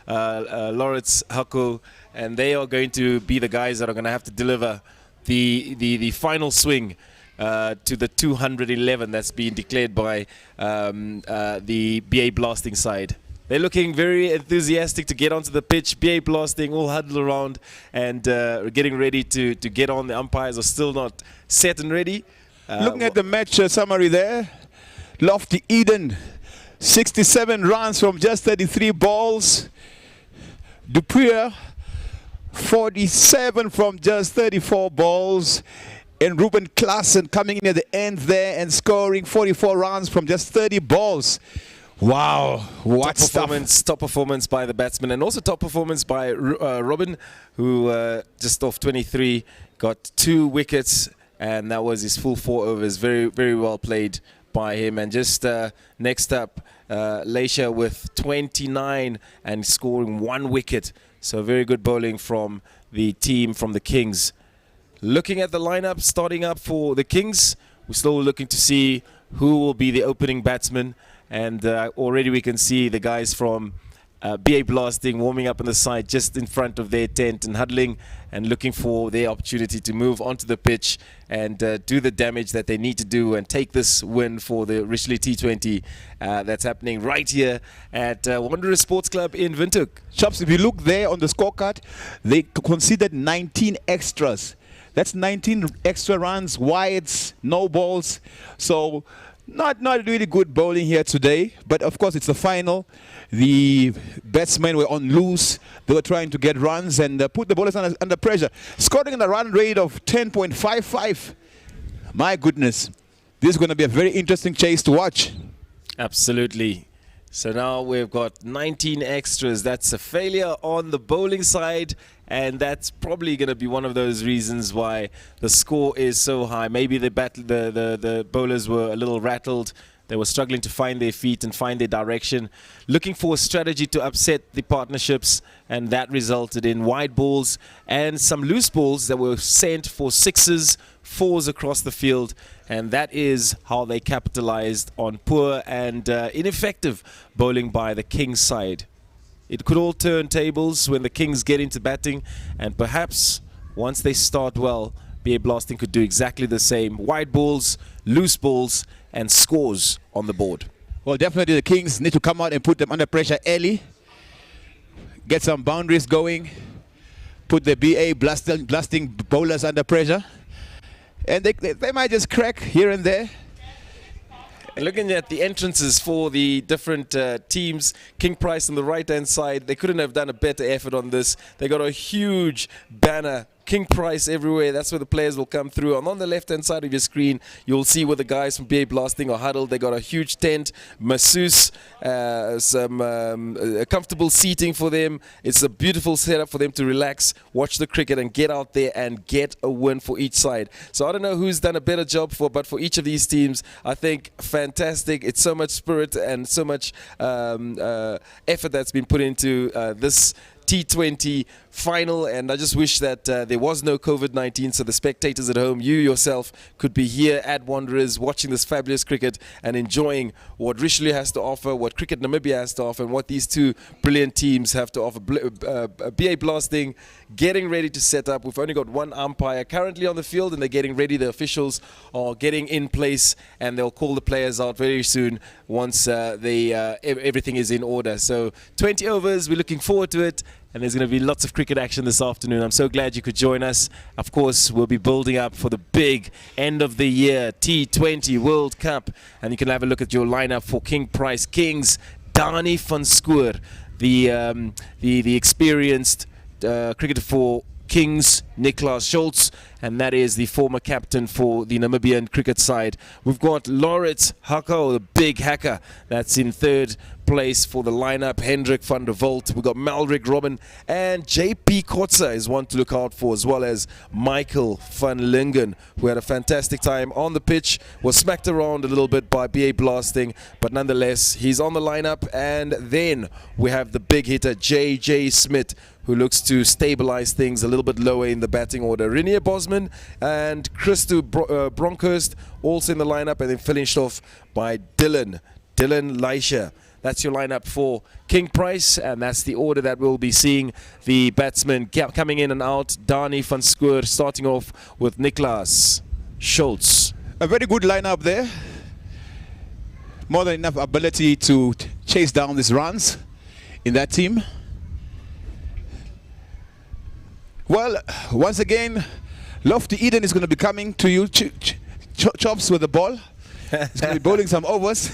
Lawrence Hako, and they are going to be the guys that are going to have to deliver the final swing to the 211 that's been declared by the BA Blasting side. They're looking very enthusiastic to get onto the pitch. BA Blasting all huddled around and getting ready to get on. The umpires are still not set and ready. Looking at the match summary there, Lofter-Eating, 67 runs from just 33 balls. Dupuis, 47 from just 34 balls. And Ruben Klaassen coming in at the end there and scoring 44 runs from just 30 balls. Wow, what top performance by the batsman, and also top performance by Robin, who just off 23 got 2 wickets, and that was his full 4 overs. Very, very well played by him. And just next up, Leisha with 29 and scoring 1 wicket. So very good bowling from the team from the Kings. Looking at the lineup starting up for the Kings, we're still looking to see who will be the opening batsman. And already we can see the guys from BA Blasting warming up on the side just in front of their tent and huddling and looking for their opportunity to move onto the pitch and do the damage that they need to do and take this win for the Richelieu T20 that's happening right here at Wanderers Sports Club in Windhoek. Chops, if you look there on the scorecard, they considered 19 extras. That's 19 extra runs, wides, no balls. So not really good bowling here today, but of course it's the final. The batsmen were on loose. They were trying to get runs and put the bowlers under pressure. Scoring at a run rate of 10.55. My goodness, this is going to be a very interesting chase to watch. Absolutely. So now we've got 19 extras. That's a failure on the bowling side, and that's probably going to be one of those reasons why the score is so high. Maybe the bowlers were a little rattled. They were struggling to find their feet and find their direction, looking for a strategy to upset the partnerships, and that resulted in wide balls and some loose balls that were sent for sixes, fours across the field, and that is how they capitalized on poor and ineffective bowling by the Kings side. It could all turn tables when the Kings get into batting, and perhaps once they start well, BA Blasting could do exactly the same. Wide balls, loose balls, and scores on the board. Well, definitely the Kings need to come out and put them under pressure early, get some boundaries going, put the BA blasting bowlers under pressure, and they might just crack here and there. And looking at the entrances for the different teams, King Price on the right-hand side, they couldn't have done a better effort on this. They got a huge banner, King Price everywhere. That's where the players will come through. And on the left-hand side of your screen, you'll see where the guys from BA Blasting are huddled. They got a huge tent, masseuse, some comfortable seating for them. It's a beautiful setup for them to relax, watch the cricket, and get out there and get a win for each side. So I don't know who's done a better job but for each of these teams, I think fantastic. It's so much spirit and so much effort that's been put into this T20 final, and I just wish that there was no COVID-19, so the spectators at home, you yourself, could be here at Wanderers watching this fabulous cricket and enjoying what Richelieu has to offer, what Cricket Namibia has to offer, and what these two brilliant teams have to offer. BA Blasting getting ready to set up. We've only got one umpire currently on the field, and they're getting ready. The officials are getting in place, and they'll call the players out very soon once everything is in order. So 20 overs, we're looking forward to it. And there's going to be lots of cricket action this afternoon. I'm so glad you could join us. Of course, we'll be building up for the big end of the year T20 World Cup. And you can have a look at your lineup for King Price Kings. Dani van Schoor, the experienced cricketer for Kings, Niklaas Schultz, and that is the former captain for the Namibian cricket side. We've got Laurits Hakko, the big hacker, that's in third place for the lineup. Hendrik van der Walt, we've got Malrik Robin, and JP Kotze is one to look out for, as well as Michael van Lingen, who had a fantastic time on the pitch, was smacked around a little bit by BA Blasting, but nonetheless he's on the lineup. And then we have the big hitter JJ Smith, who looks to stabilize things a little bit lower in the batting order. Renier Bosman and Christo Bronkhurst also in the lineup, and then finished off by Dylan Leisha. That's your lineup for King Price, and that's the order that we'll be seeing the batsmen coming in and out. Dani van Schoor starting off with Niklaas Schultz. A very good lineup there. More than enough ability to chase down these runs in that team. Well, once again, Lofty Eden is going to be coming to you, chops with the ball. He's going to be bowling some overs,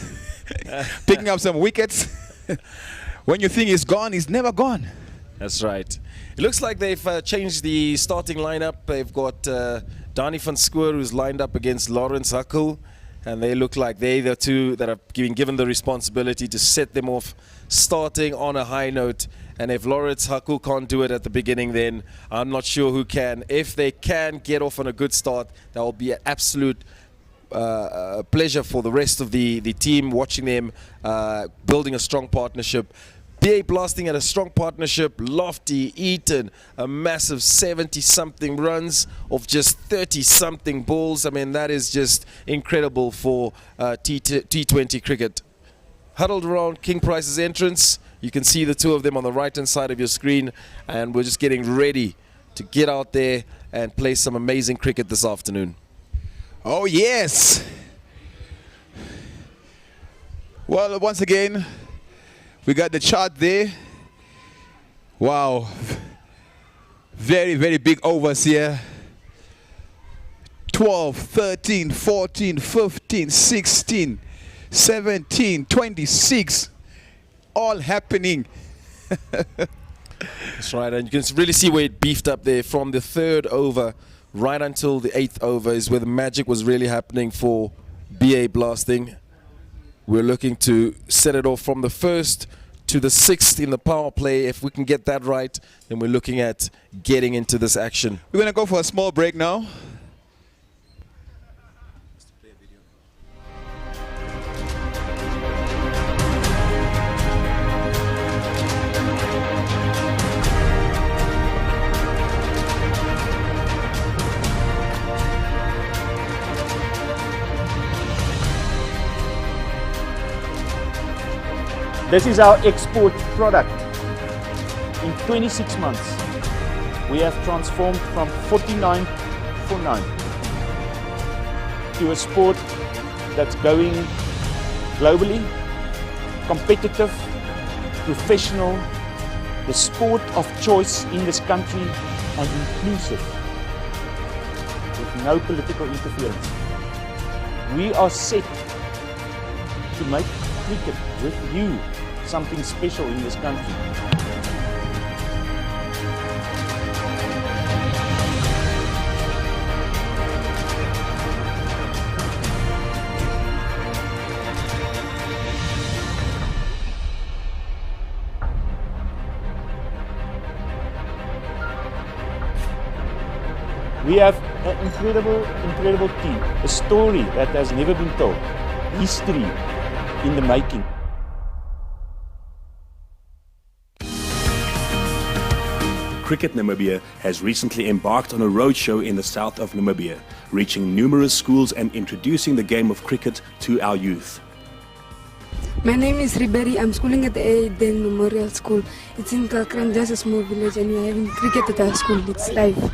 picking up some wickets. When you think he's gone, he's never gone. That's right. It looks like they've changed the starting lineup. They've got Dani van Schoor, who's lined up against Laurits Hakko, and they look like they're the two that have been given the responsibility to set them off starting on a high note. And if Laurits Hakko can't do it at the beginning, then I'm not sure who can. If they can get off on a good start, that will be an absolute pleasure for the rest of the team, watching them building a strong partnership. BA Blasting had a strong partnership. Lofty, Eaton, a massive 70-something runs of just 30-something balls. I mean, that is just incredible for T20 cricket. Huddled around King Price's entrance, You can see the two of them on the right-hand side of your screen, and we're just getting ready to get out there and play some amazing cricket this afternoon. Oh, yes. Well, once again, we got the chart there. Wow. Very, very big overs here. 12, 13, 14, 15, 16, 17, 26. All happening. That's right, and you can really see where it beefed up there from the 3rd over right until the 8th over is where the magic was really happening for BA Blasting. We're looking to set it off from the 1st to the 6th in the power play. If we can get that right, then we're looking at getting into this action. We're going to go for a small break now. This is our export product. In 26 months, we have transformed from 49 for 9 to a sport that's going globally, competitive, professional, the sport of choice in this country, and inclusive, with no political interference. We are set to make cricket with you something special in this country. We have an incredible team, a story that has never been told, history in the making. Cricket Namibia has recently embarked on a roadshow in the south of Namibia, reaching numerous schools and introducing the game of cricket to our youth. My name is Riberi. I'm schooling at the Aiden Memorial School. It's in Kalkran, just a small village, and we're having cricket at our school. It's live.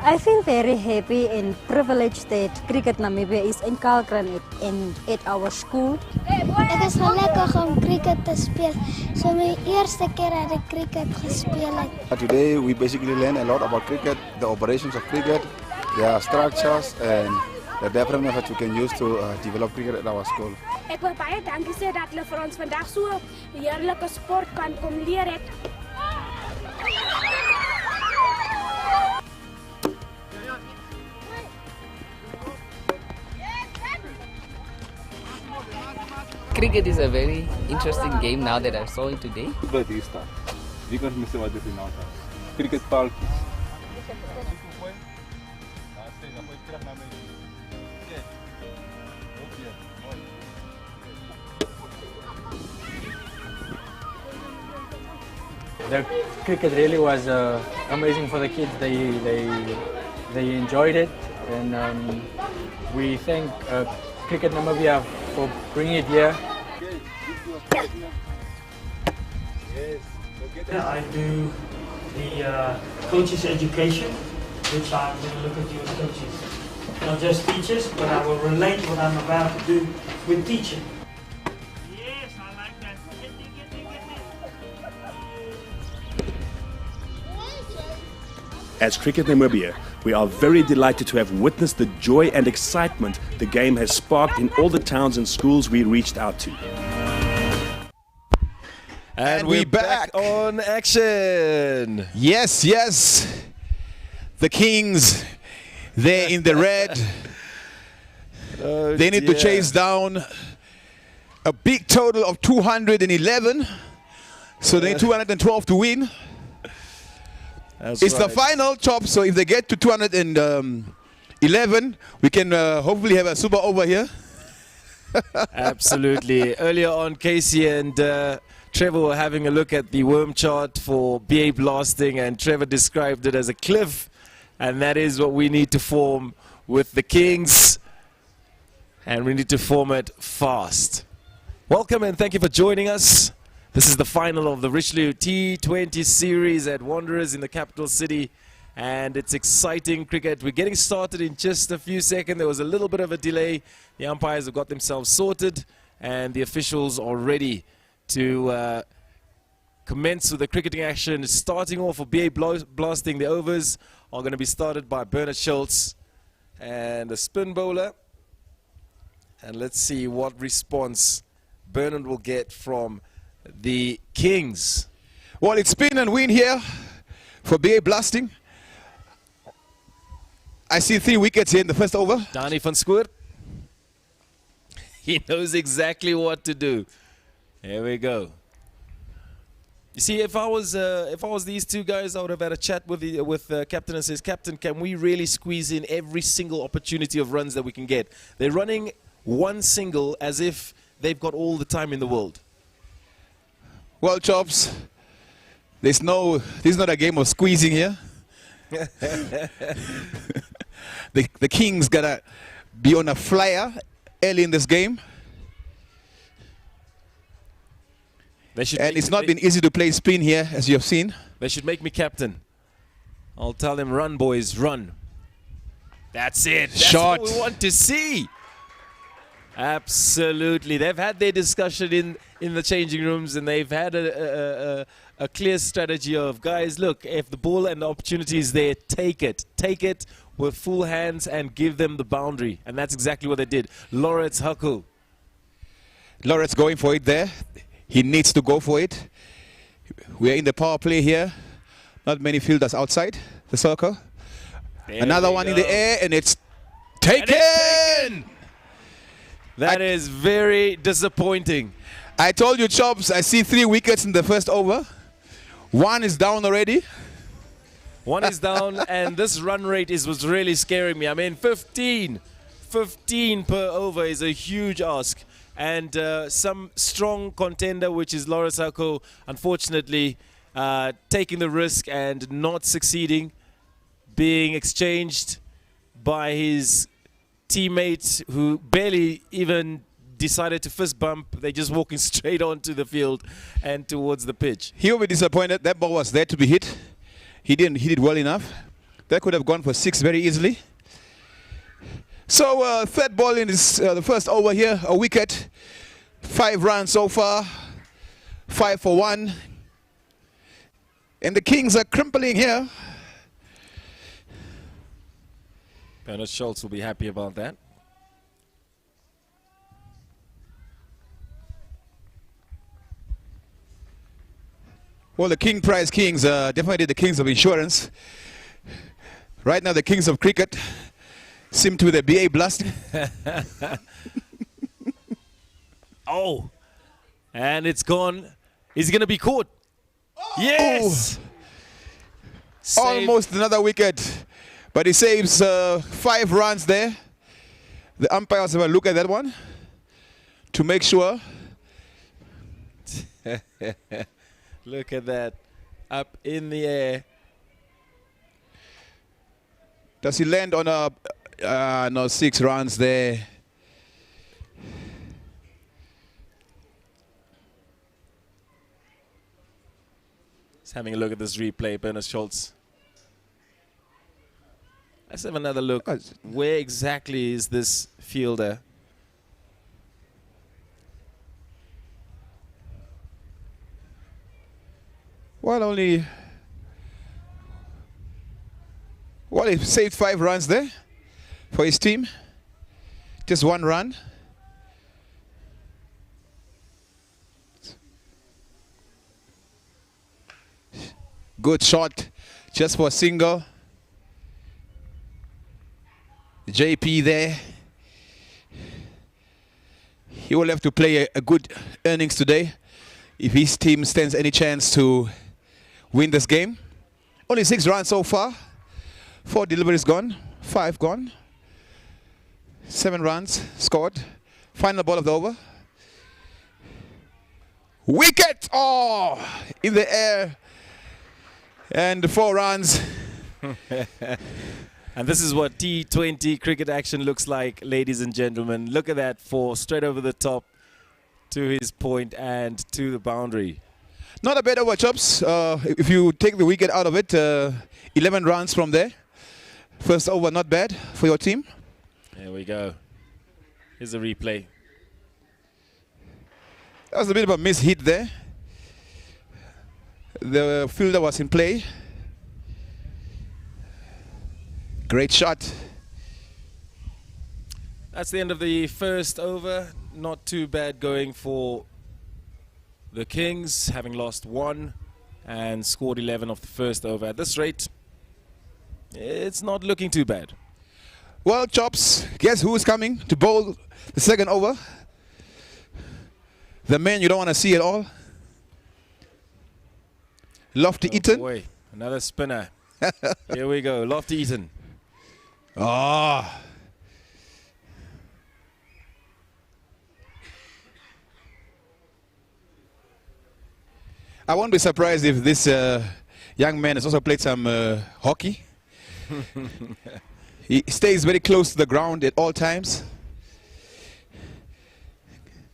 I feel very happy and privileged that Cricket Namibia is in Kalkran at our school. Het is wel lekker om cricket te spelen. So my eerste keer dat ik cricket gespeeld. Today we basically learn a lot about cricket, the operations of cricket, their structures, and the different methods we can use to develop cricket at our school. Ik wil baie dankie sê dat hulle vir ons vandag so 'n heerlike sport kan kom leer het. Cricket is a very interesting game now that I saw it today. But you start. We can miss what this is now. Cricket park. The cricket really was amazing for the kids. They enjoyed it, and we thank Cricket Namibia for bringing it here. I do the coaches education, which I'm going to look at you as coaches. Not just teachers, but I will relate what I'm about to do with teaching. Yes, I like that. As Cricket Namibia, we are very delighted to have witnessed the joy and excitement the game has sparked in all the towns and schools we reached out to. And we're back on action. Yes, yes. The Kings, they're in the red. They need to chase down a big total of 211. So they need 212 to win. It's the final chop, so if they get to 211, we can hopefully have a super over here. Absolutely. Earlier on, Casey and Trevor were having a look at the worm chart for BA Blasting, and Trevor described it as a cliff, and that is what we need to form with the Kings, and we need to form it fast. Welcome and thank you for joining us. This is the final of the Richelieu T20 series at Wanderers in the capital city. And it's exciting cricket. We're getting started in just a few seconds. There was a little bit of a delay. The umpires have got themselves sorted, and the officials are ready to commence with the cricketing action. Starting off for BA Blasting, the overs are going to be started by Bernard Schultz and the spin bowler. And let's see what response Bernard will get from the Kings. Well, it's spin and win here for BA Blasting. I see 3 wickets here in the first over. Danny van Schoor. He knows exactly what to do. Here we go. You see, if I was these two guys, I would have had a chat with captain and says, Captain, can we really squeeze in every single opportunity of runs that we can get? They're running one single as if they've got all the time in the world. Well, Chops, this is not a game of squeezing here. The Kings gotta be on a flyer early in this game. And it's not been easy to play spin here, as you have seen. They should make me captain. I'll tell them, run, boys, run. That's it. That's Shot. what we want to see. Absolutely. They've had their discussion in the changing rooms, and they've had a clear strategy of, guys, look, if the ball and the opportunity is there, take it. Take it with full hands and give them the boundary. And that's exactly what they did. Lawrence Haku. Lawrence going for it there. He needs to go for it. We're in the power play here. Not many fielders outside the circle. Another one in the air, and it's taken! That is very disappointing. I told you, Chops, I see 3 wickets in the first over. 1 is down already. 1 is down, and this run rate was really scaring me. I mean, 15 per over is a huge ask. And some strong contender, which is Lawrence Hako, unfortunately taking the risk and not succeeding, being exchanged by his teammate who barely even decided to fist bump. They're just walking straight onto the field and towards the pitch. He will be disappointed. That ball was there to be hit. He didn't hit it well enough. That could have gone for 6 very easily. So third ball in this, the first over here, a wicket. 5 runs so far, 5 for 1. And the Kings are crimpling here. Bernard Schultz will be happy about that. Well, the King Prize Kings, definitely the Kings of insurance. Right now, the Kings of cricket seem to be the BA Blasting. Oh, and it's gone. Is he going to be caught? Oh. Yes! Almost another wicket, but he saves 5 runs there. The umpires have a look at that one to make sure. Look at that, up in the air. Does he land on a, no, 6 runs there. Just having a look at this replay, Bernard Schultz. Let's have another look. Where exactly is this fielder? Well, he saved 5 runs there for his team. Just 1 run. Good shot, just for a single. JP there. He will have to play a good innings today if his team stands any chance to win this game. Only 6 runs so far. 4 deliveries gone, 5 gone. 7 runs scored. Final ball of the over. Wicket! Oh, in the air. And 4 runs. And this is what T20 cricket action looks like, ladies and gentlemen. Look at that, 4 straight over the top to his point and to the boundary. Not a bad over, Chops. If you take the wicket out of it, 11 runs from there. First over, not bad for your team. There we go. Here's a replay. That was a bit of a mishit there. The fielder was in play. Great shot. That's the end of the first over. Not too bad going for the Kings, having lost 1 and scored 11 off the first over. At this rate, it's not looking too bad. Well, Chops, guess who's coming to bowl the second over? The man you don't want to see at all. Lofty Eaton. Boy, another spinner. Here we go, Lofty Eaton. Ah. I won't be surprised if this young man has also played some hockey. He stays very close to the ground at all times.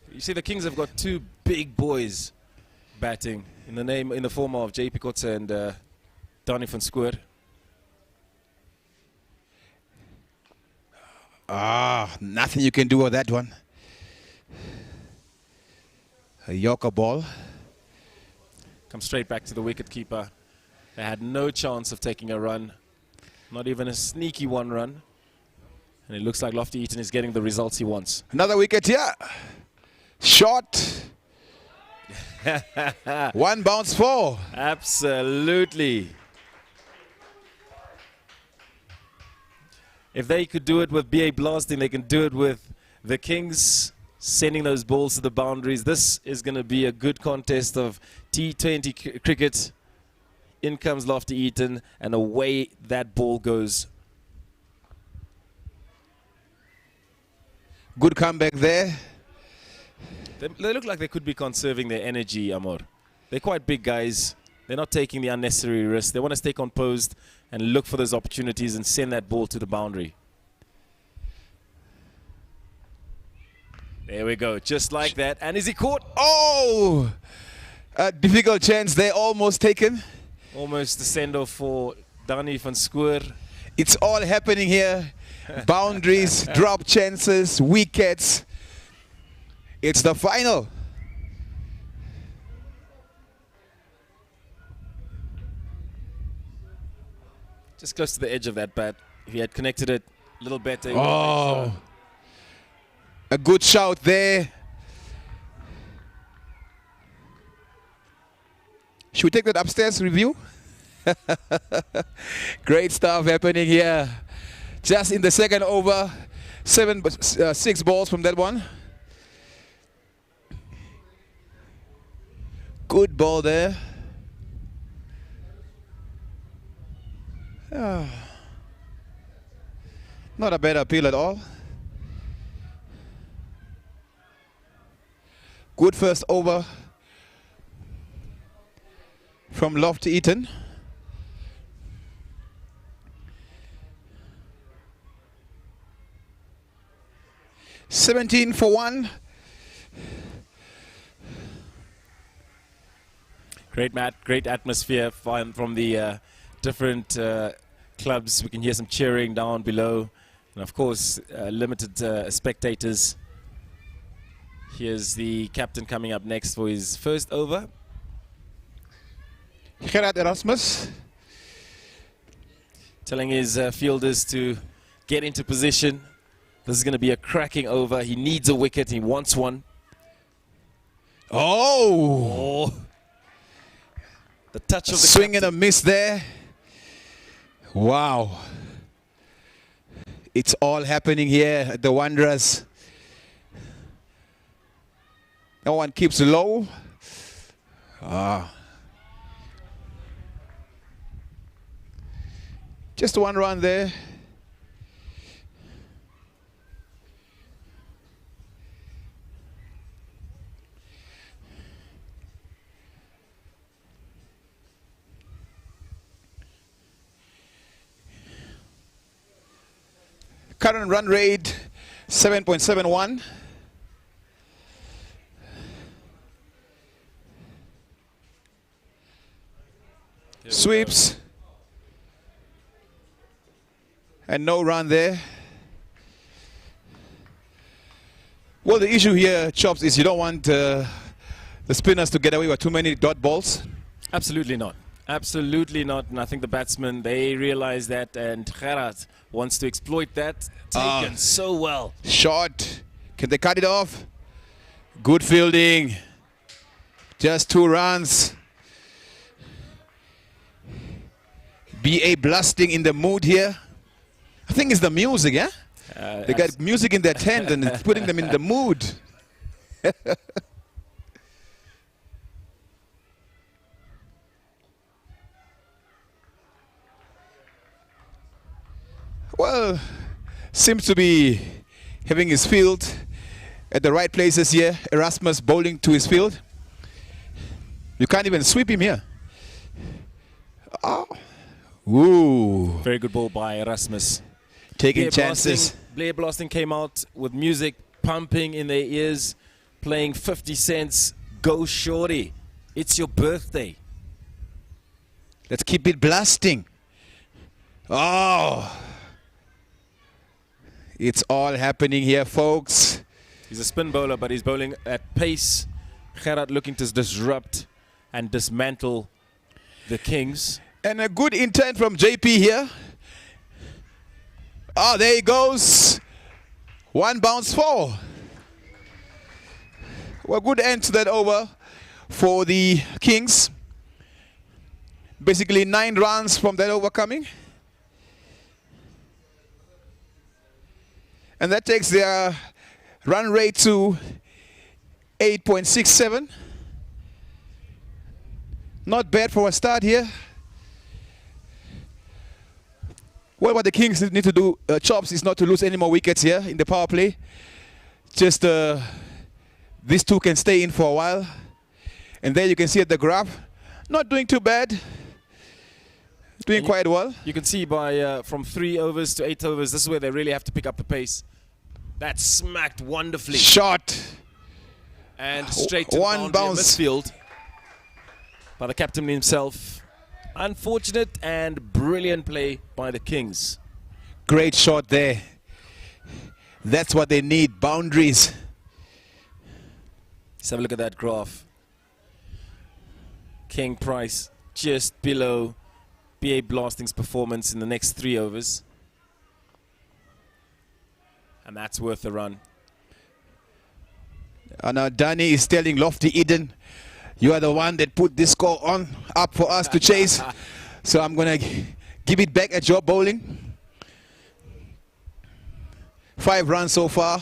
You see, the Kings have got 2 big boys batting in the form of JP Kotze and Donnie van Schoor. Nothing you can do with that one. A Yorker ball. Comes straight back to the wicketkeeper. They had no chance of taking a run. Not even a sneaky 1 run. And it looks like Lofty Eaton is getting the results he wants. Another wicket here. Shot. 1 bounce 4. Absolutely. If they could do it with BA blasting, they can do it with the Kings sending those balls to the boundaries. This is going to be a good contest of T20 cricket. In comes Lofty Eaton, and away that ball goes. Good comeback there. They look like they could be conserving their energy, Amor. They're quite big guys. They're not taking the unnecessary risks. They want to stay composed and look for those opportunities and send that ball to the boundary. There we go, just like that. And is he caught? Oh! A difficult chance there, almost taken. Almost the send-off for Donnie van Schoor. It's all happening here. Boundaries, drop chances, wickets. It's the final. Just close to the edge of that bat. If he had connected it a little better. Oh, a good shout there. Should we take that upstairs review? Great stuff happening here. Just in the second over, 6 balls from that one. Good ball there. Not a bad appeal at all. Good first over from Lofty Eaton. $17 for 1. Great atmosphere from the different clubs. We can hear some cheering down below. And of course, limited spectators. Here's the captain coming up next for his first over. Gerard Erasmus. Telling his fielders to get into position. This is going to be a cracking over. He needs a wicket. He wants one. Oh! The touch of the swing captain. and a miss there. Wow. It's all happening here at the Wanderers. No one keeps low. Just 1 run there. Current run rate 7.71. Sweeps. And no run there. Well, the issue here, Chops, is you don't want the spinners to get away with too many dot balls. Absolutely not. Absolutely not. And I think the batsmen, they realize that, and Gerard wants to exploit that. Taken so well. Shot. Can they cut it off? Good fielding. Just 2 runs. BA blasting in the mood here. I think it's the music, yeah? They got music in their tent and it's putting them in the mood. Well, seems to be having his field at the right places here. Erasmus bowling to his field. You can't even sweep him here. Oh. Ooh. Very good ball by Erasmus. Taking chances. Blair Blasting came out with music pumping in their ears, playing 50 cents. Go shorty. It's your birthday. Let's keep it blasting. Oh. It's all happening here, folks. He's a spin bowler, but he's bowling at pace. Gerard looking to disrupt and dismantle the Kings. And a good intent from JP here. Oh, there he goes. 1 bounce 4. Well, good end to that over for the Kings. Basically 9 runs from that over coming. And that takes their run rate to 8.67. Not bad for a start here. Well, what the Kings need to do, Chops, is not to lose any more wickets here in the power play. Just these 2 can stay in for a while. And there you can see at the graph, not doing too bad. Doing quite well. You can see by from 3 overs to 8 overs, this is where they really have to pick up the pace. That smacked wonderfully. Shot. And straight to 1 bounce. Midfield by the captain himself. Unfortunate and brilliant play by the Kings. Great shot there. That's what they need, boundaries. Let's have a look at that graph. King Price just below BA Blasting's performance in the next 3 overs. And that's worth a run. And now Danny is telling Lofty Eden, you are the one that put this score on up for us to chase. So I'm going to give it back at your bowling. 5 runs so far.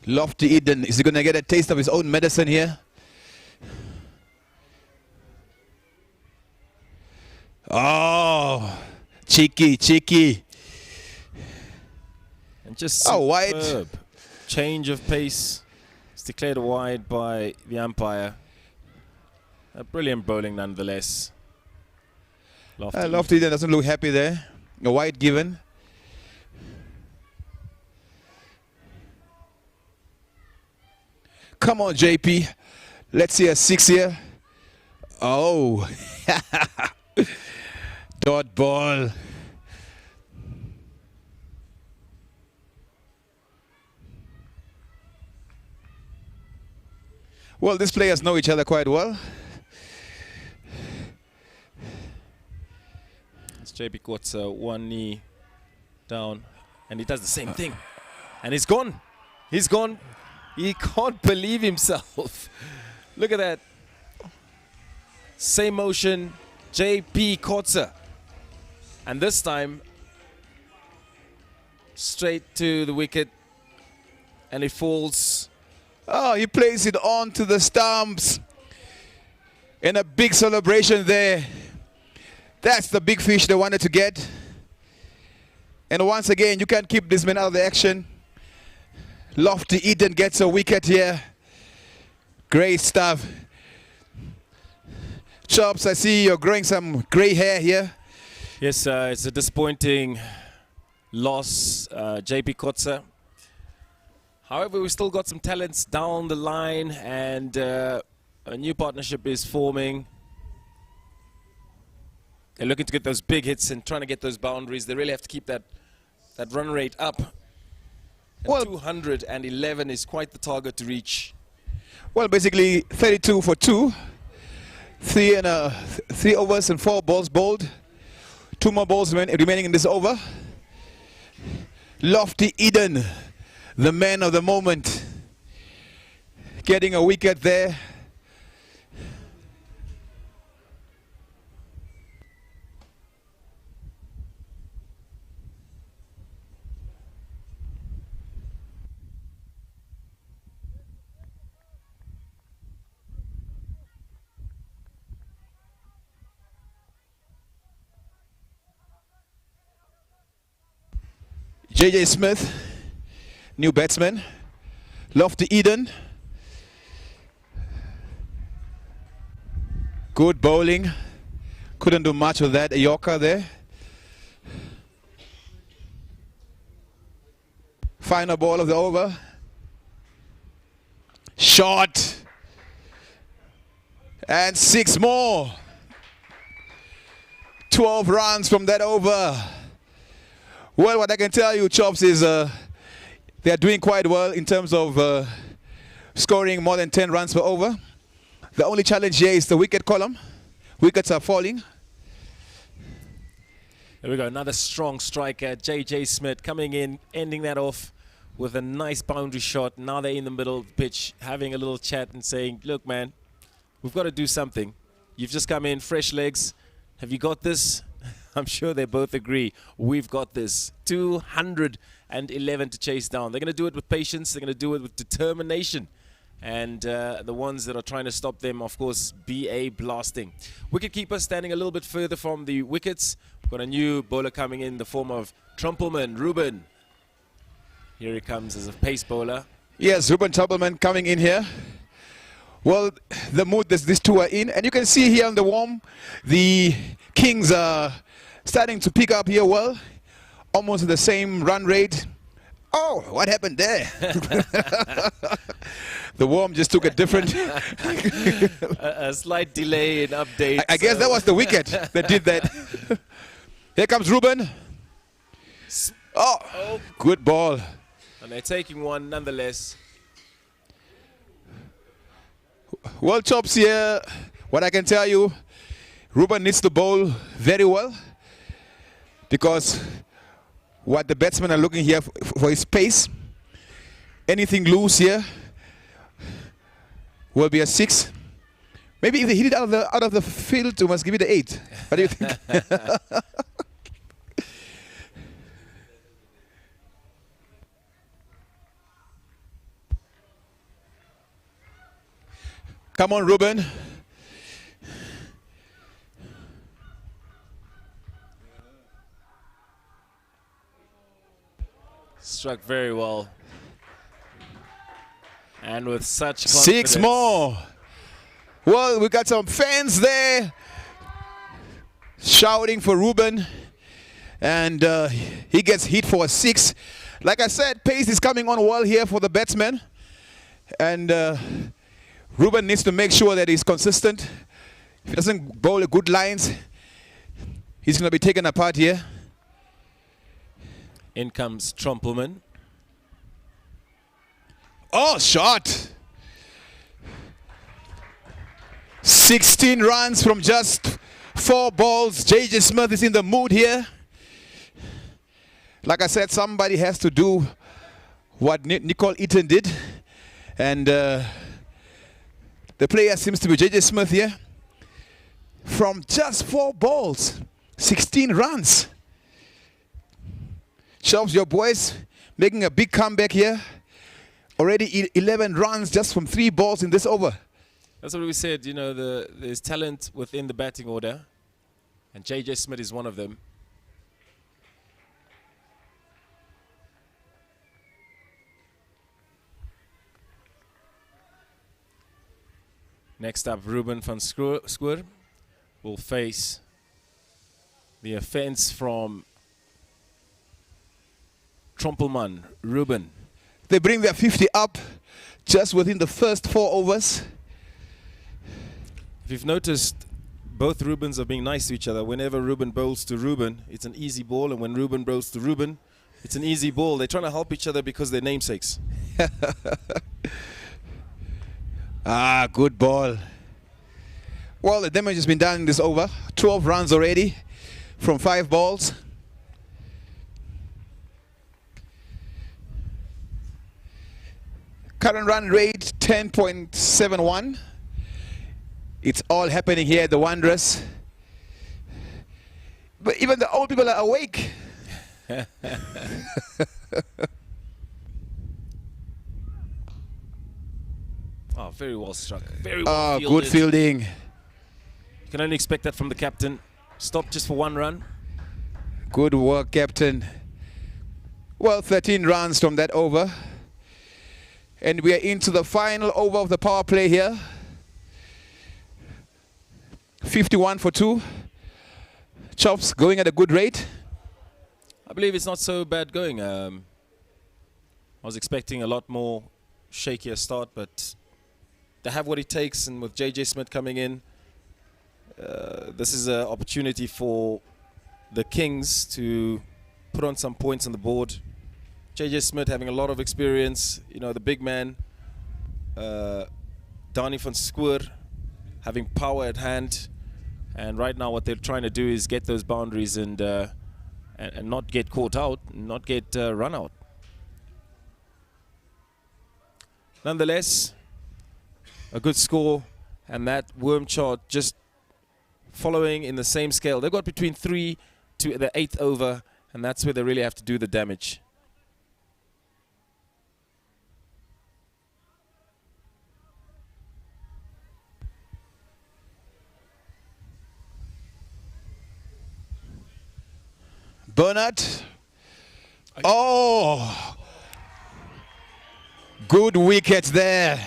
Lofty Eden, is he going to get a taste of his own medicine here? Oh, cheeky. And just wide. Change of pace. It's declared wide by the umpire. A brilliant bowling nonetheless. Lofty doesn't look happy there. A wide given. Come on, JP. Let's see a 6 here. Oh. Dot ball. Well, these players know each other quite well. It's JP Kotsa, 1 knee down, and he does the same thing. And he's gone. He's gone. He can't believe himself. Look at that. Same motion, JP Kotsa. And this time, straight to the wicket, and it falls. Oh, he plays it on to the stumps. And a big celebration there. That's the big fish they wanted to get. And once again, you can't keep this man out of the action. Lofty Eden gets a wicket here. Great stuff. Chops, I see you're growing some gray hair here. Yes, it's a disappointing loss, JP Kotsa. However, we still got some talents down the line, and A new partnership is forming. They're looking to get those big hits and trying to get those boundaries. They really have to keep that run rate up. And well, 211 is quite the target to reach. Well, basically 32 for 2. 3 overs and 4 balls bowled. 2 more balls remaining in this over. Lofty Eden, the man of the moment, getting a wicket there. JJ Smith, new batsman. Lofty Eden. Good bowling. Couldn't do much with that. A Yorker there. Final ball of the over. Shot. And 6 more. 12 runs from that over. Well, what I can tell you, Chops, is they are doing quite well in terms of scoring more than 10 runs per over. The only challenge here is the wicket column. Wickets are falling. There we go, another strong striker, JJ Smith, coming in, ending that off with a nice boundary shot. Now they're in the middle of the pitch, having a little chat and saying, look, man, we've got to do something. You've just come in, fresh legs. Have you got this? I'm sure they both agree. We've got this. 211 to chase down. They're going to do it with patience. They're going to do it with determination. And the ones that are trying to stop them, of course, BA blasting. Wicketkeeper standing a little bit further from the wickets. We've got a new bowler coming in the form of Trumpelman, Ruben. Here he comes as a pace bowler. Yes, Ruben Trumpelman coming in here. Well, the mood that these two are in. And you can see here on the warm, the Kings are starting to pick up here well. Almost the same run rate. Oh, what happened there? The warm just took a different... a slight delay in update. I guess that was the wicket that did that. Here comes Ruben. Oh, good ball. And they're taking one nonetheless. Well, Chops, here, what I can tell you, Ruben needs to bowl very well, because what the batsmen are looking here for his pace. Anything loose here will be a 6. Maybe if they hit it out of the field, we must give it an 8. What do you think? Come on, Ruben. Struck very well. And with such confidence. 6 more. Well, we got some fans there shouting for Ruben. And he gets hit for a 6. Like I said, pace is coming on well here for the batsman. And Ruben needs to make sure that he's consistent. If he doesn't bowl a good lines, he's going to be taken apart here. In comes Trumpelman. Oh, shot. 16 runs from just 4 balls. JJ Smith is in the mood here. Like I said, somebody has to do what Nicole Eaton did. And the player seems to be JJ Smith here. From just 4 balls, 16 runs. Shows your boys making a big comeback here. Already 11 runs just from 3 balls in this over. That's what we said, you know, there's talent within the batting order. And JJ Smith is one of them. Next up, Ruben van Schoor will face the offense from Trumpelman, Ruben. They bring their 50 up just within the first 4 overs. you've noticed, both Rubens are being nice to each other. Whenever Ruben bowls to Ruben, it's an easy ball, and when Ruben bowls to Ruben, it's an easy ball. They're trying to help each other because they're namesakes. Ah, good ball. Well, the damage has been done in this over. 12 runs already from 5 balls. Current run rate 10.71. It's all happening here at the Wanderers. But even the old people are awake. Oh, very well struck. Very well fielded. Good fielding. You can only expect that from the captain. Stop just for 1 run. Good work, captain. Well, 13 runs from that over. And we are into the final over of the power play here. 51 for 2. Chops going at a good rate. I believe it's not so bad going. I was expecting a lot more shakier start, but they have what it takes, and with JJ Smith coming in, this is an opportunity for the Kings to put on some points on the board. JJ Smith having a lot of experience, you know, the big man. Dani van Schoor having power at hand, and right now what they're trying to do is get those boundaries and not get caught out, not get run out. Nonetheless, a good score, and that worm chart just following in the same scale. They've got between 3 to the 8th over, and that's where they really have to do the damage. Bernard. Oh, good wicket there.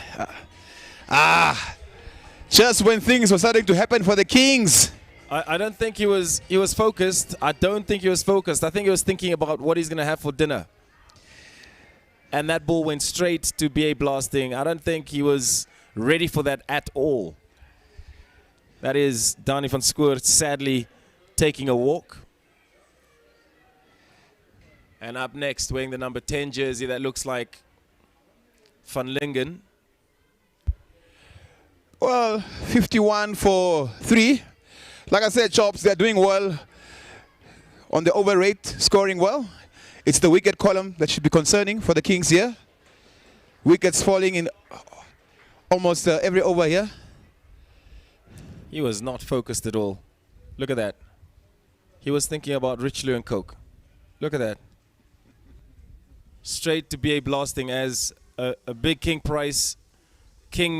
Just when things were starting to happen for the Kings. I don't think he was focused. I don't think he was focused. I think he was thinking about what he's going to have for dinner. And that ball went straight to BA blasting. I don't think he was ready for that at all. That is Dani van Schoor sadly taking a walk. And up next, wearing the number 10 jersey, that looks like Van Lingen. Well, 51 for 3. Like I said, Chops, they're doing well on the over rate, scoring well. It's the wicket column that should be concerning for the Kings here. Wickets falling in almost every over here. He was not focused at all. Look at that. He was thinking about Richelieu and Coke. Look at that. Straight to BA blasting as a big Kings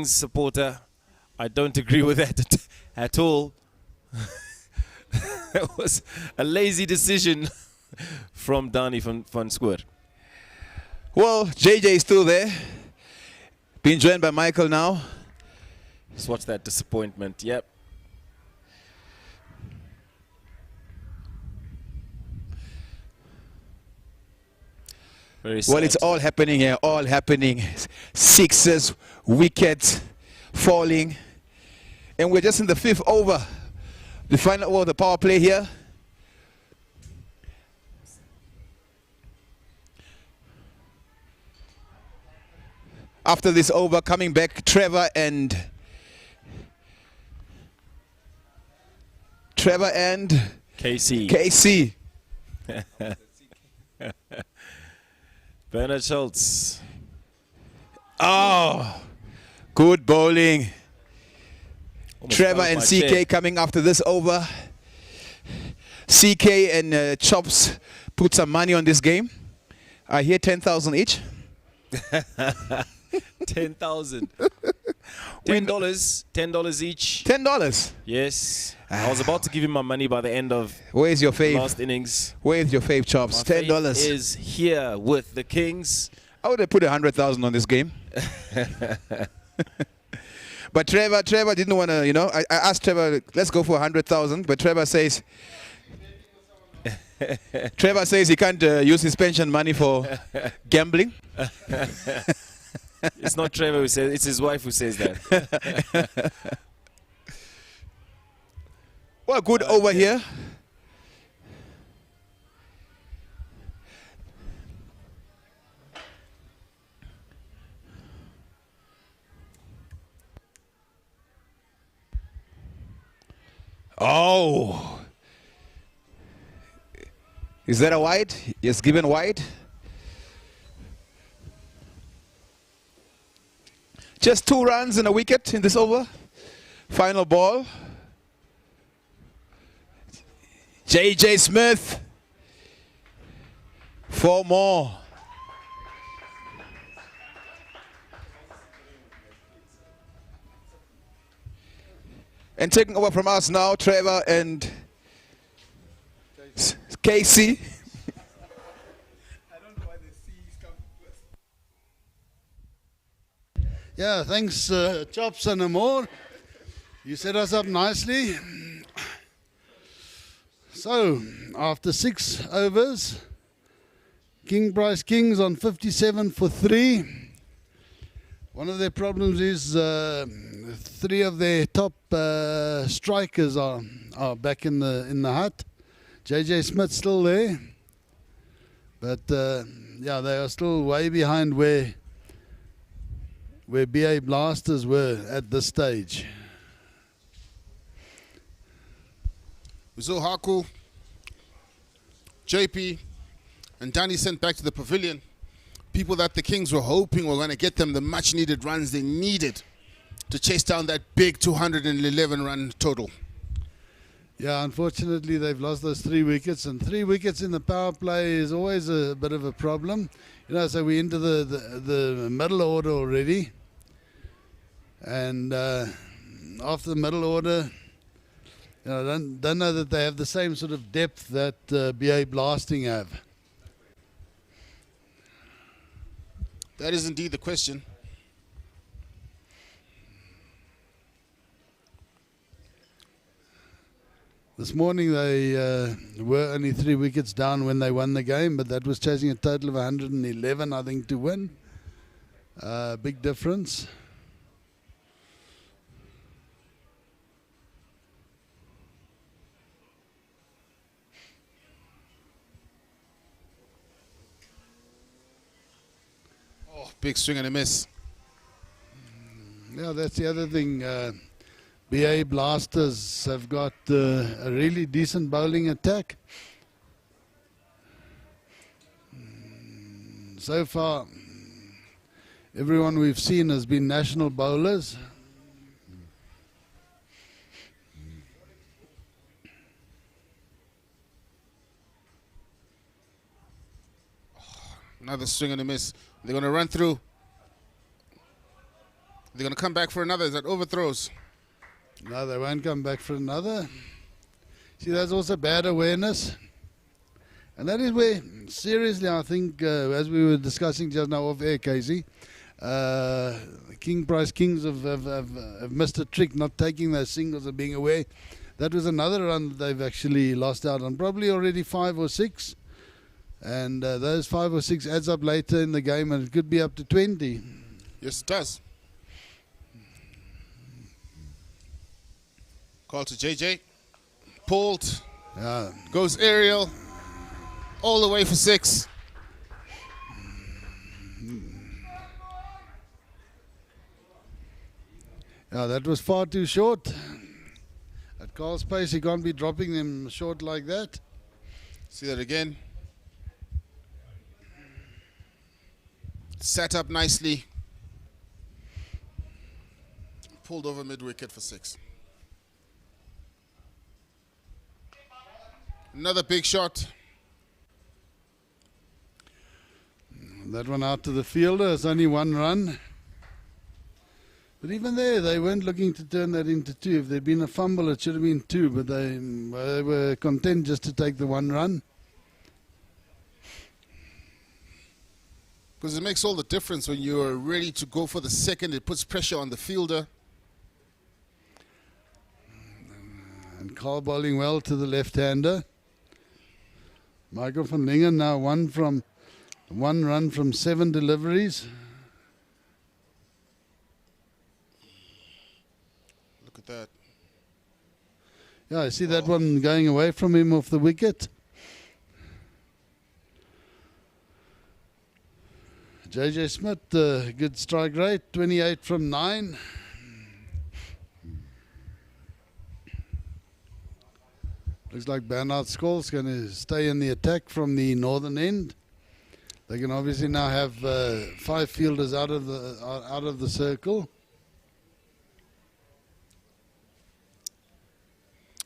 supporter. I don't agree with that at all. That was a lazy decision from Dani van Schoor. Well, JJ is still there. Being joined by Michael now. Just watch that disappointment. Yep. Well, it's all happening here, all happening. Sixes, wickets falling. And we're just in the 5th over. The final over of the power play here. After this over, coming back, Trevor and KC. Bernard Schultz. Oh, good bowling. Almost Trevor fell and off CK my chair. coming after this over. CK and Chops put some money on this game. I hear 10,000 each. 10,000. $10 each. $10? Yes. I was about to give him my money by the end of Where's your fave? last innings. Where's your fave, Chops? My $10 faith is here with the Kings. I would have put 100,000 on this game. But Trevor didn't want to, you know, I asked Trevor, let's go for 100,000, but Trevor says he can't use his pension money for gambling. It's not Trevor who says, it's his wife who says that. Well, good over here. Oh. Is that a wide? Yes, given wide. Just 2 runs and a wicket in this over. Final ball. JJ Smith. 4 more. And taking over from us now, Trevor and Casey. Yeah, thanks, Chops and Amor. You set us up nicely. So, after 6 overs, King Price Kings on 57 for 3. One of their problems is 3 of their top strikers are back in the hut. JJ Smith still there, but yeah, they are still way behind where BA Blasters were at this stage. Uzo Haku, JP, and Danny sent back to the pavilion people that the Kings were hoping were going to get them the much-needed runs they needed to chase down that big 211-run total. Yeah, unfortunately, they've lost those 3 wickets, and 3 wickets in the power play is always a bit of a problem. You know, so we're into the middle order already, and after the middle order, you know, don't know that they have the same sort of depth that BA Blasting have. That is indeed the question. This morning they were only 3 wickets down when they won the game, but that was chasing a total of 111, I think, to win. Big difference. Oh, big swing and a miss. Yeah, that's the other thing. BA Blasters have got a really decent bowling attack. So far, everyone we've seen has been national bowlers. Another swing and a miss. They're going to run through. They're going to come back for another. Is that overthrows? No, they won't come back for another. See, that's also bad awareness. And that is where, seriously, I think, as we were discussing just now off air, Casey, King Price Kings have missed a trick, not taking those singles and being aware. That was another run that they've actually lost out on, probably already 5 or 6. And those 5 or 6 adds up later in the game, and it could be up to 20. Yes, it does. Call to JJ. Pulled. Goes aerial. All the way for 6. Yeah, that was far too short. At Carl's pace, he can't be dropping them short like that. See that again. Sat up nicely. Pulled over mid-wicket for 6. Another big shot. That one out to the fielder. It's only 1 run. But even there, they weren't looking to turn that into 2. If there'd been a fumble, it should have been 2. But they were content just to take the 1 run. Because it makes all the difference when you're ready to go for the second. It puts pressure on the fielder. And Carl bowling well to the left-hander. Michael van Lingen now 1 run from 7 deliveries. Look at that. Yeah, I see that one going away from him off the wicket. JJ Smith, good strike rate, 28 from 9. Looks like Bernard Scholl's going to stay in the attack from the northern end. They can obviously now have 5 fielders out of the circle.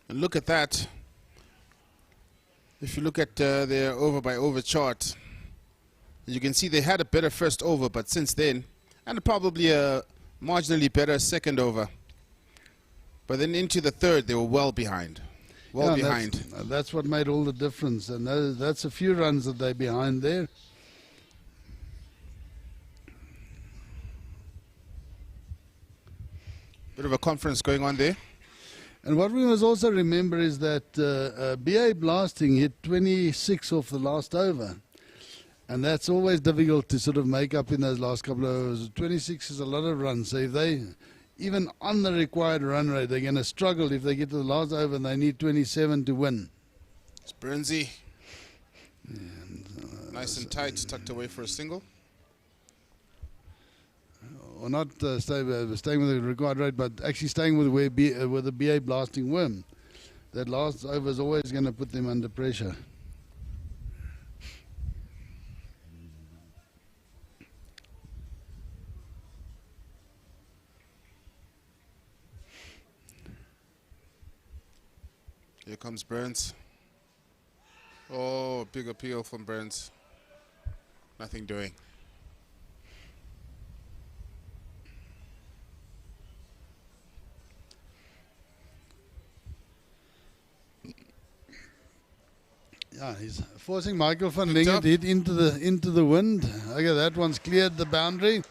And look at that. If you look at their over by over chart, you can see they had a better first over, but since then, and probably a marginally better second over. But then into the third, they were well behind. Well behind. That's what made all the difference. And that's a few runs that they're behind there. Bit of a conference going on there. And what we must also remember is that BA Blasting hit 26 off the last over. And that's always difficult to sort of make up in those last couple of overs. 26 is a lot of runs. So if they, even on the required run rate, they're going to struggle if they get to the last over and they need 27 to win. It's Burnsy. Nice and tight, tucked away for a single. Or not staying with the required rate, but actually staying with where the BA Blasting were. That last over is always going to put them under pressure. Here comes Burns. Oh, big appeal from Burns. Nothing doing. Yeah, he's forcing Michael van Lingen to hit into the wind. Okay, that one's cleared the boundary.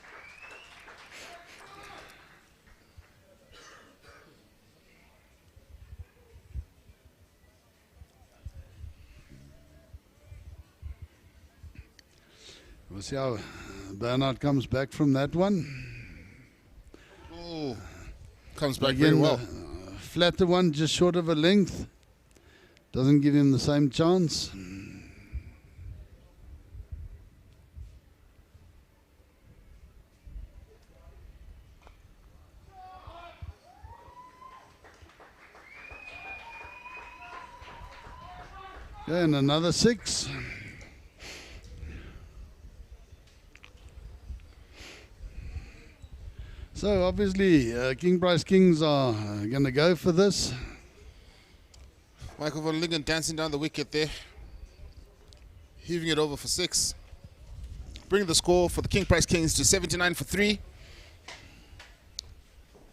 We'll see how Bernard comes back from that one. Oh, comes back very well. Flatter one, just short of a length. Doesn't give him the same chance. Okay, and another 6. So obviously, King Price Kings are going to go for this. Michael van Lingen dancing down the wicket there, heaving it over for 6. Bringing the score for the King Price Kings to 79 for 3.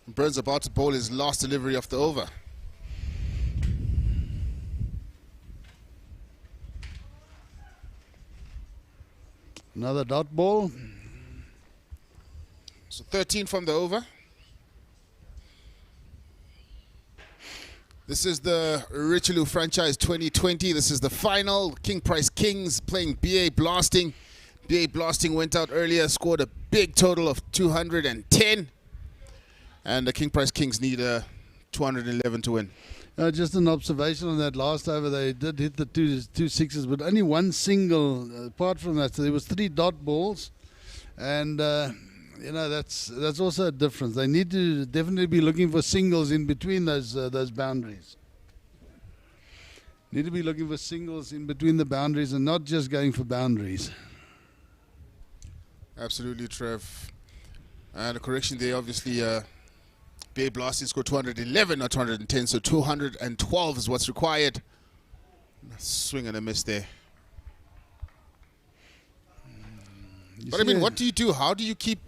Burns about to bowl his last delivery of the over. Another dot ball. So 13 from the over. This is the Richelieu Franchise 2020. This is the final. King Price Kings playing BA Blasting. BA Blasting went out earlier, scored a big total of 210. And the King Price Kings need 211 to win. Just an observation on that last over. They did hit the two sixes, but only one single apart from that. So there was 3 dot balls. And you know, that's also a difference. They need to definitely be looking for singles in between those boundaries. Need to be looking for singles in between the boundaries and not just going for boundaries. Absolutely, Trev. And a correction there, obviously, BA Blasting scored 211, not 210, so 212 is what's required. Swing and a miss there. But I mean, what do you do? How do you keep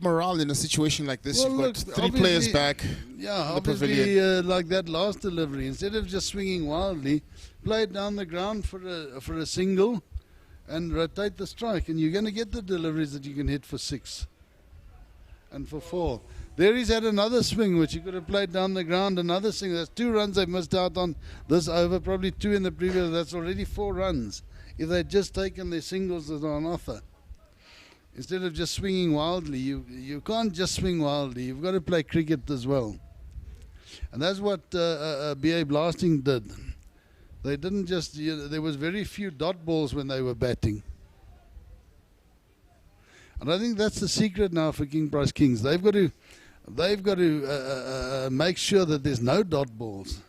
morale in a situation like this? Well, you've got 3 players back. Yeah, in the obviously, pavilion. like that last delivery, instead of just swinging wildly, play it down the ground for a single, and rotate the strike, and you're going to get the deliveries that you can hit for 6 and for 4. There he's had another swing which he could have played down the ground, another single. That's 2 runs they've missed out on this over, probably 2 in the previous. That's already 4 runs. If they'd just taken their singles that are on offer. Instead of just swinging wildly, you can't just swing wildly. You've got to play cricket as well. And that's what BA Blasting did. They didn't just, there was very few dot balls when they were batting. And I think that's the secret now for King Price Kings. They've got to make sure that there's no dot balls.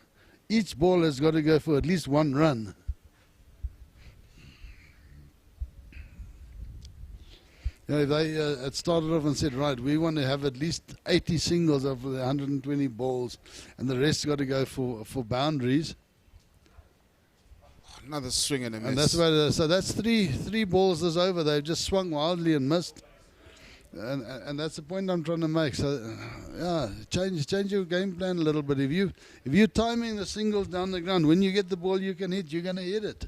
Each ball has got to go for at least one run. If they had started off and said, right, we want to have at least 80 singles of the 120 balls, and the rest got to go for boundaries. Another swing and a miss. And that's why, so that's three balls is over. They've just swung wildly and missed. And that's the point I'm trying to make. So, yeah, change your game plan a little bit. If you're timing the singles down the ground, when you get the ball you can hit, you're going to hit it.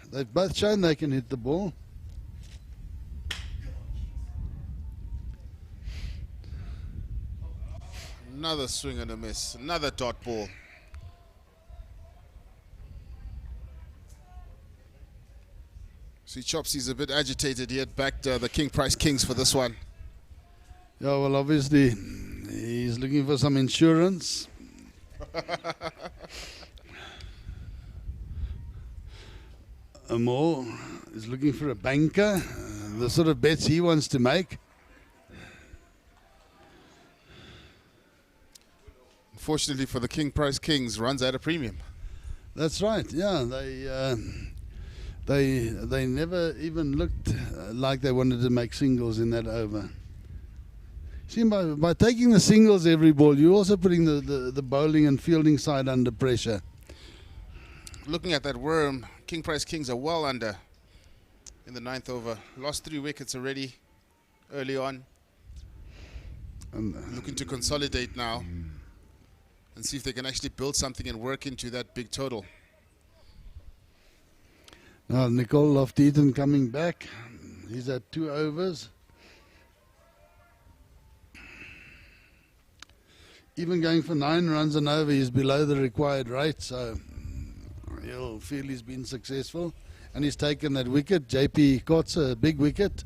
They've both shown they can hit the ball. Another swing and a miss. Another dot ball. See, Chopsy's a bit agitated. He had backed the King Price Kings for this one. Yeah, well, obviously, he's looking for some insurance. Amor is looking for a banker, the sort of bets he wants to make. Unfortunately for the King Price Kings, runs at a premium. That's right, yeah. They never even looked like they wanted to make singles in that over. See, by taking the singles every ball, you're also putting the bowling and fielding side under pressure. Looking at that worm, King Price Kings are well under in the 9th over. Lost 3 wickets already early on. Looking to consolidate now and see if they can actually build something and work into that big total. Now Nicole Lofty-Eaton coming back. He's at 2 overs. Even going for 9 runs and over, he's below the required rate, so he'll feel he's been successful. And he's taken that wicket. JP Kotze, a big wicket.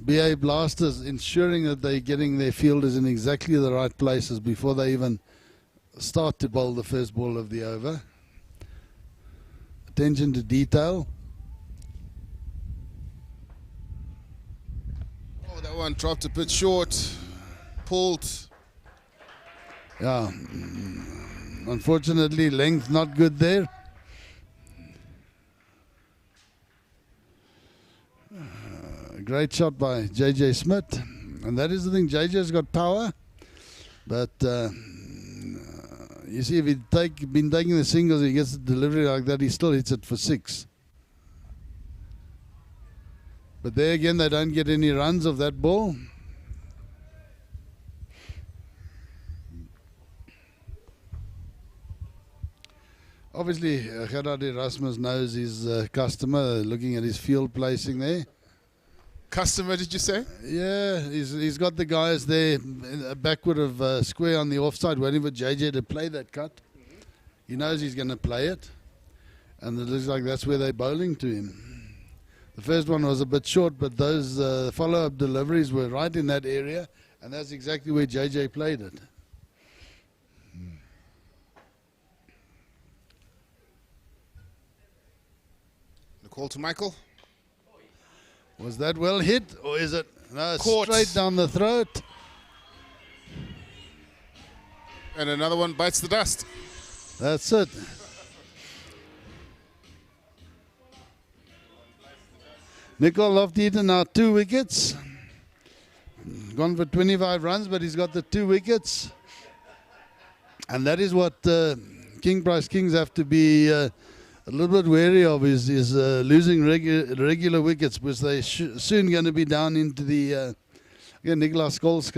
BA Blasters ensuring that they're getting their fielders in exactly the right places before they even start to bowl the first ball of the over. Attention to detail. Oh, that one dropped a bit short. Pulled. Yeah. Unfortunately, length not good there. Great shot by JJ Smith, and that is the thing. JJ's got power, but you see, if he'd been taking the singles, he gets the delivery like that, he still hits it for 6. But there again, they don't get any runs of that ball. Obviously, Gerard Erasmus knows his customer, looking at his field placing there. Customer, did you say? Yeah, he's got the guys there backward of square on the offside waiting for JJ to play that cut. He knows he's going to play it, and it looks like that's where they're bowling to him. The first one was a bit short, but those follow-up deliveries were right in that area, and that's exactly where JJ played it. Nicole to Michael. Was that well hit, or is it Caught. Straight down the throat? And another one bites the dust. That's it. Nicole Lofty-Eaton now 2 wickets. Gone for 25 runs, but he's got the 2 wickets. And that is what King Price Kings have to be a little bit wary of, is losing regular wickets, because they're soon going to be down into the... again, Nicolas Scholes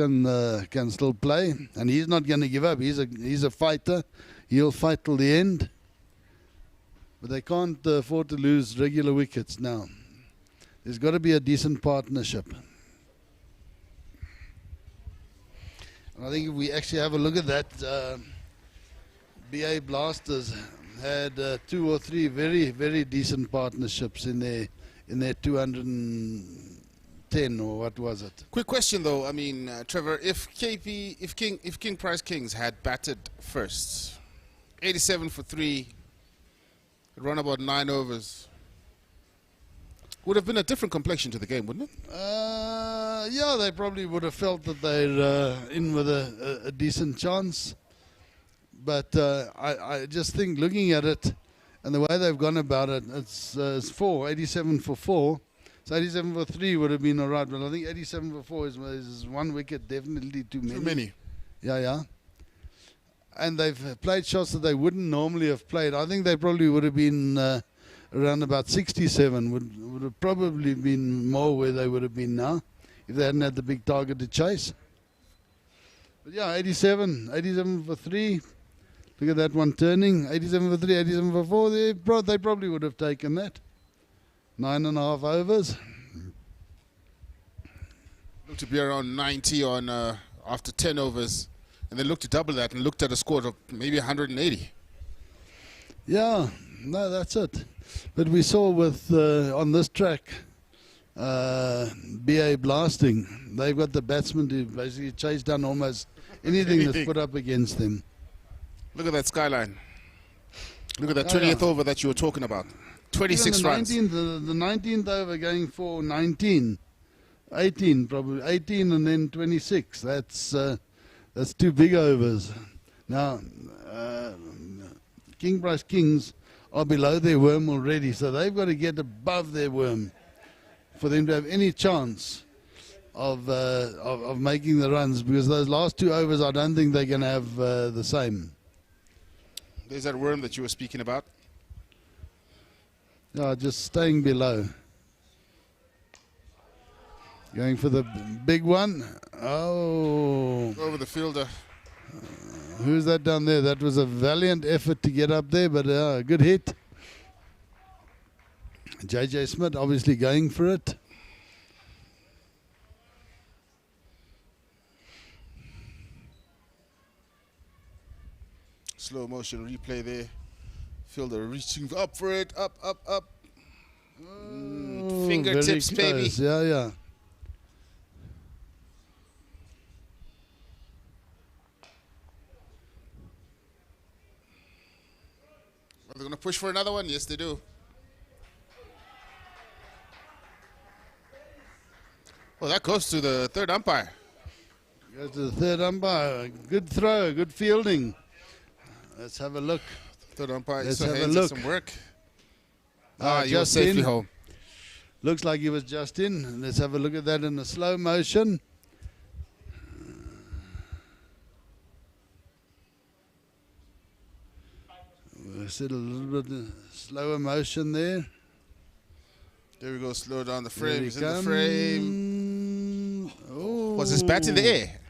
can still play, and he's not going to give up. He's a fighter. He'll fight till the end. But they can't afford to lose regular wickets now. There's got to be a decent partnership. And I think if we actually have a look at that, BA Blasters had 2 or 3 very, very decent partnerships in in their 210 or what was it? Quick question though. I mean, Trevor, if King Price Kings had batted first, 87 for 3, run about 9 overs, would have been a different complexion to the game, wouldn't it? Yeah, they probably would have felt that they're in with a decent chance. But I just think looking at it and the way they've gone about it, it's 87 for 4. So 87 for 3 would have been all right. But I think 87 for 4 is 1 wicket definitely too many. Too many. Yeah. And they've played shots that they wouldn't normally have played. I think they probably would have been around about 67, would have probably been more where they would have been now if they hadn't had the big target to chase. But yeah, 87 for 3. Look at that one turning. 87 for 3, 87 for 4. They probably would have taken that. 9.5 overs. Looked to be around 90 on after 10 overs. And then looked to double that and looked at a score of maybe 180. Yeah, no, that's it. But we saw with on this track, BA Blasting, they've got the batsmen to basically chase down almost anything that's put up against them. Look at that skyline. Look at that 20th over that you were talking about. 26 runs. The 19th over going for 19, 18 probably, 18 and then 26. That's 2 big overs. Now, King Price Kings are below their worm already, so they've got to get above their worm for them to have any chance of making the runs, because those last 2 overs I don't think they're going to have the same. There's that worm that you were speaking about. Yeah, just staying below. Going for the big one. Oh. Over the fielder. Who's that down there? That was a valiant effort to get up there, but a good hit. JJ Smith obviously going for it. Slow motion replay there. Fielder reaching up for it. Up. Fingertips, baby. Yeah. Are they going to push for another one? Yes, they do. Well, that goes to the third umpire. Goes to the third umpire. Good throw, good fielding. Let's have a look. Third umpire, let's have a look. Some work. He was safely home. Looks like he was just in. Let's have a look at that in a slow motion. We'll set a little bit slower motion there. There we go, slow down the frame. He's in the frame. Oh. Was his bat in the air?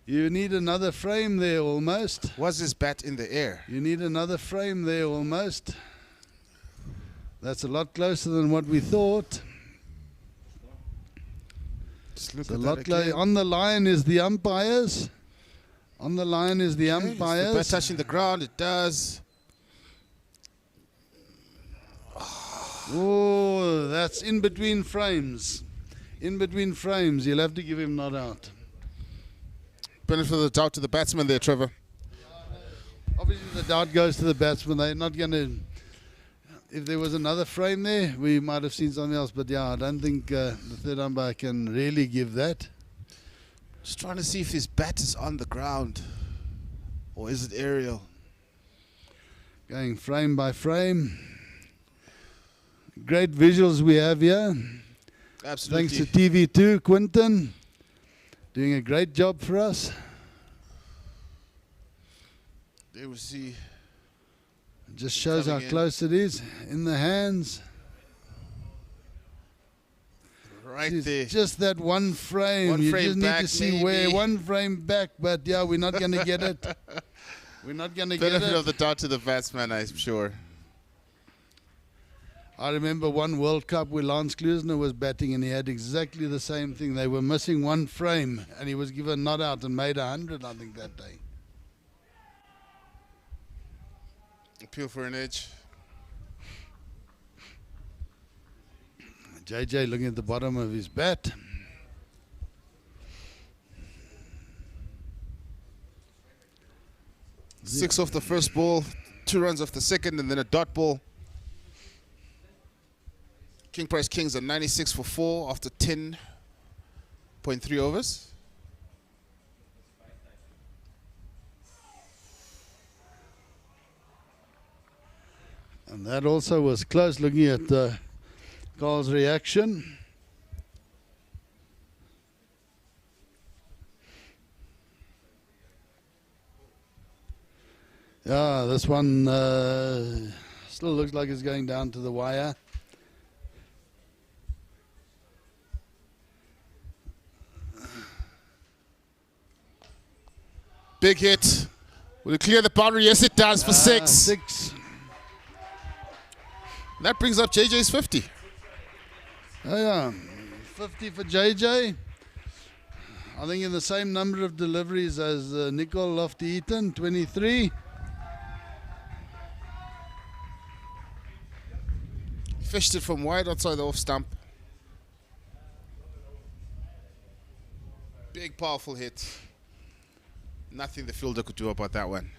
You need another frame there almost. Was his bat in the air? You need another frame there almost. That's a lot closer than what we thought. Just look it's a at lot that closer. On the line is the umpires. On the line is the umpires. Is the bat touching the ground? It does. Oh, that's in between frames. In between frames. You'll have to give him not out. Benefit of the doubt to the batsman there, Trevor. Obviously, the doubt goes to the batsman. They're not going to... If there was another frame there, we might have seen something else. But yeah, I don't think the third umpire can really give that. Just trying to see if his bat is on the ground. Or is it aerial? Going frame by frame. Great visuals we have here. Absolutely. Thanks to TV2, Quinton. Doing a great job for us. There we see. It just shows how close it is in the hands. Right there. Just that one frame. One you frame just need back, to see maybe. where. One frame back, but yeah, we're not going to get it. We're not going to get Benefit it. of the doubt to the batsman, I'm sure. I remember one World Cup where Lance Klusener was batting and he had exactly the same thing. They were missing one frame and he was given not out and made 100, I think, that day. Appeal for an edge. JJ looking at the bottom of his bat. Six off the first ball, 2 runs off the second, and then a dot ball. King Price Kings are 96 for 4 after 10.3 overs. And that also was close, looking at Carl's reaction. Yeah, this one still looks like it's going down to the wire. Big hit. Will it clear the boundary? Yes, it does for 6. 6. That brings up JJ's 50. Oh yeah, 50 for JJ. I think in the same number of deliveries as Nicole Lofty-Eaton, 23. Fished it from wide outside the off stump. Big, powerful hit. Nothing the fielder could do about that one.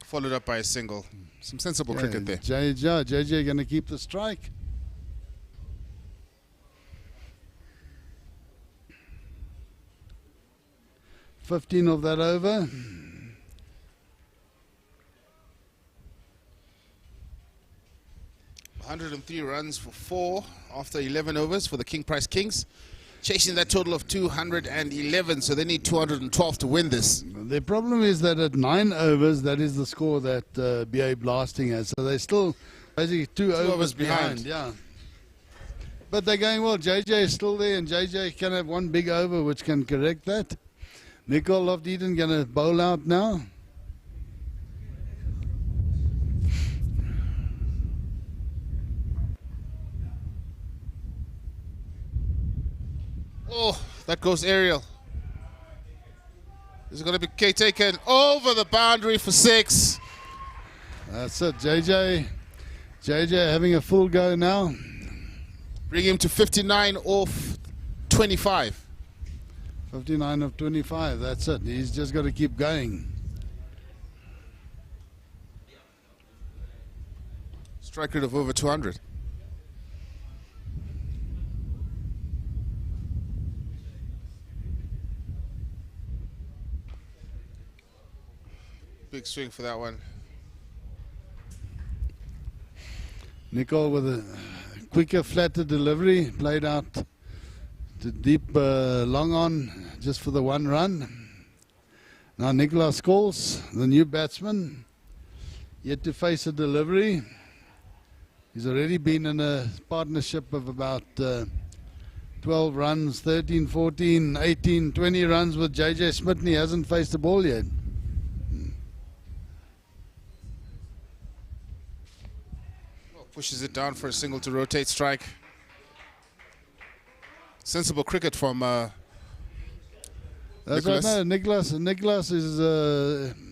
Followed up by a single. Some sensible cricket there. JJ going to keep the strike. $15 of that over. 103 runs for 4 after 11 overs for the King Price Kings. Chasing that total of 211, so they need 212 to win this. The problem is that at 9 overs, that is the score that BA Blasting has. So they're still basically 2 overs behind. Yeah. But they're going well. JJ is still there, and JJ can have one big over which can correct that. Nicole Lofty-Eaton going to bowl out now. Oh, that goes aerial. This is going to be taken over the boundary for 6. That's it, JJ having a full go now. Bring him to 59 off 25. 59 of 25, that's it. He's just got to keep going. Strike rate of over 200. Big swing for that one. Nicole with a quicker, flatter delivery, played out to deep long on just for the 1 run. Now Nicholas Scholes, the new batsman, yet to face a delivery. He's already been in a partnership of about 12 runs, 13, 14, 18, 20 runs with JJ Smith, and he hasn't faced the ball yet. Pushes it down for a single to rotate strike. Sensible cricket from That's Nicholas. right. No, Nicholas is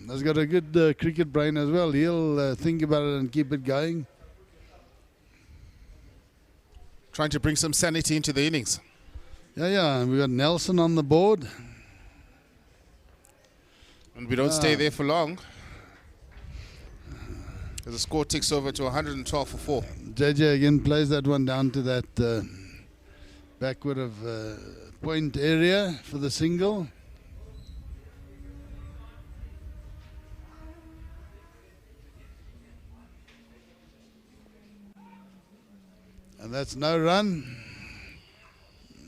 has got a good cricket brain as well. He'll think about it and keep it going. Trying to bring some sanity into the innings. Yeah. And we got Nelson on the board. And we don't stay there for long. The score ticks over to 112 for 4. JJ again plays that one down to that backward of point area for the single. And that's no run.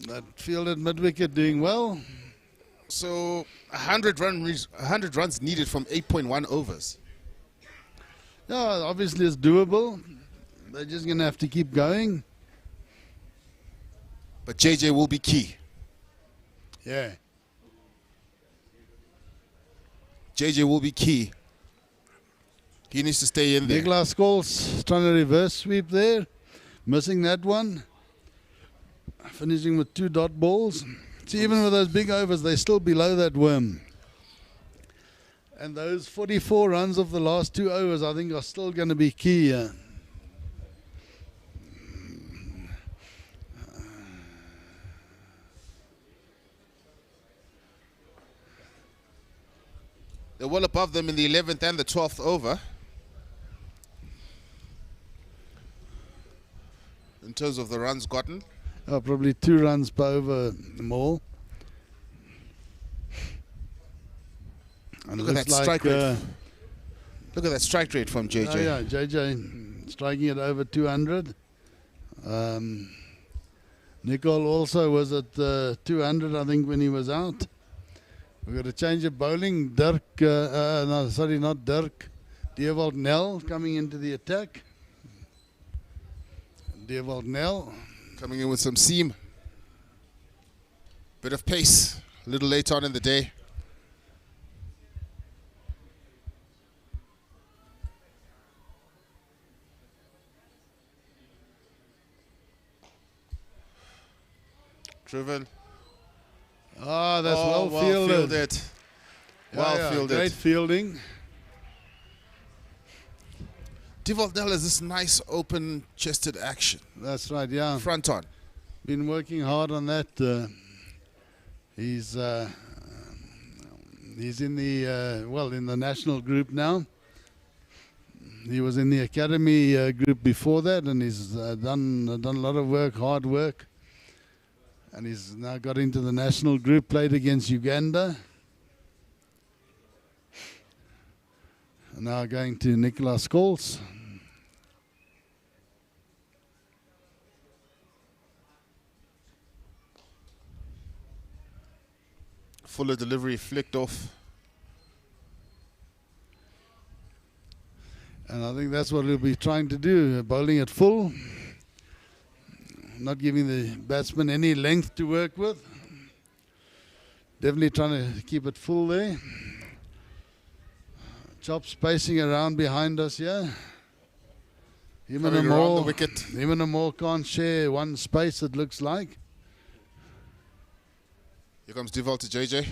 That fielded mid-wicket doing well. So 100 runs needed from 8.1 overs. Yeah, obviously it's doable. They're just going to have to keep going. But JJ will be key. Yeah. JJ will be key. He needs to stay in there. Nicholas Scholes trying to reverse sweep there. Missing that one. Finishing with 2 dot balls. See, even with those big overs, they're still below that worm. And those 44 runs of the last 2 overs, I think, are still going to be key. They're well above them in the 11th and the 12th over. In terms of the runs gotten. Probably 2 runs per over more. And Look at that strike rate. Look at that strike rate from JJ. Oh yeah, JJ striking at over 200. Nicole also was at 200, I think, when he was out. We've got to change of bowling. Dirk, no, sorry, not Dirk. Dewald Nel coming into the attack. Dewald Nel coming in with some seam. Bit of pace a little late on in the day. Driven. Ah, that's well fielded. Well fielded. Great fielding. Dewald has this nice open-chested action. That's right, yeah. Front on. Been working hard on that. He's in the in the national group now. He was in the academy group before that, and he's done a lot of work, hard work. And he's now got into the national group, played against Uganda. And now going to Nicolas Scholes. Fuller delivery flicked off. And I think that's what we'll be trying to do, bowling it full. Not giving the batsman any length to work with. Definitely trying to keep it full there. Chop spacing around behind us here. Even a more can't share one space, it looks like. Here comes Dewald to JJ.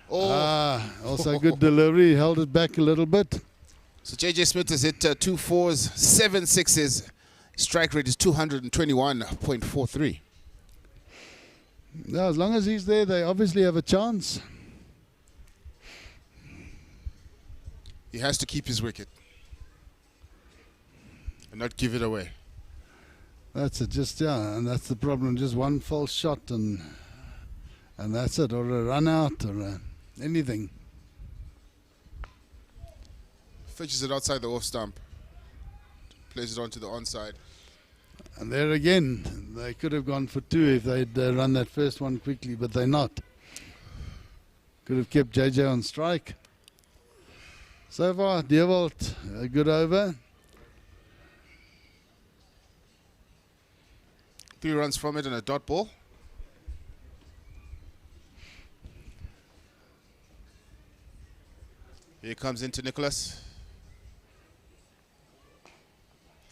Also good delivery, held it back a little bit. So JJ Smith has hit 2 4s, 7 6s. Strike rate is 221.43. Yeah, as long as he's there, they obviously have a chance. He has to keep his wicket and not give it away. That's it, and that's the problem. Just one false shot and that's it, or a run out, or anything. Fetches it outside the off stump. Plays it onto the onside. And there again, they could have gone for 2 if they'd run that first one quickly, but they're not. Could have kept JJ on strike. So far, Dewald, a good over. 3 runs from it and a dot ball. Here comes into Nicholas.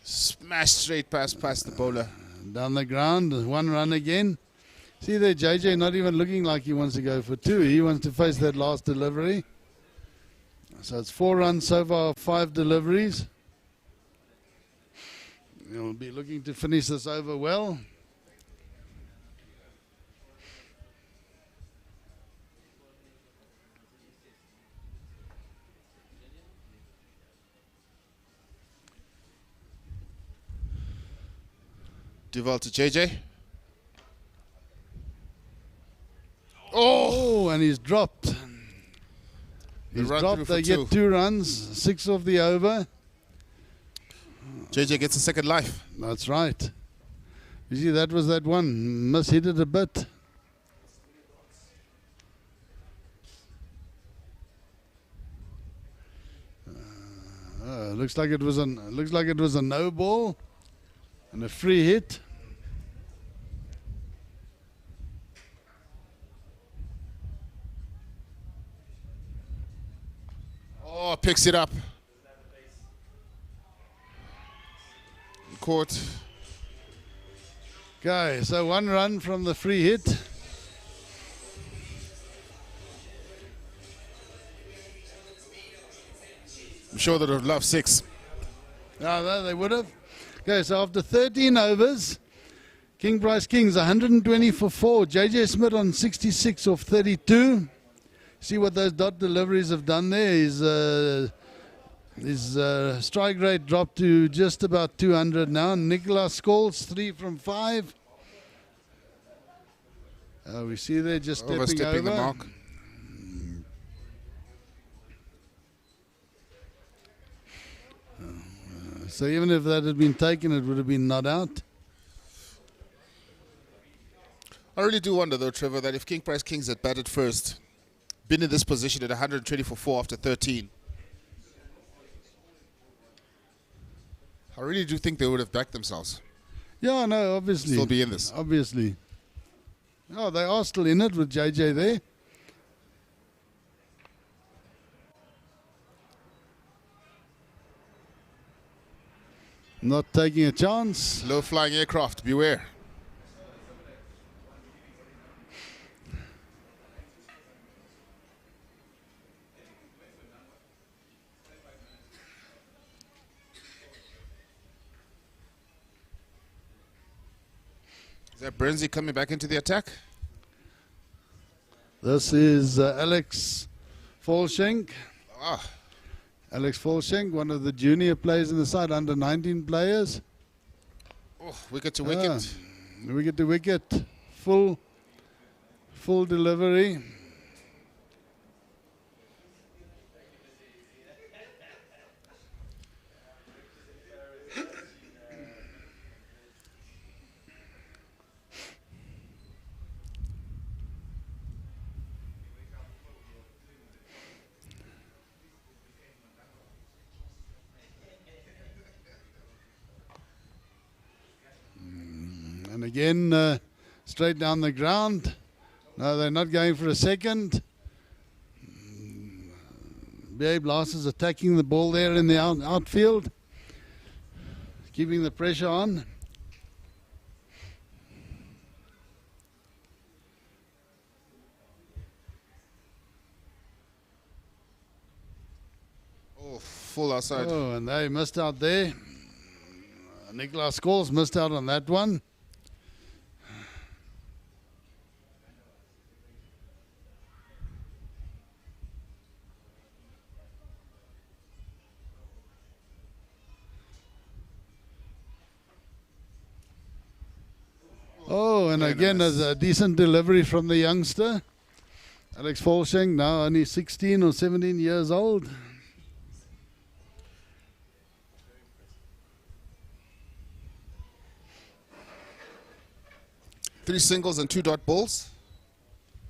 Smash straight past the bowler. Down the ground, 1 run again. See there, JJ not even looking like he wants to go for 2. He wants to face that last delivery. So it's 4 runs so far, 5 deliveries. He'll be looking to finish this over well. Dewald to JJ. Oh, and he's dropped. He's dropped. They get 2 runs, 6 of the over. JJ gets a second life. That's right. You see, that was that one. Must hit it a bit. Looks like it was a no ball and a free hit. Oh, picks it up. Caught. Okay, so 1 run from the free hit. sure they would have loved 6. No, they would have. Okay, so after 13 overs, King Price Kings 120 for 4. JJ Smith on 66 off 32. See what those dot deliveries have done there. His strike rate dropped to just about 200 now. Nicholas Scholes 3 from 5. We see there just stepping over. The mark. So even if that had been taken, it would have been not out. I really do wonder, though, Trevor, that if King Price Kings had batted first, been in this position at 120 for 4 after 13, I really do think they would have backed themselves. Yeah, no, obviously. Still be in this. Obviously. Oh, they are still in it with JJ there. Not taking a chance. Low-flying aircraft, beware. Is that Burnsley coming back into the attack? This is Alex Volshenk. Ah. Alex Volshenk, one of the junior players in the side, under 19 players. Oh, wicket to wicket. Wicket to wicket. Full delivery. And again, straight down the ground. No, they're not going for a second. BA Blasters attacking the ball there in the outfield. Keeping the pressure on. Oh, full outside. Oh, and they missed out there. Nicholas Scholes missed out on that one. Oh, and again, there's a decent delivery from the youngster. Alex Volshenk, now only 16 or 17 years old. Three singles and 2 dot balls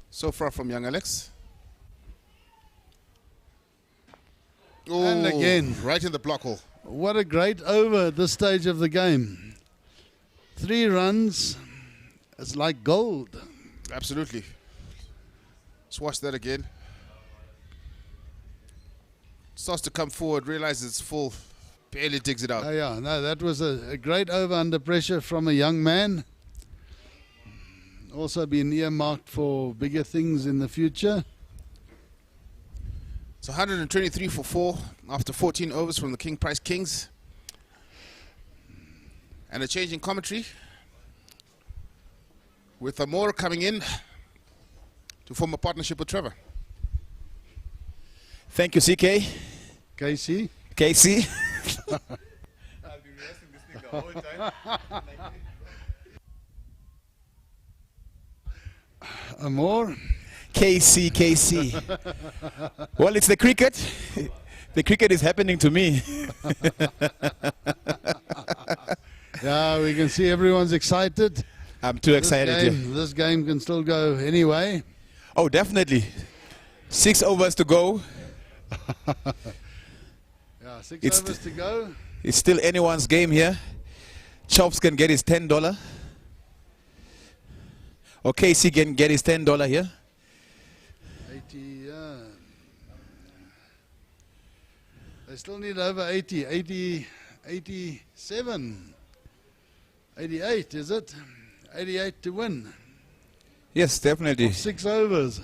so far from young Alex. Oh, And again, right in the block hole. What a great over at this stage of the game. 3 runs. It's like gold. Absolutely. Let's watch that again. Starts to come forward, realizes it's full, barely digs it out. Oh, yeah, no, that was a great over under pressure from a young man. Also been earmarked for bigger things in the future. It's 123 for 4 after 14 overs from the King Price Kings. And a change in commentary with Amor coming in to form a partnership with Trevor. Thank you, CK. KC. KC. I'll be rehearsing this thing the whole time. Amor. KC. Well, it's the cricket. The cricket is happening to me. Yeah, we can see everyone's excited. I'm too excited. This game can still go anyway. Oh, definitely. 6 overs to go. Yeah, 6 overs to go. It's still anyone's game here. Chops can get his $10. Or KC can get his $10 here. 80, they still need over 80, 87, 88, is it? 88 to win. Yes, definitely. Of 6 overs.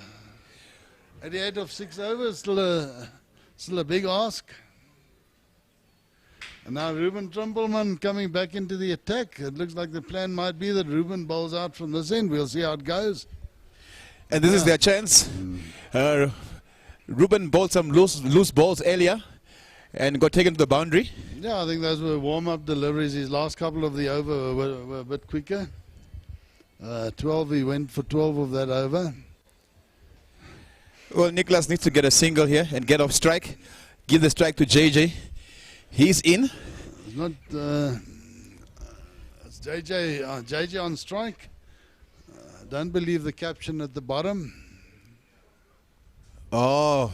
88 of 6 overs, still a big ask. And now Ruben Trumpelman coming back into the attack. It looks like the plan might be that Ruben bowls out from this end. We'll see how it goes. And this is their chance. Ruben bowled some loose balls earlier and got taken to the boundary. Yeah, I think those were warm-up deliveries. His last couple of the over were a bit quicker. 12, he went for 12 of that over. Well, Nicholas needs to get a single here and get off strike. Give the strike to JJ. He's in. It's not. It's JJ on strike. Don't believe the caption at the bottom. Oh,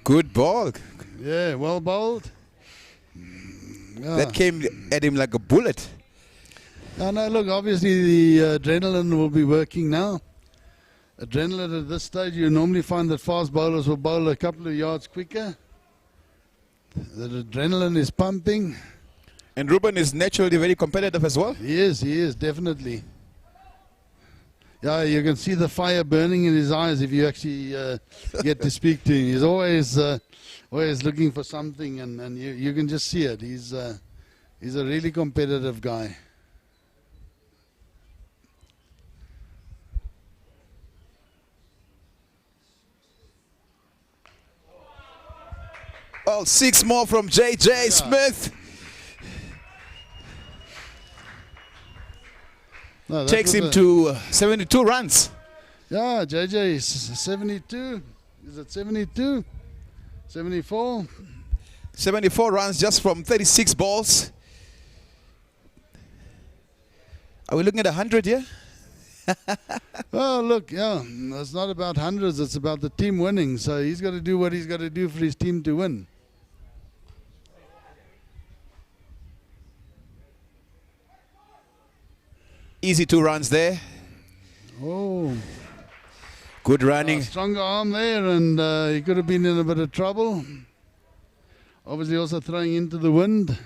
good ball. Yeah, well bowled. Yeah. That came at him like a bullet. No, look, obviously the adrenaline will be working now. Adrenaline at this stage, you normally find that fast bowlers will bowl a couple of yards quicker. The adrenaline is pumping. And Ruben is naturally very competitive as well. He is, definitely. Yeah, you can see the fire burning in his eyes if you actually get to speak to him. He's always looking for something, and you can just see it. He's a really competitive guy. Oh, 6 more from JJ Smith. No, takes him to 72 runs. Yeah, JJ is 72. Is it 72? 74? 74 runs just from 36 balls. Are we looking at 100 here? Well, look, yeah, it's not about hundreds, it's about the team winning. So he's got to do what he's got to do for his team to win. Easy 2 runs there. Oh. Good running. Stronger arm there, and he could have been in a bit of trouble. Obviously also throwing into the wind.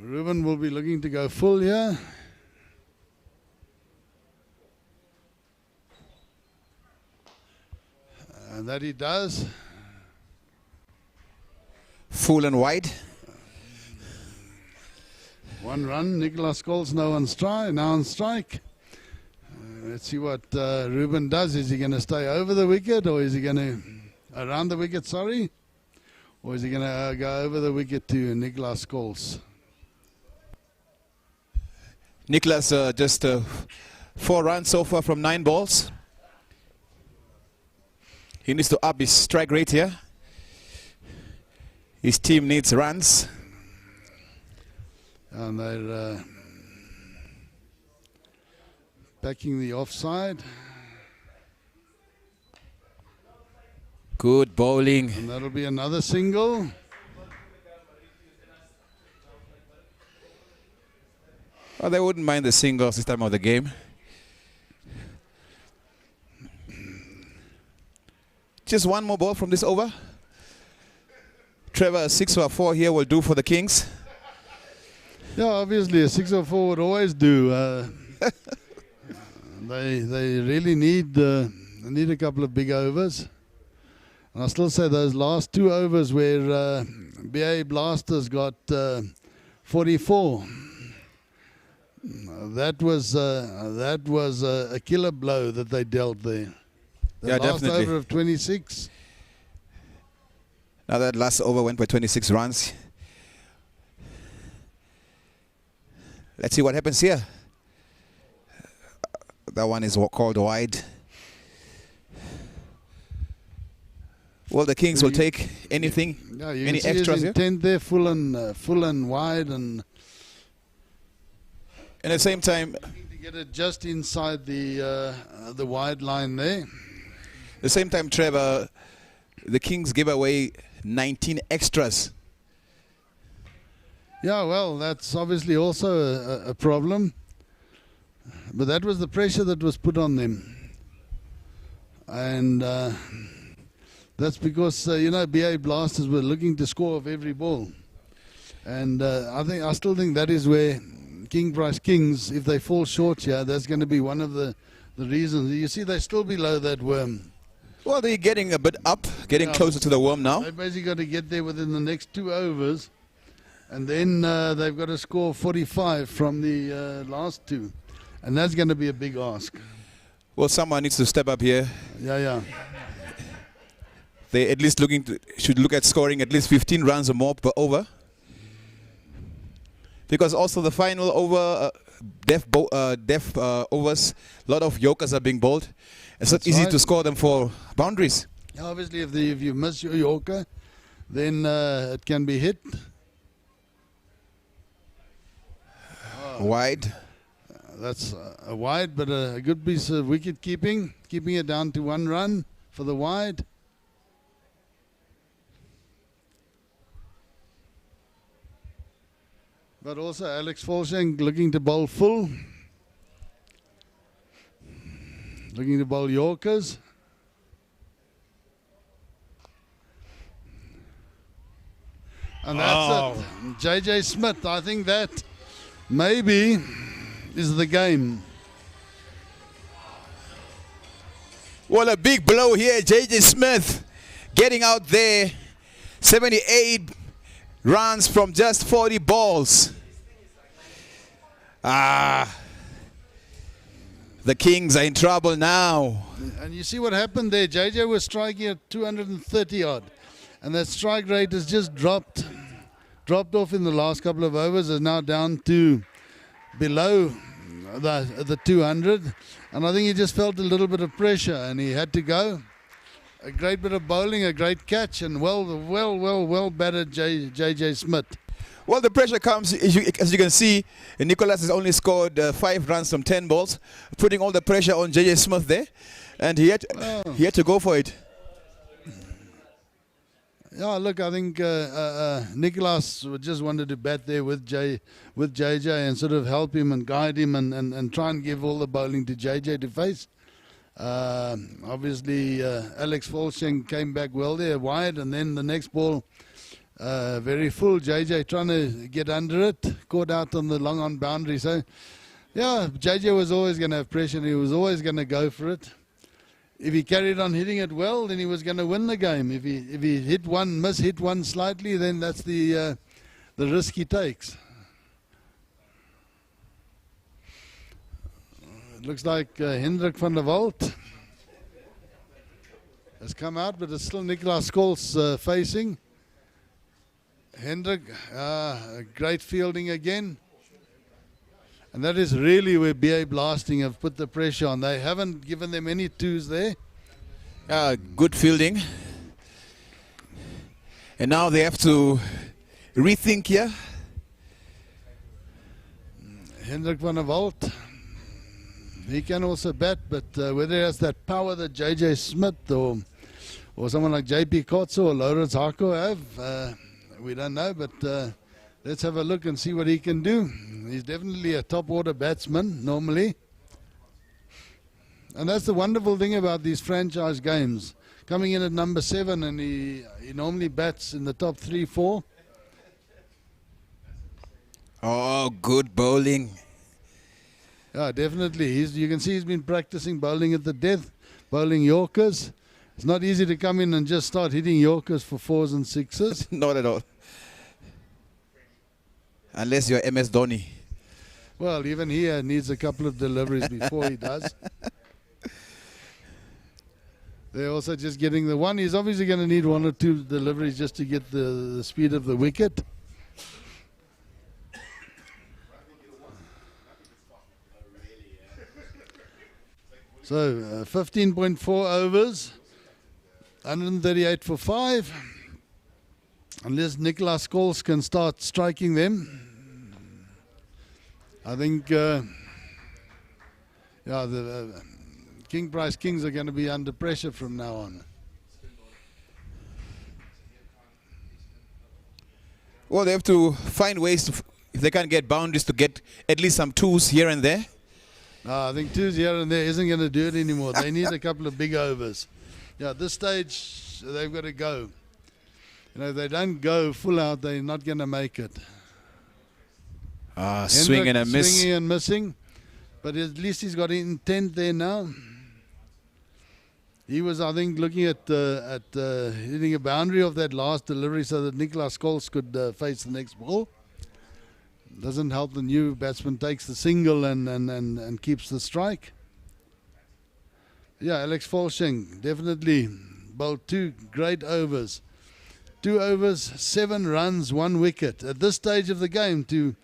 Ruben will be looking to go full here. And that he does. Full and wide. 1 run. Nicholas Scholes now on strike. Let's see what Ruben does. Is he going to stay over the wicket, or is he going to around the wicket? Sorry, or is he going to go over the wicket to Nicholas Scholes? Nicholas just 4 runs so far from 9 balls. He needs to up his strike rate here. His team needs runs. And they're backing the offside. Good bowling. And that'll be another single. Well, they wouldn't mind the singles this time of the game. Just 1 more ball from this over. Trevor, 6 for 4 here will do for the Kings. Yeah, obviously a 6 or 4 would always do. They really need a couple of big overs. And I still say those last 2 overs where BA Blasters got 44. That was a killer blow that they dealt there. The last definitely. over of 26. Now that last over went by 26 runs. Let's see what happens here. That one is called wide. Well, the Kings will take anything, Yeah, you any can see extras his here. intent there, full and wide, and at the same time, to get it just inside the wide line there. At the same time, Trevor, the Kings give away 19 extras. Yeah, well, that's obviously also a problem. But that was the pressure that was put on them. And that's because, BA Blasters were looking to score off every ball. And I still think that is where King Price Kings, if they fall short here, that's going to be one of the reasons. You see, they're still below that worm. Well, they're getting a bit up, getting closer to the worm now. They've basically got to get there within the next 2 overs. And then they've got to score 45 from the last 2. And that's going to be a big ask. Well, someone needs to step up here. Yeah. They at least should look at scoring at least 15 runs or more per over. Because also the final over, deaf overs, a lot of yokers are being bowled. It's not easy to score them for boundaries. Obviously, if you miss your yorker, then it can be hit. Wide. That's a wide, but a good piece of wicket keeping it down to 1 run for the wide. But also Alex Volshank looking to bowl full. Looking to bowl yorkers. And that's it. JJ Smith, I think that maybe is the game. Well, a big blow here. JJ Smith getting out there. 78 runs from just 40 balls. The Kings are in trouble now. And you see what happened there. JJ was striking at 230 odd. And that strike rate has just dropped off in the last couple of overs. Is now down to below the 200. And I think he just felt a little bit of pressure and he had to go. A great bit of bowling, a great catch, and well batted JJ Smith. Well, the pressure comes, as you can see, Nicholas has only scored 5 runs from 10 balls, putting all the pressure on JJ Smith there, and he had to go for it. Yeah, look, I think Nicholas just wanted to bat there with JJ and sort of help him and guide him and try and give all the bowling to JJ to face. Obviously, Alex Volshank came back well there, wide, and then the next ball, very full. JJ trying to get under it, caught out on the long on boundary. So, yeah, JJ was always going to have pressure and he was always going to go for it. If he carried on hitting it well, then he was going to win the game. If he hit one slightly, then that's the risk he takes. It looks like Hendrik van der Walt has come out, but it's still Nicholas Scholes facing. Hendrik, great fielding again. And that is really where BA Blasting have put the pressure on. They haven't given them any 2s there. Good fielding. And now they have to rethink here. Hendrik van der Walt, he can also bat, but whether he has that power that JJ Smith or someone like JP Kotso or Lawrence Hako have, we don't know, but let's have a look and see what he can do. He's definitely a top order batsman normally. And that's the wonderful thing about these franchise games. Coming in at number 7 and he normally bats in the top 3-4. Oh, good bowling. Yeah, definitely. You can see he's been practicing bowling at the death, bowling yorkers. It's not easy to come in and just start hitting yorkers for 4s and 6s. Not at all. Unless you're MS Dhoni. Well, even he needs a couple of deliveries before he does. They're also just getting the one. He's obviously going to need 1 or 2 deliveries just to get the speed of the wicket. So 15.4 overs, 138 for 5. Unless Nicholas Scholes can start striking them, I think the King Price Kings are going to be under pressure from now on. Well, they have to find ways to, if they can't get boundaries, to get at least some 2s here and there. No, I think 2s here and there isn't going to do it anymore. They need a couple of big overs. Yeah, at this stage, they've got to go. You know, if they don't go full out, they're not going to make it. Swing and a miss. Swinging and missing. But at least he's got intent there now. He was, I think, looking at hitting a boundary of that last delivery so that Nicolas Scholes could face the next ball. Doesn't help the new batsman takes the single and keeps the strike. Yeah, Alex Volshing definitely bowled 2 great overs. 2 overs, 7 runs, 1 wicket. At this stage of the game to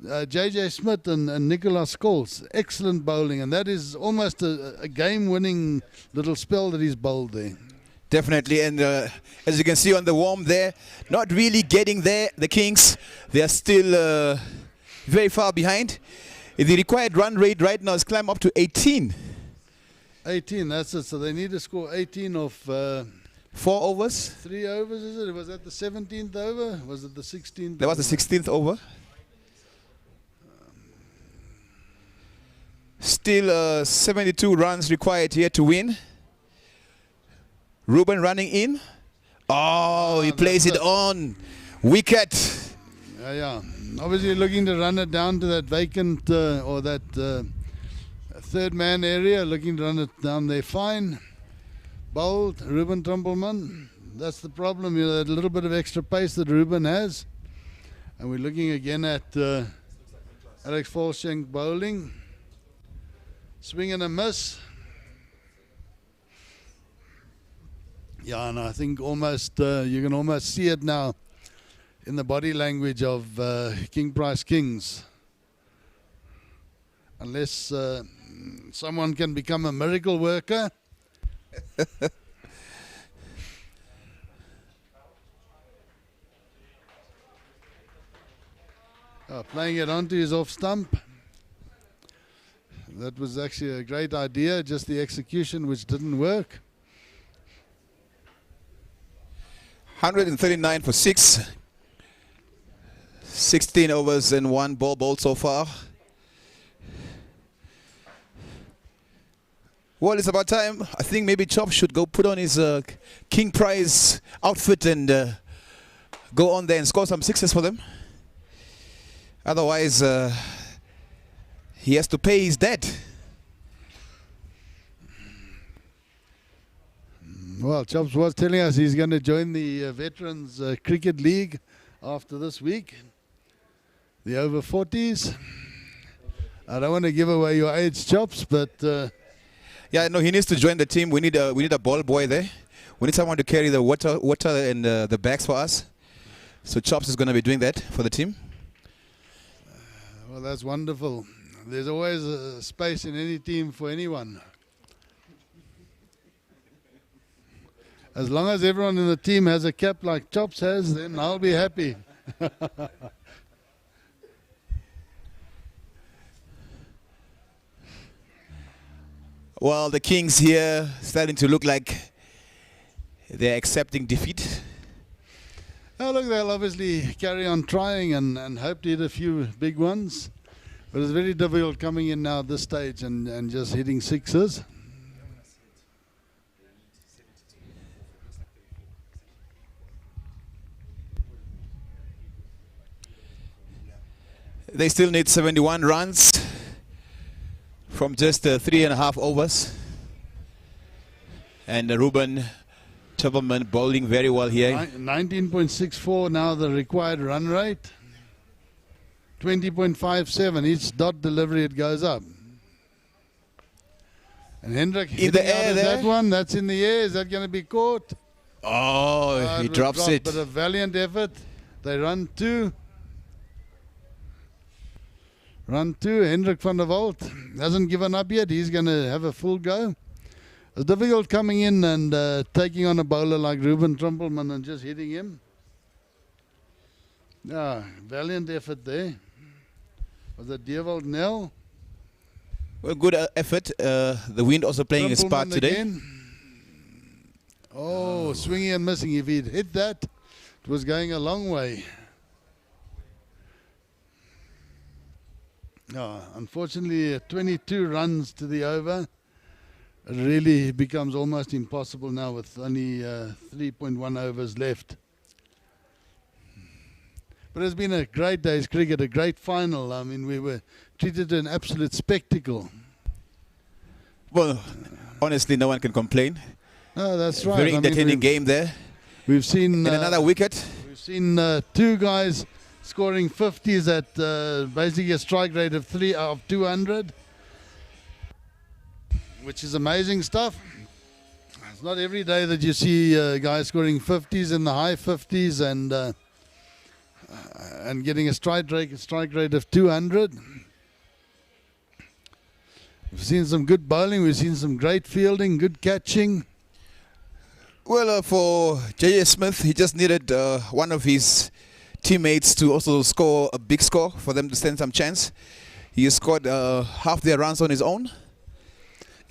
JJ Smith and Nicolas Scholes, excellent bowling, and that is almost a game-winning little spell that he's bowled there. Definitely, and as you can see on the warm there, not really getting there. The Kings, they are still very far behind. The required run rate right now has climbed up to 18. 18, that's it. So they need to score 18 of 4 overs. 3 overs, is it? Was that the 17th over? Was it the 16th? That was the 16th over. Still 72 runs required here to win. Ruben running in. Oh, he plays it on. Wicket. Yeah. Obviously looking to run it down to that vacant or that third man area. Looking to run it down there. Fine. Bowled. Ruben Trumpelman. That's the problem. You know, that little bit of extra pace that Ruben has. And we're looking again at Alex Volshing bowling. Swing and a miss. Yeah, and I think almost you can almost see it now in the body language of King Price Kings. Unless someone can become a miracle worker. Playing it onto his off stump. That was actually a great idea, just the execution which didn't work. 139 for 6. 16 overs and 1 ball bowled so far. Well, it's about time. I think maybe Chop should go put on his King Prize outfit and go on there and score some sixes for them. Otherwise, he has to pay his debt. Well, Chops was telling us he's going to join the Veterans Cricket League after this week. The over 40s. I don't want to give away your age, Chops, but yeah, no, he needs to join the team. We need a ball boy there. We need someone to carry the water and the bags for us. So Chops is going to be doing that for the team. Well, that's wonderful. There's always a space in any team for anyone. As long as everyone in the team has a cap like Chops has, then I'll be happy. Well, the Kings here starting to look like they're accepting defeat. Oh, look, they'll obviously carry on trying and hope to hit a few big ones. But it's very difficult coming in now at this stage and just hitting sixes. They still need 71 runs from just 3.5 overs. And Ruben Trumpelman bowling very well here. 19.64 now the required run rate. 20.57 each dot delivery it goes up. And Hendrik in the air there. That one, that's in the air. Is that going to be caught? Oh, he drops it. But a valiant effort. They run 2. Run 2. Hendrik van der Walt hasn't given up yet. He's going to have a full go. It's difficult coming in and taking on a bowler like Ruben Trumpelman and just hitting him. Yeah, valiant effort there. Was that Dewald Nell? Well, good effort. The wind also playing its part today. Again. Oh, swinging and missing. If he'd hit that, it was going a long way. Unfortunately, 22 runs to the over. It really becomes almost impossible now with only 3.1 overs left. But it's been a great day's cricket, a great final. I mean, we were treated to an absolute spectacle. Well, honestly, no one can complain. No, that's right. Very entertaining game there. We've seen in another wicket. We've seen two guys scoring 50s at basically a strike rate of 200, which is amazing stuff. It's not every day that you see guys scoring 50s in the high 50s and getting a strike rate of 200. We've seen some good bowling. We've seen some great fielding, good catching. Well, for J.A. Smith, he just needed one of his teammates to also score a big score for them to stand some chance. He scored half their runs on his own.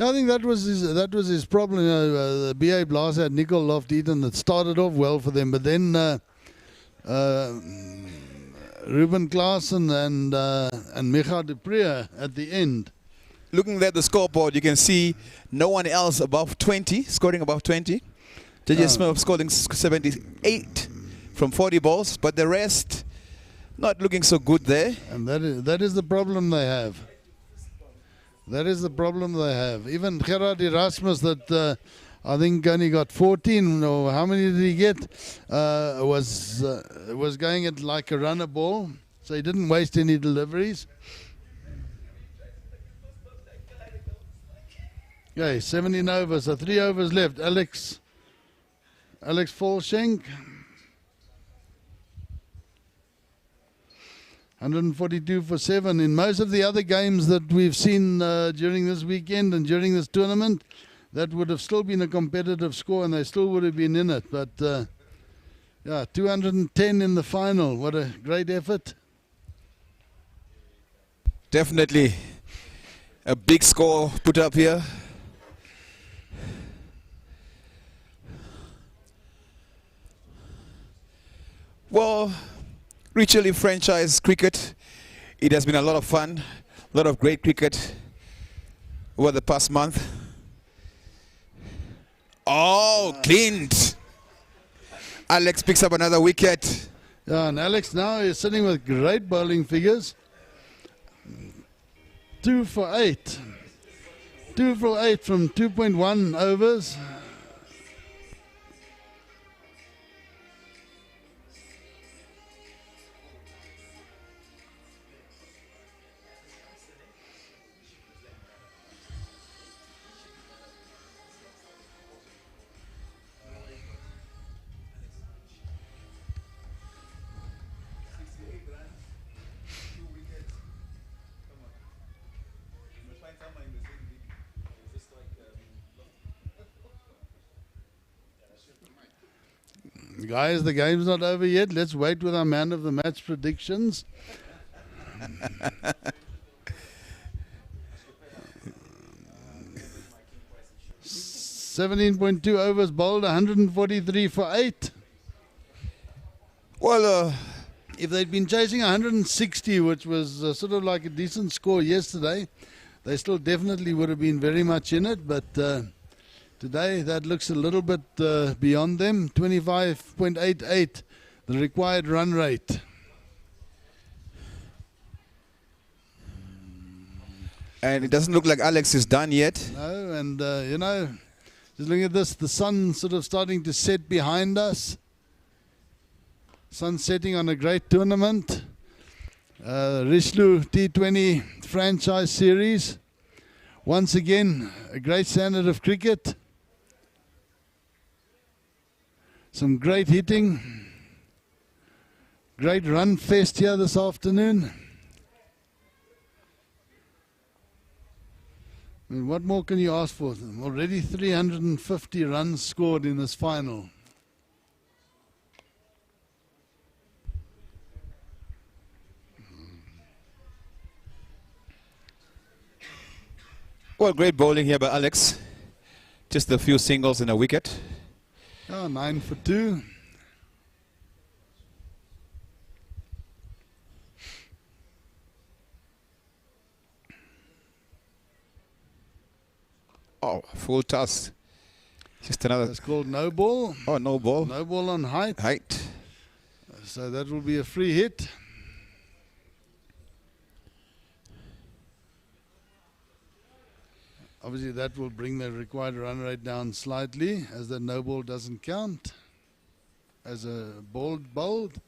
I think that was his problem. The BA Blast had Nicol Loft-Eaton that started off well for them, but then Ruben Klaasen and Micha de Pree at the end. Looking at the scoreboard, you can see no one else above 20, scoring above 20. J.J. Smith scoring 78 from 40 balls, but the rest not looking so good there. And that is the problem they have. That is the problem they have. Even Gerard Erasmus, that I think only got 14, or how many did he get? Was going at like a runner ball, so he didn't waste any deliveries. Okay, 17 overs, so 3 overs left. Alex Volschenk. 142 for 7. In most of the other games that we've seen during this weekend and during this tournament, that would have still been a competitive score and they still would have been in it. But yeah, 210 in the final. What a great effort. Definitely a big score put up here. Well, Richelieu Franchise cricket, it has been a lot of fun, a lot of great cricket over the past month. Oh, Clint! Alex picks up another wicket. Yeah, and Alex now is sitting with great bowling figures. 2 for 8. 2 for 8 from 2.1 overs. Guys, the game's not over yet. Let's wait with our man of the match predictions. 17.2 overs bowled, 143 for 8. Well, if they'd been chasing 160, which was sort of like a decent score yesterday, they still definitely would have been very much in it. But today, that looks a little bit beyond them. 25.88, the required run rate. And it doesn't look like Alex is done yet. No, and you know, just looking at this, the sun sort of starting to set behind us. Sun setting on a great tournament. Richelieu T20 Franchise Series. Once again, a great standard of cricket. Some great hitting. Great run fest here this afternoon. I mean, what more can you ask for them? Already 350 runs scored in this final. Well, great bowling here by Alex. Just a few singles and a wicket. Oh, 9 for 2. Oh, full toss. Just another. It's called no ball. Oh, no ball. No ball on height. Height. So that will be a free hit. Obviously that will bring the required run rate down slightly, as the no ball doesn't count as a bowled.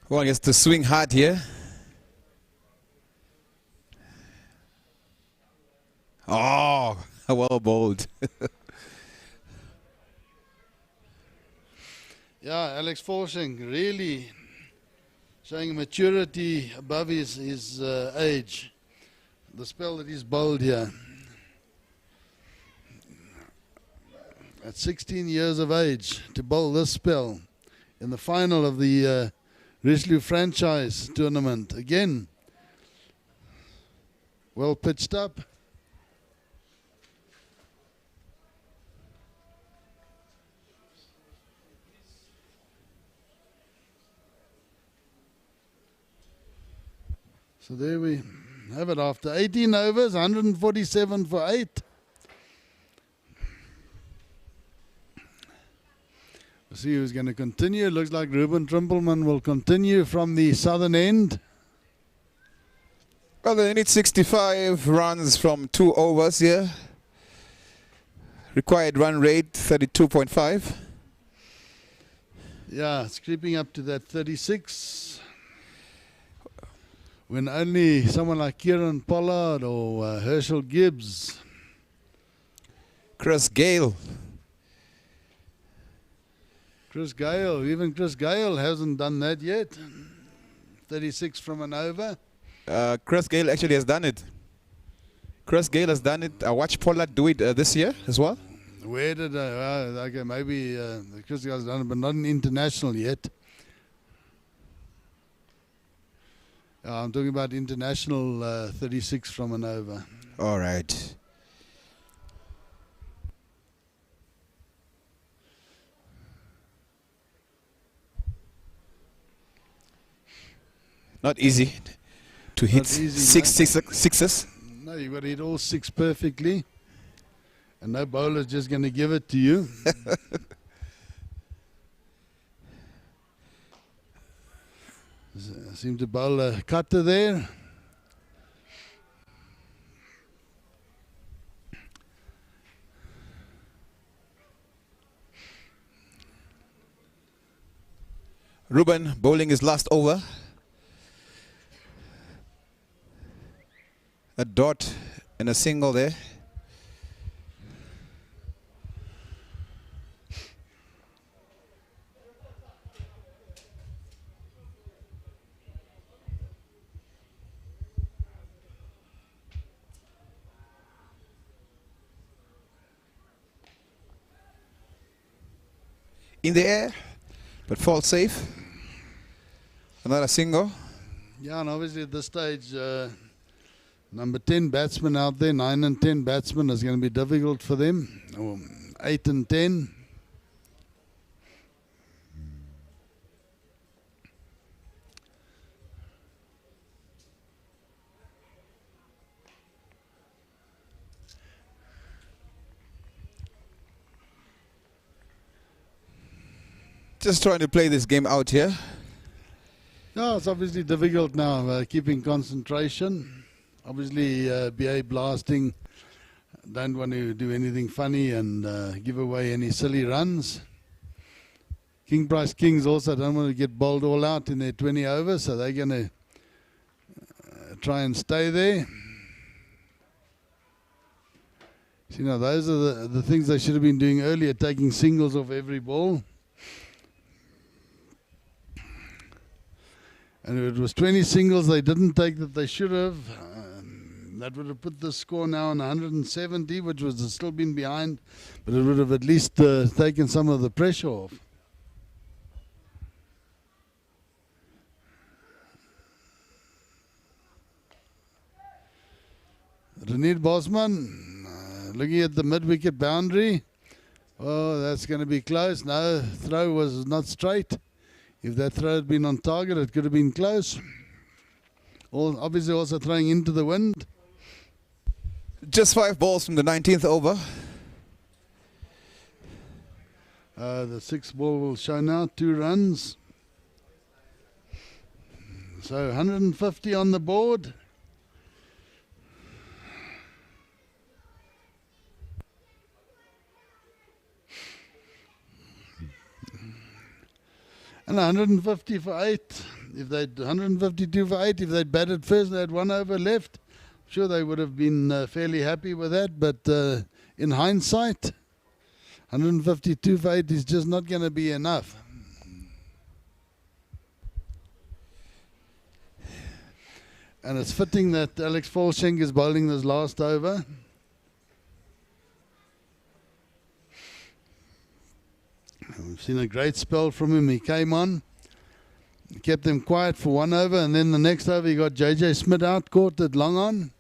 One gets to swing hard here. Oh, well bowled. Yeah, Alex Forsing really showing maturity above his age. The spell that he's bowled here. At 16 years of age, to bowl this spell in the final of the Richelieu Franchise tournament. Again, well pitched up. So there we have it after 18 overs, 147 for 8. We'll see who's going to continue. It looks like Ruben Trimpelman will continue from the southern end. Well, they need 65 runs from 2 overs here. Required run rate 32.5. Yeah, it's creeping up to that 36. When only someone like Kieran Pollard or Herschel Gibbs. Chris Gale. Even Chris Gale hasn't done that yet. 36 from an over. Chris Gale actually has done it. Chris Gale has done it. I watched Pollard do it this year as well. Where did okay, maybe Chris Gale has done it, but not in international yet. I'm talking about international 36 from and over. All right. Not easy to hit sixes. No, you've got to hit all 6 perfectly. And no bowler's just going to give it to you. Seem to bowl a cutter there. Ruben bowling his last over. A dot and a single there. In the air, but falls safe. Another single. Yeah, and obviously at this stage, number 10 batsman out there, 9 and 10 batsmen is going to be difficult for them. 8 and 10. Just trying to play this game out here. No, it's obviously difficult now, keeping concentration. Obviously, BA blasting, don't want to do anything funny and give away any silly runs. King Price Kings also don't want to get bowled all out in their 20 overs, so they're going to try and stay there. So, you know, those are the things they should have been doing earlier, taking singles off every ball. And if it was 20 singles they didn't take that they should have, that would have put the score now on 170, which would have still been behind, but it would have at least taken some of the pressure off. Renier Bosman, looking at the mid-wicket boundary. Oh, that's going to be close. No, throw was not straight. If that throw had been on target, it could have been close. Obviously also throwing into the wind. Just 5 balls from the 19th over. The sixth ball will show now, 2 runs. So 150 on the board. And 150 for 8. If they'd 152 for 8, if they'd batted first, they had 1 over left. Sure, they would have been fairly happy with that. But in hindsight, 152 for 8 is just not going to be enough. And it's fitting that Alex Volschenk is bowling this last over. We've seen a great spell from him. He came on, kept them quiet for 1 over, and then the next over he got JJ Smith out, caught it long on.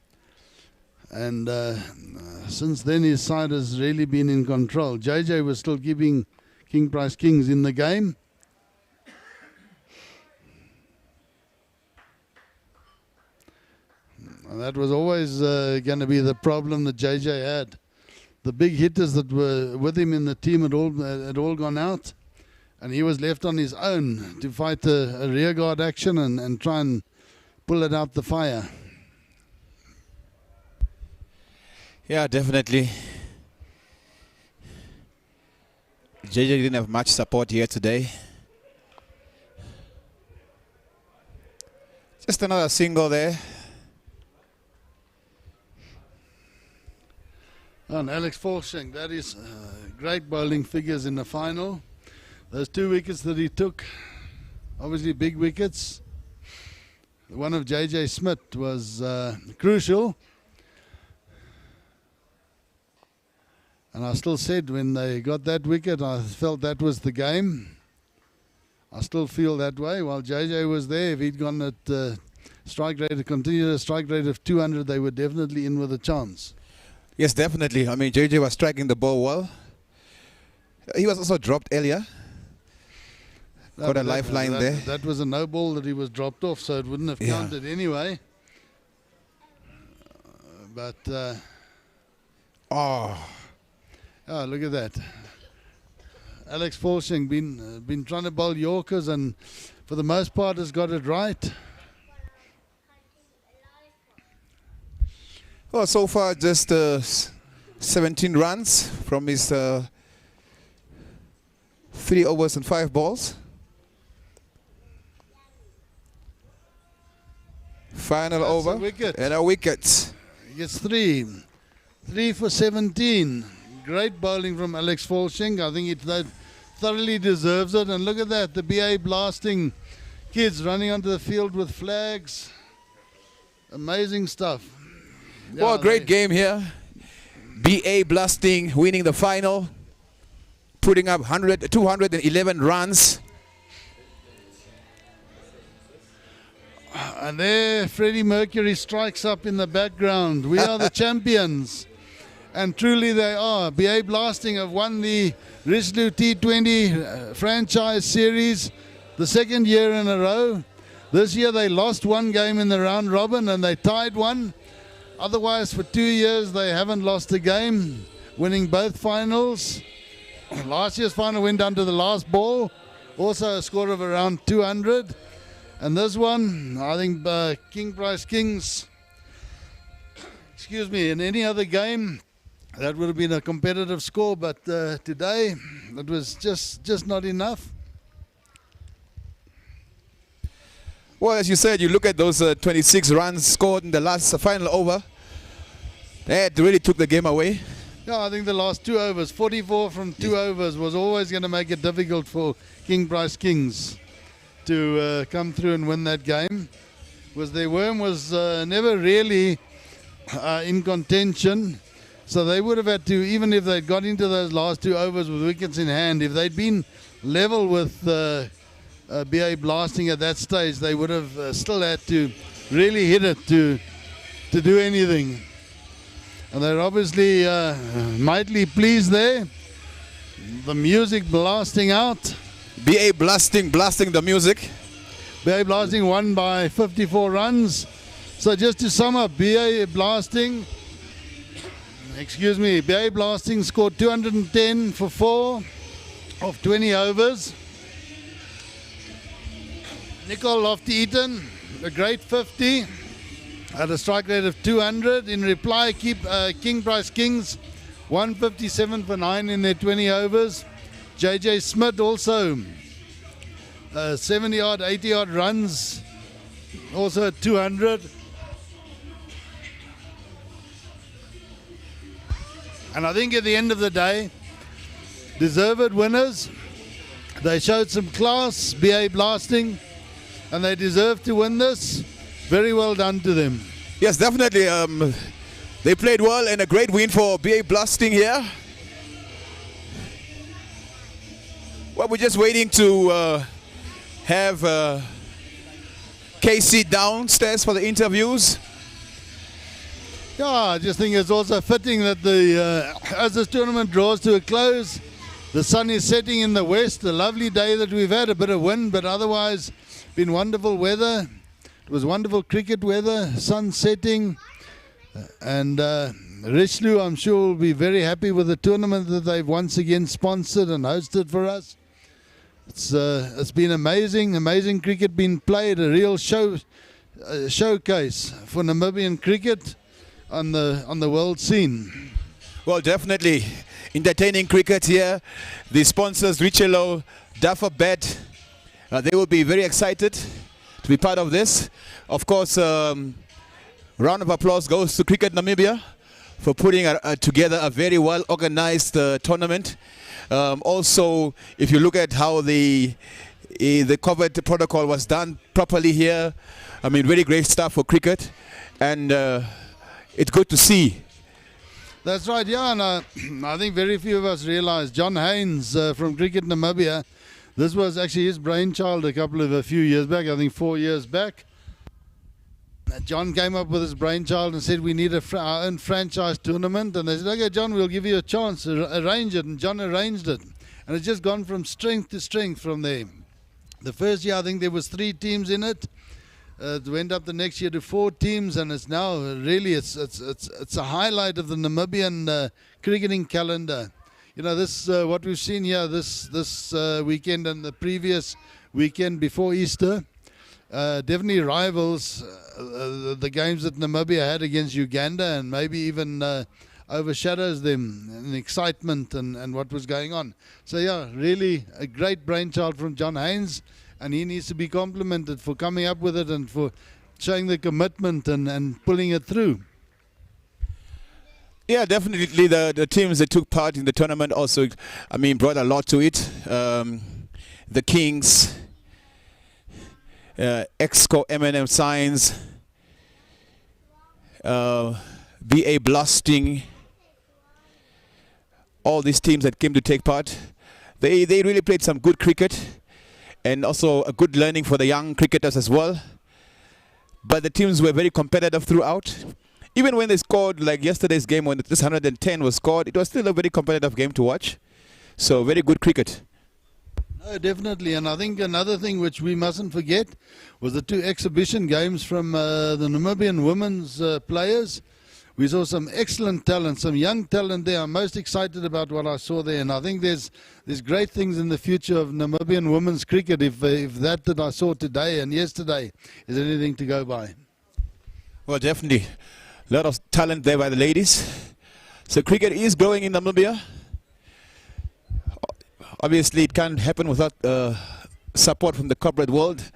And since then his side has really been in control. JJ was still keeping King Price Kings in the game. And that was always going to be the problem that JJ had. The big hitters that were with him in the team had all gone out, and he was left on his own to fight a rearguard action and try and pull it out the fire. Yeah, definitely. JJ didn't have much support here today. Just another single there. And Alex Volschenk, that is great bowling figures in the final. Those 2 wickets that he took, obviously big wickets. The one of JJ Smith was crucial. And I still said when they got that wicket, I felt that was the game. I still feel that way. While JJ was there, if he'd gone at strike rate, continued a strike rate of 200, they were definitely in with a chance. Yes, definitely. I mean, JJ was striking the ball well. He was also dropped earlier. Got a lifeline there. That was a no ball that he was dropped off, so it wouldn't have counted anyway. Oh, look at that. Alex Volschenk been trying to bowl Yorkers, and for the most part has got it right. Well, so far just 17 runs from his 3 overs and 5 balls. Final over and a wicket. He gets 3. 3 for 17. Great bowling from Alex Volschenk. I think it thoroughly deserves it. And look at that, the BA blasting kids running onto the field with flags. Amazing stuff. Well, a great game here. BA blasting, winning the final, putting up 211 runs. And there Freddie Mercury strikes up in the background. We are the champions. And truly they are. BA Blasting have won the Richelieu T20 franchise series the 2nd year in a row. This year they lost 1 game in the round robin and they tied 1. Otherwise, for 2 years, they haven't lost a game, winning both finals. Last year's final went down to the last ball, also a score of around 200. And this one, I think King Price Kings, in any other game, that would have been a competitive score, but today, it was just not enough. Well, as you said, you look at those 26 runs scored in the last final over. That really took the game away. Yeah, I think the last 2 overs, 44 from 2 overs, was always going to make it difficult for King Price Kings to come through and win that game. Was their worm was never really in contention, so they would have had to, even if they'd got into those last 2 overs with wickets in hand, if they'd been level with BA Blasting at that stage, they would have still had to really hit it to do anything. And they're obviously mightily pleased there. The music blasting out. BA Blasting the music. BA Blasting won by 54 runs. So just to sum up, BA Blasting scored 210 for 4. of 20 overs. Nicole Lofty-Eaton, a great 50, at a strike rate of 200. In reply, King Price Kings, 157 for 9 in their 20 overs. JJ Smith also, 70-odd, 80-odd runs, also at 200. And I think at the end of the day, deserved winners. They showed some class, BA Blasting, and they deserve to win this. Very well done to them. Yes, definitely. They played well, and a great win for BA Blasting here. Well, we're just waiting to have KC downstairs for the interviews. Yeah, I just think it's also fitting that as this tournament draws to a close, the sun is setting in the west. A lovely day that we've had, a bit of wind, but otherwise been wonderful weather. It was wonderful cricket weather, sun setting, and Richelieu, I'm sure, will be very happy with the tournament that they've once again sponsored and hosted for us. It's been amazing cricket being played, a real showcase for Namibian cricket on the world scene. Well, definitely entertaining cricket here. The sponsors, Richelieu, Duffer-Bet, they will be very excited to be part of this. Of course, round of applause goes to Cricket Namibia for putting together a very well organized tournament. Also, if you look at how the COVID protocol was done properly here, I mean, very great stuff for cricket, and it's good to see. That's right, yeah, and I think very few of us realize John Haynes from Cricket Namibia, this was actually his brainchild a few years back, I think 4 years back. John came up with his brainchild and said we need our own franchise tournament, and they said, okay John, we'll give you a chance to arrange it, and John arranged it, and it's just gone from strength to strength from there. The first year I think there was 3 teams in it. It went up the next year to 4 teams, and it's now really it's a highlight of the Namibian cricketing calendar. You know, this what we've seen here this weekend and the previous weekend before Easter definitely rivals the games that Namibia had against Uganda, and maybe even overshadows them in excitement and what was going on. So yeah, really a great brainchild from John Haynes, and he needs to be complimented for coming up with it and for showing the commitment and pulling it through. Yeah, definitely the teams that took part in the tournament also, I mean, brought a lot to it. The Kings, Exco M&M Science, BA Blasting, all these teams that came to take part, they really played some good cricket, and also a good learning for the young cricketers as well. But the teams were very competitive throughout. Even when they scored, like yesterday's game when this 110 was scored, it was still a very competitive game to watch. So very good cricket. No, definitely, and I think another thing which we mustn't forget was the 2 exhibition games from the Namibian women's players. We saw some excellent talent, some young talent there. I'm most excited about what I saw there, and I think there's great things in the future of Namibian women's cricket if that I saw today and yesterday is anything to go by. Well, definitely. A lot of talent there by the ladies. So cricket is growing in Namibia. Obviously, it can't happen without support from the corporate world.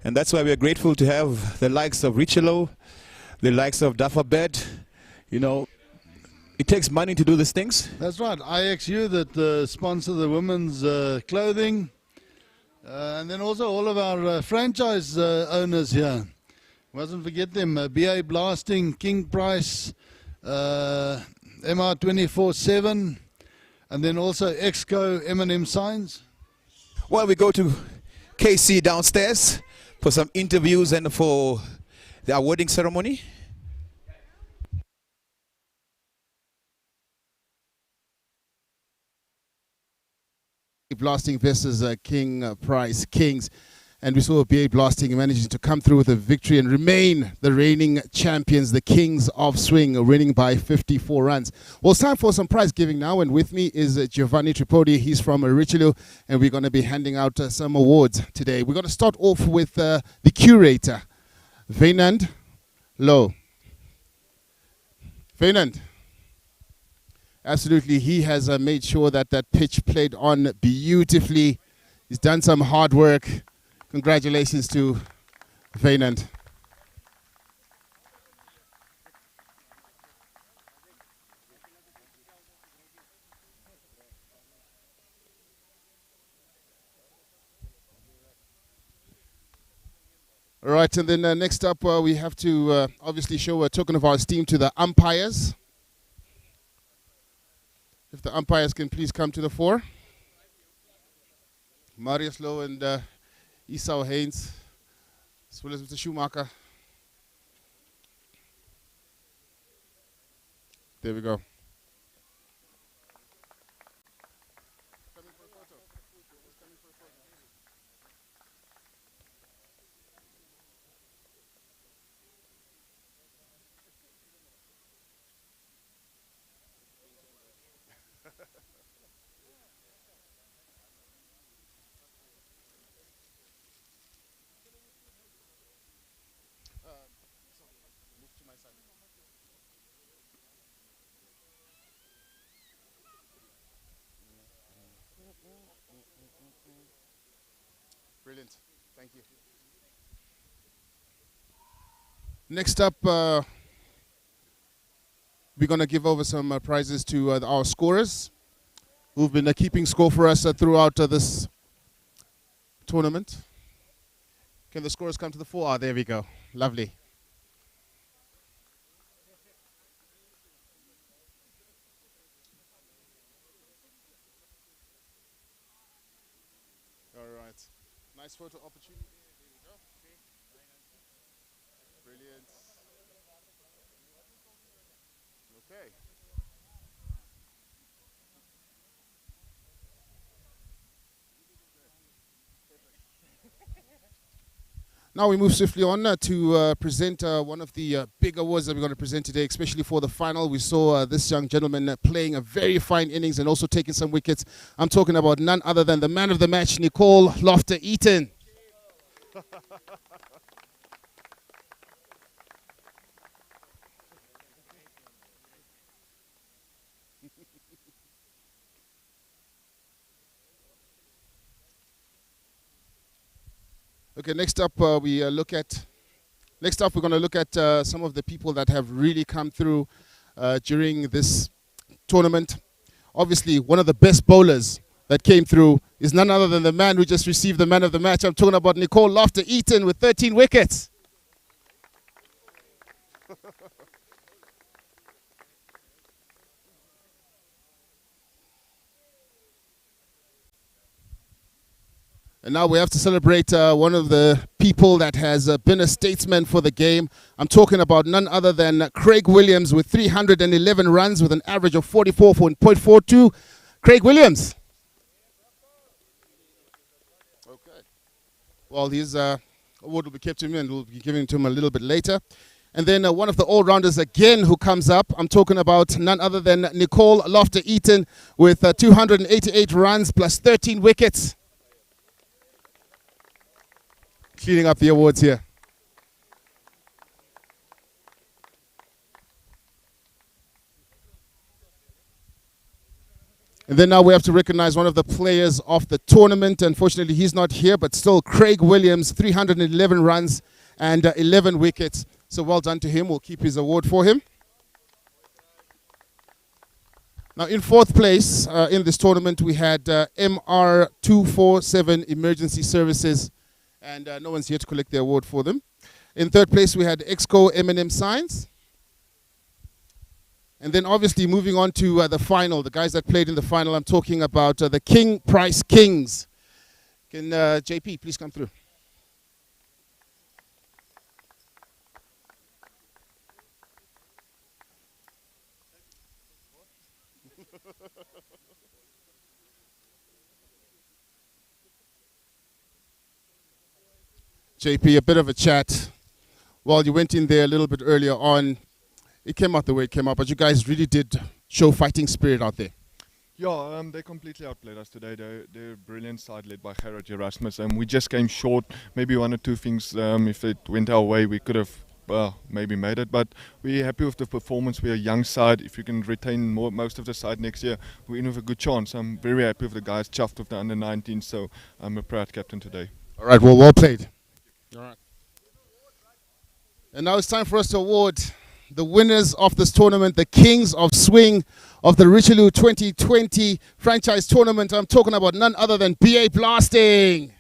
And that's why we are grateful to have the likes of Richelieu, the likes of Duffer-Bet. You know, it takes money to do these things. That's right. IXU that sponsor the women's clothing. And then also all of our franchise owners here. Mustn't forget them. BA Blasting, King Price, MR247, and then also Exco M&M Signs. Well, we go to KC downstairs for some interviews and for the awarding ceremony. Blasting versus King Price Kings. And we saw BA Blasting managing to come through with a victory and remain the reigning champions, the Kings of Swing, winning by 54 runs. Well, it's time for some prize giving now, and with me is Giovanni Tripodi. He's from Richelieu, and we're going to be handing out some awards today. We're going to start off with the curator, Wynand Low. Wynand. Absolutely, he has made sure that that pitch played on beautifully. He's done some hard work. Congratulations to Wynand. All right, and then next up, we have to obviously show a token of our esteem to the umpires. If the umpires can please come to the fore. Marius Low and Esau Haynes, as well as Mr. Schumacher. There we go. Brilliant. Thank you. Next up, we're going to give over some prizes to our scorers who've been keeping score for us throughout this tournament. Can the scorers come to the fore? Ah, there we go. Lovely. Nice photo opportunity. There we go. Brilliant. Okay. Now we move swiftly on to present one of the big awards that we're going to present today, especially for the final. We saw this young gentleman playing a very fine innings and also taking some wickets. I'm talking about none other than the man of the match, Nicole Lofter-Eaton. Okay, next up we're going to look at some of the people that have really come through during this tournament. Obviously, one of the best bowlers that came through is none other than the man who just received the man of the match. I'm talking about Nicole Lofter-Eaton with 13 wickets. And now we have to celebrate one of the people that has been a statesman for the game. I'm talking about none other than Craig Williams with 311 runs with an average of 44.42. Craig Williams. Okay. Well, his award will be kept to him and we'll be giving it to him a little bit later. And then one of the all-rounders again who comes up, I'm talking about none other than Nicole Lofter-Eaton with 288 runs plus 13 wickets. Cleaning up the awards here. And then now we have to recognize one of the players of the tournament. Unfortunately, he's not here, but still Craig Williams, 311 runs and 11 wickets. So well done to him. We'll keep his award for him. Now, in fourth place in this tournament, we had MR247 Emergency Services. And no one's here to collect the award for them. In third place, we had Exco M&M Science. And then obviously moving on to the final, the guys that played in the final, I'm talking about the King Price Kings. Can JP please come through? JP, a bit of a chat. Well, you went in there a little bit earlier on. It came out the way it came out, but you guys really did show fighting spirit out there. Yeah, they completely outplayed us today. They're a brilliant side led by Gerard Erasmus. We just came short. Maybe one or two things, if it went our way, we could have maybe made it. But we're happy with the performance. We're a young side. If you can retain most of the side next year, we're in with a good chance. I'm very happy with the guys, chuffed with the under-19, so I'm a proud captain today. All right, well played. All right. And now it's time for us to award the winners of this tournament, the Kings of Swing of the Richelieu 2020 franchise tournament. I'm talking about none other than BA Blasting.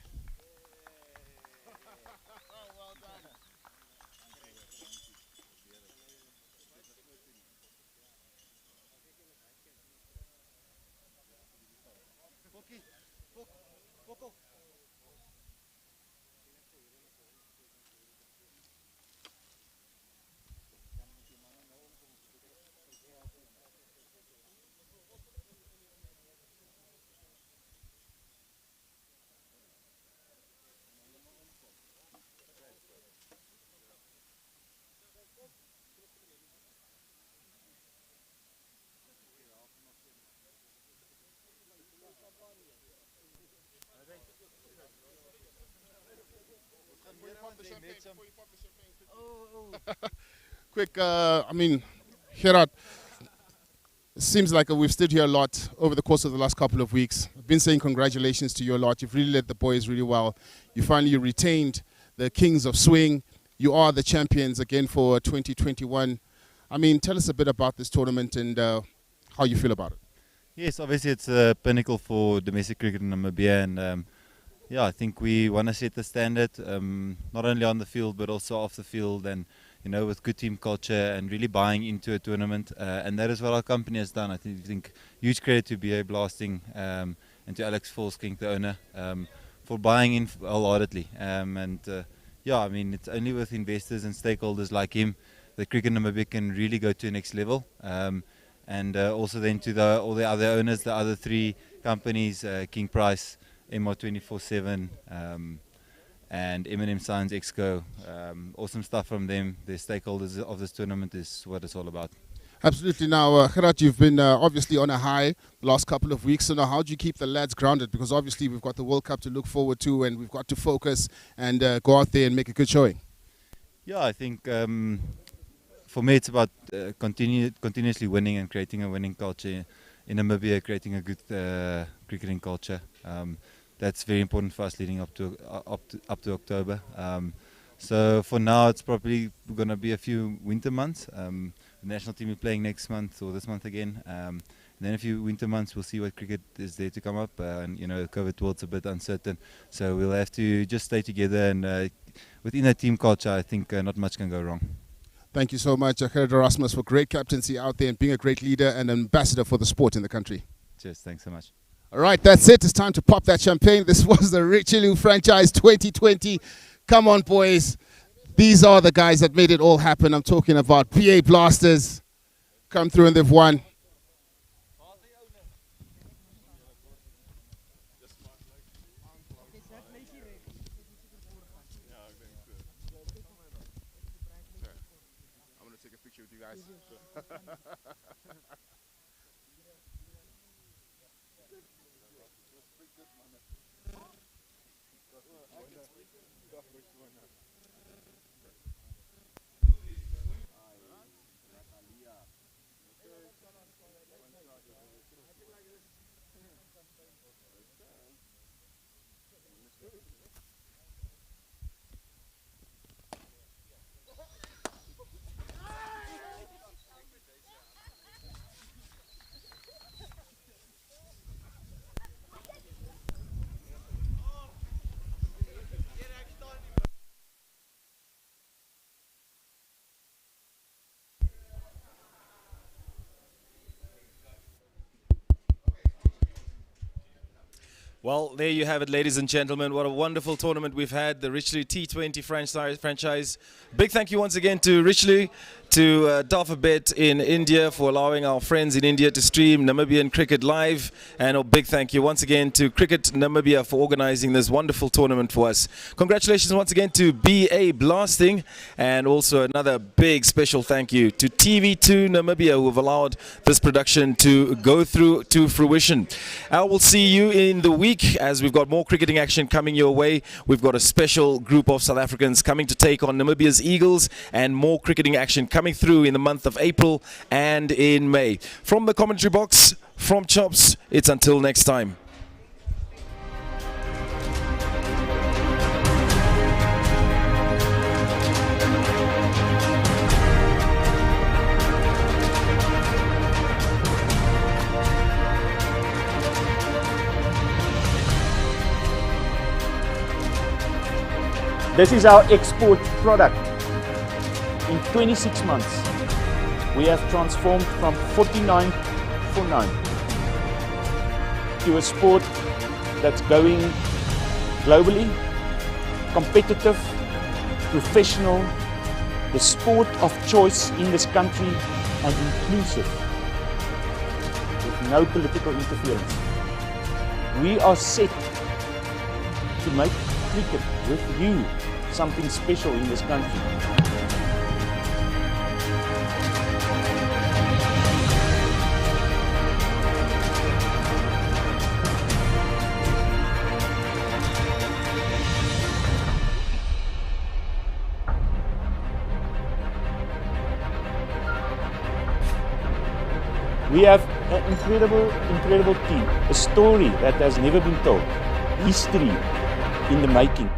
Quick, Gerard, it seems like we've stood here a lot over the course of the last couple of weeks. I've been saying congratulations to you a lot. You've really led the boys really well. You finally retained the Kings of Swing. You are the champions again for 2021. Tell us a bit about this tournament and how you feel about it. Yes, obviously it's a pinnacle for domestic cricket in Namibia, and I think we want to set the standard, not only on the field but also off the field, and with good team culture and really buying into a tournament, and that is what our company has done. I think huge credit to BA Blasting and to Alex Volsking, the owner, for buying in wholeheartedly. It's only with investors and stakeholders like him that cricket in Namibia can really go to the next level. And also then to all the other owners, the other three companies, King Price, MR 24/7, and M&M Science Exco. Awesome stuff from them. The stakeholders of this tournament is what it's all about. Absolutely. Now, Gerard, you've been obviously on a high the last couple of weeks. So now how do you keep the lads grounded? Because obviously we've got the World Cup to look forward to, and we've got to focus and go out there and make a good showing. Yeah, I think for me it's about continuously winning and creating a winning culture in Namibia, creating a good cricketing culture. That's very important for us leading up to October. So for now, it's probably going to be a few winter months. The national team is playing next month or this month again. And then a few winter months, we'll see what cricket is there to come up. And the COVID world's a bit uncertain, so we'll have to just stay together. And within that team culture, I think not much can go wrong. Thank you so much, Gerard Erasmus, for great captaincy out there and being a great leader and ambassador for the sport in the country. Cheers, thanks so much. All right, that's it. It's time to pop that champagne. This was the Richelieu Franchise 2020. Come on, boys. These are the guys that made it all happen. I'm talking about BA Blasters. Come through and they've won. I'm going to take a picture with you guys. Well, there you have it, ladies and gentlemen. What a wonderful tournament we've had, the Richelieu T20 franchise. Big thank you once again to Richelieu to Alphabet in India for allowing our friends in India to stream Namibian cricket live. And a big thank you once again to Cricket Namibia for organizing this wonderful tournament for us. Congratulations once again to BA Blasting, and also another big special thank you to Tv2Namibia who have allowed this production to go through to fruition. I will see you in the week as we've got more cricketing action coming your way. We've got a special group of South Africans coming to take on Namibia's Eagles, and more cricketing action coming through in the month of April and in May. From the commentary box, from Chops, it's until next time. This is our export product. In 26 months, we have transformed from 49 for 9 to a sport that's going globally, competitive, professional, the sport of choice in this country, and inclusive, with no political interference. We are set to make cricket with you something special in this country. We have an incredible team, a story that has never been told, history in the making.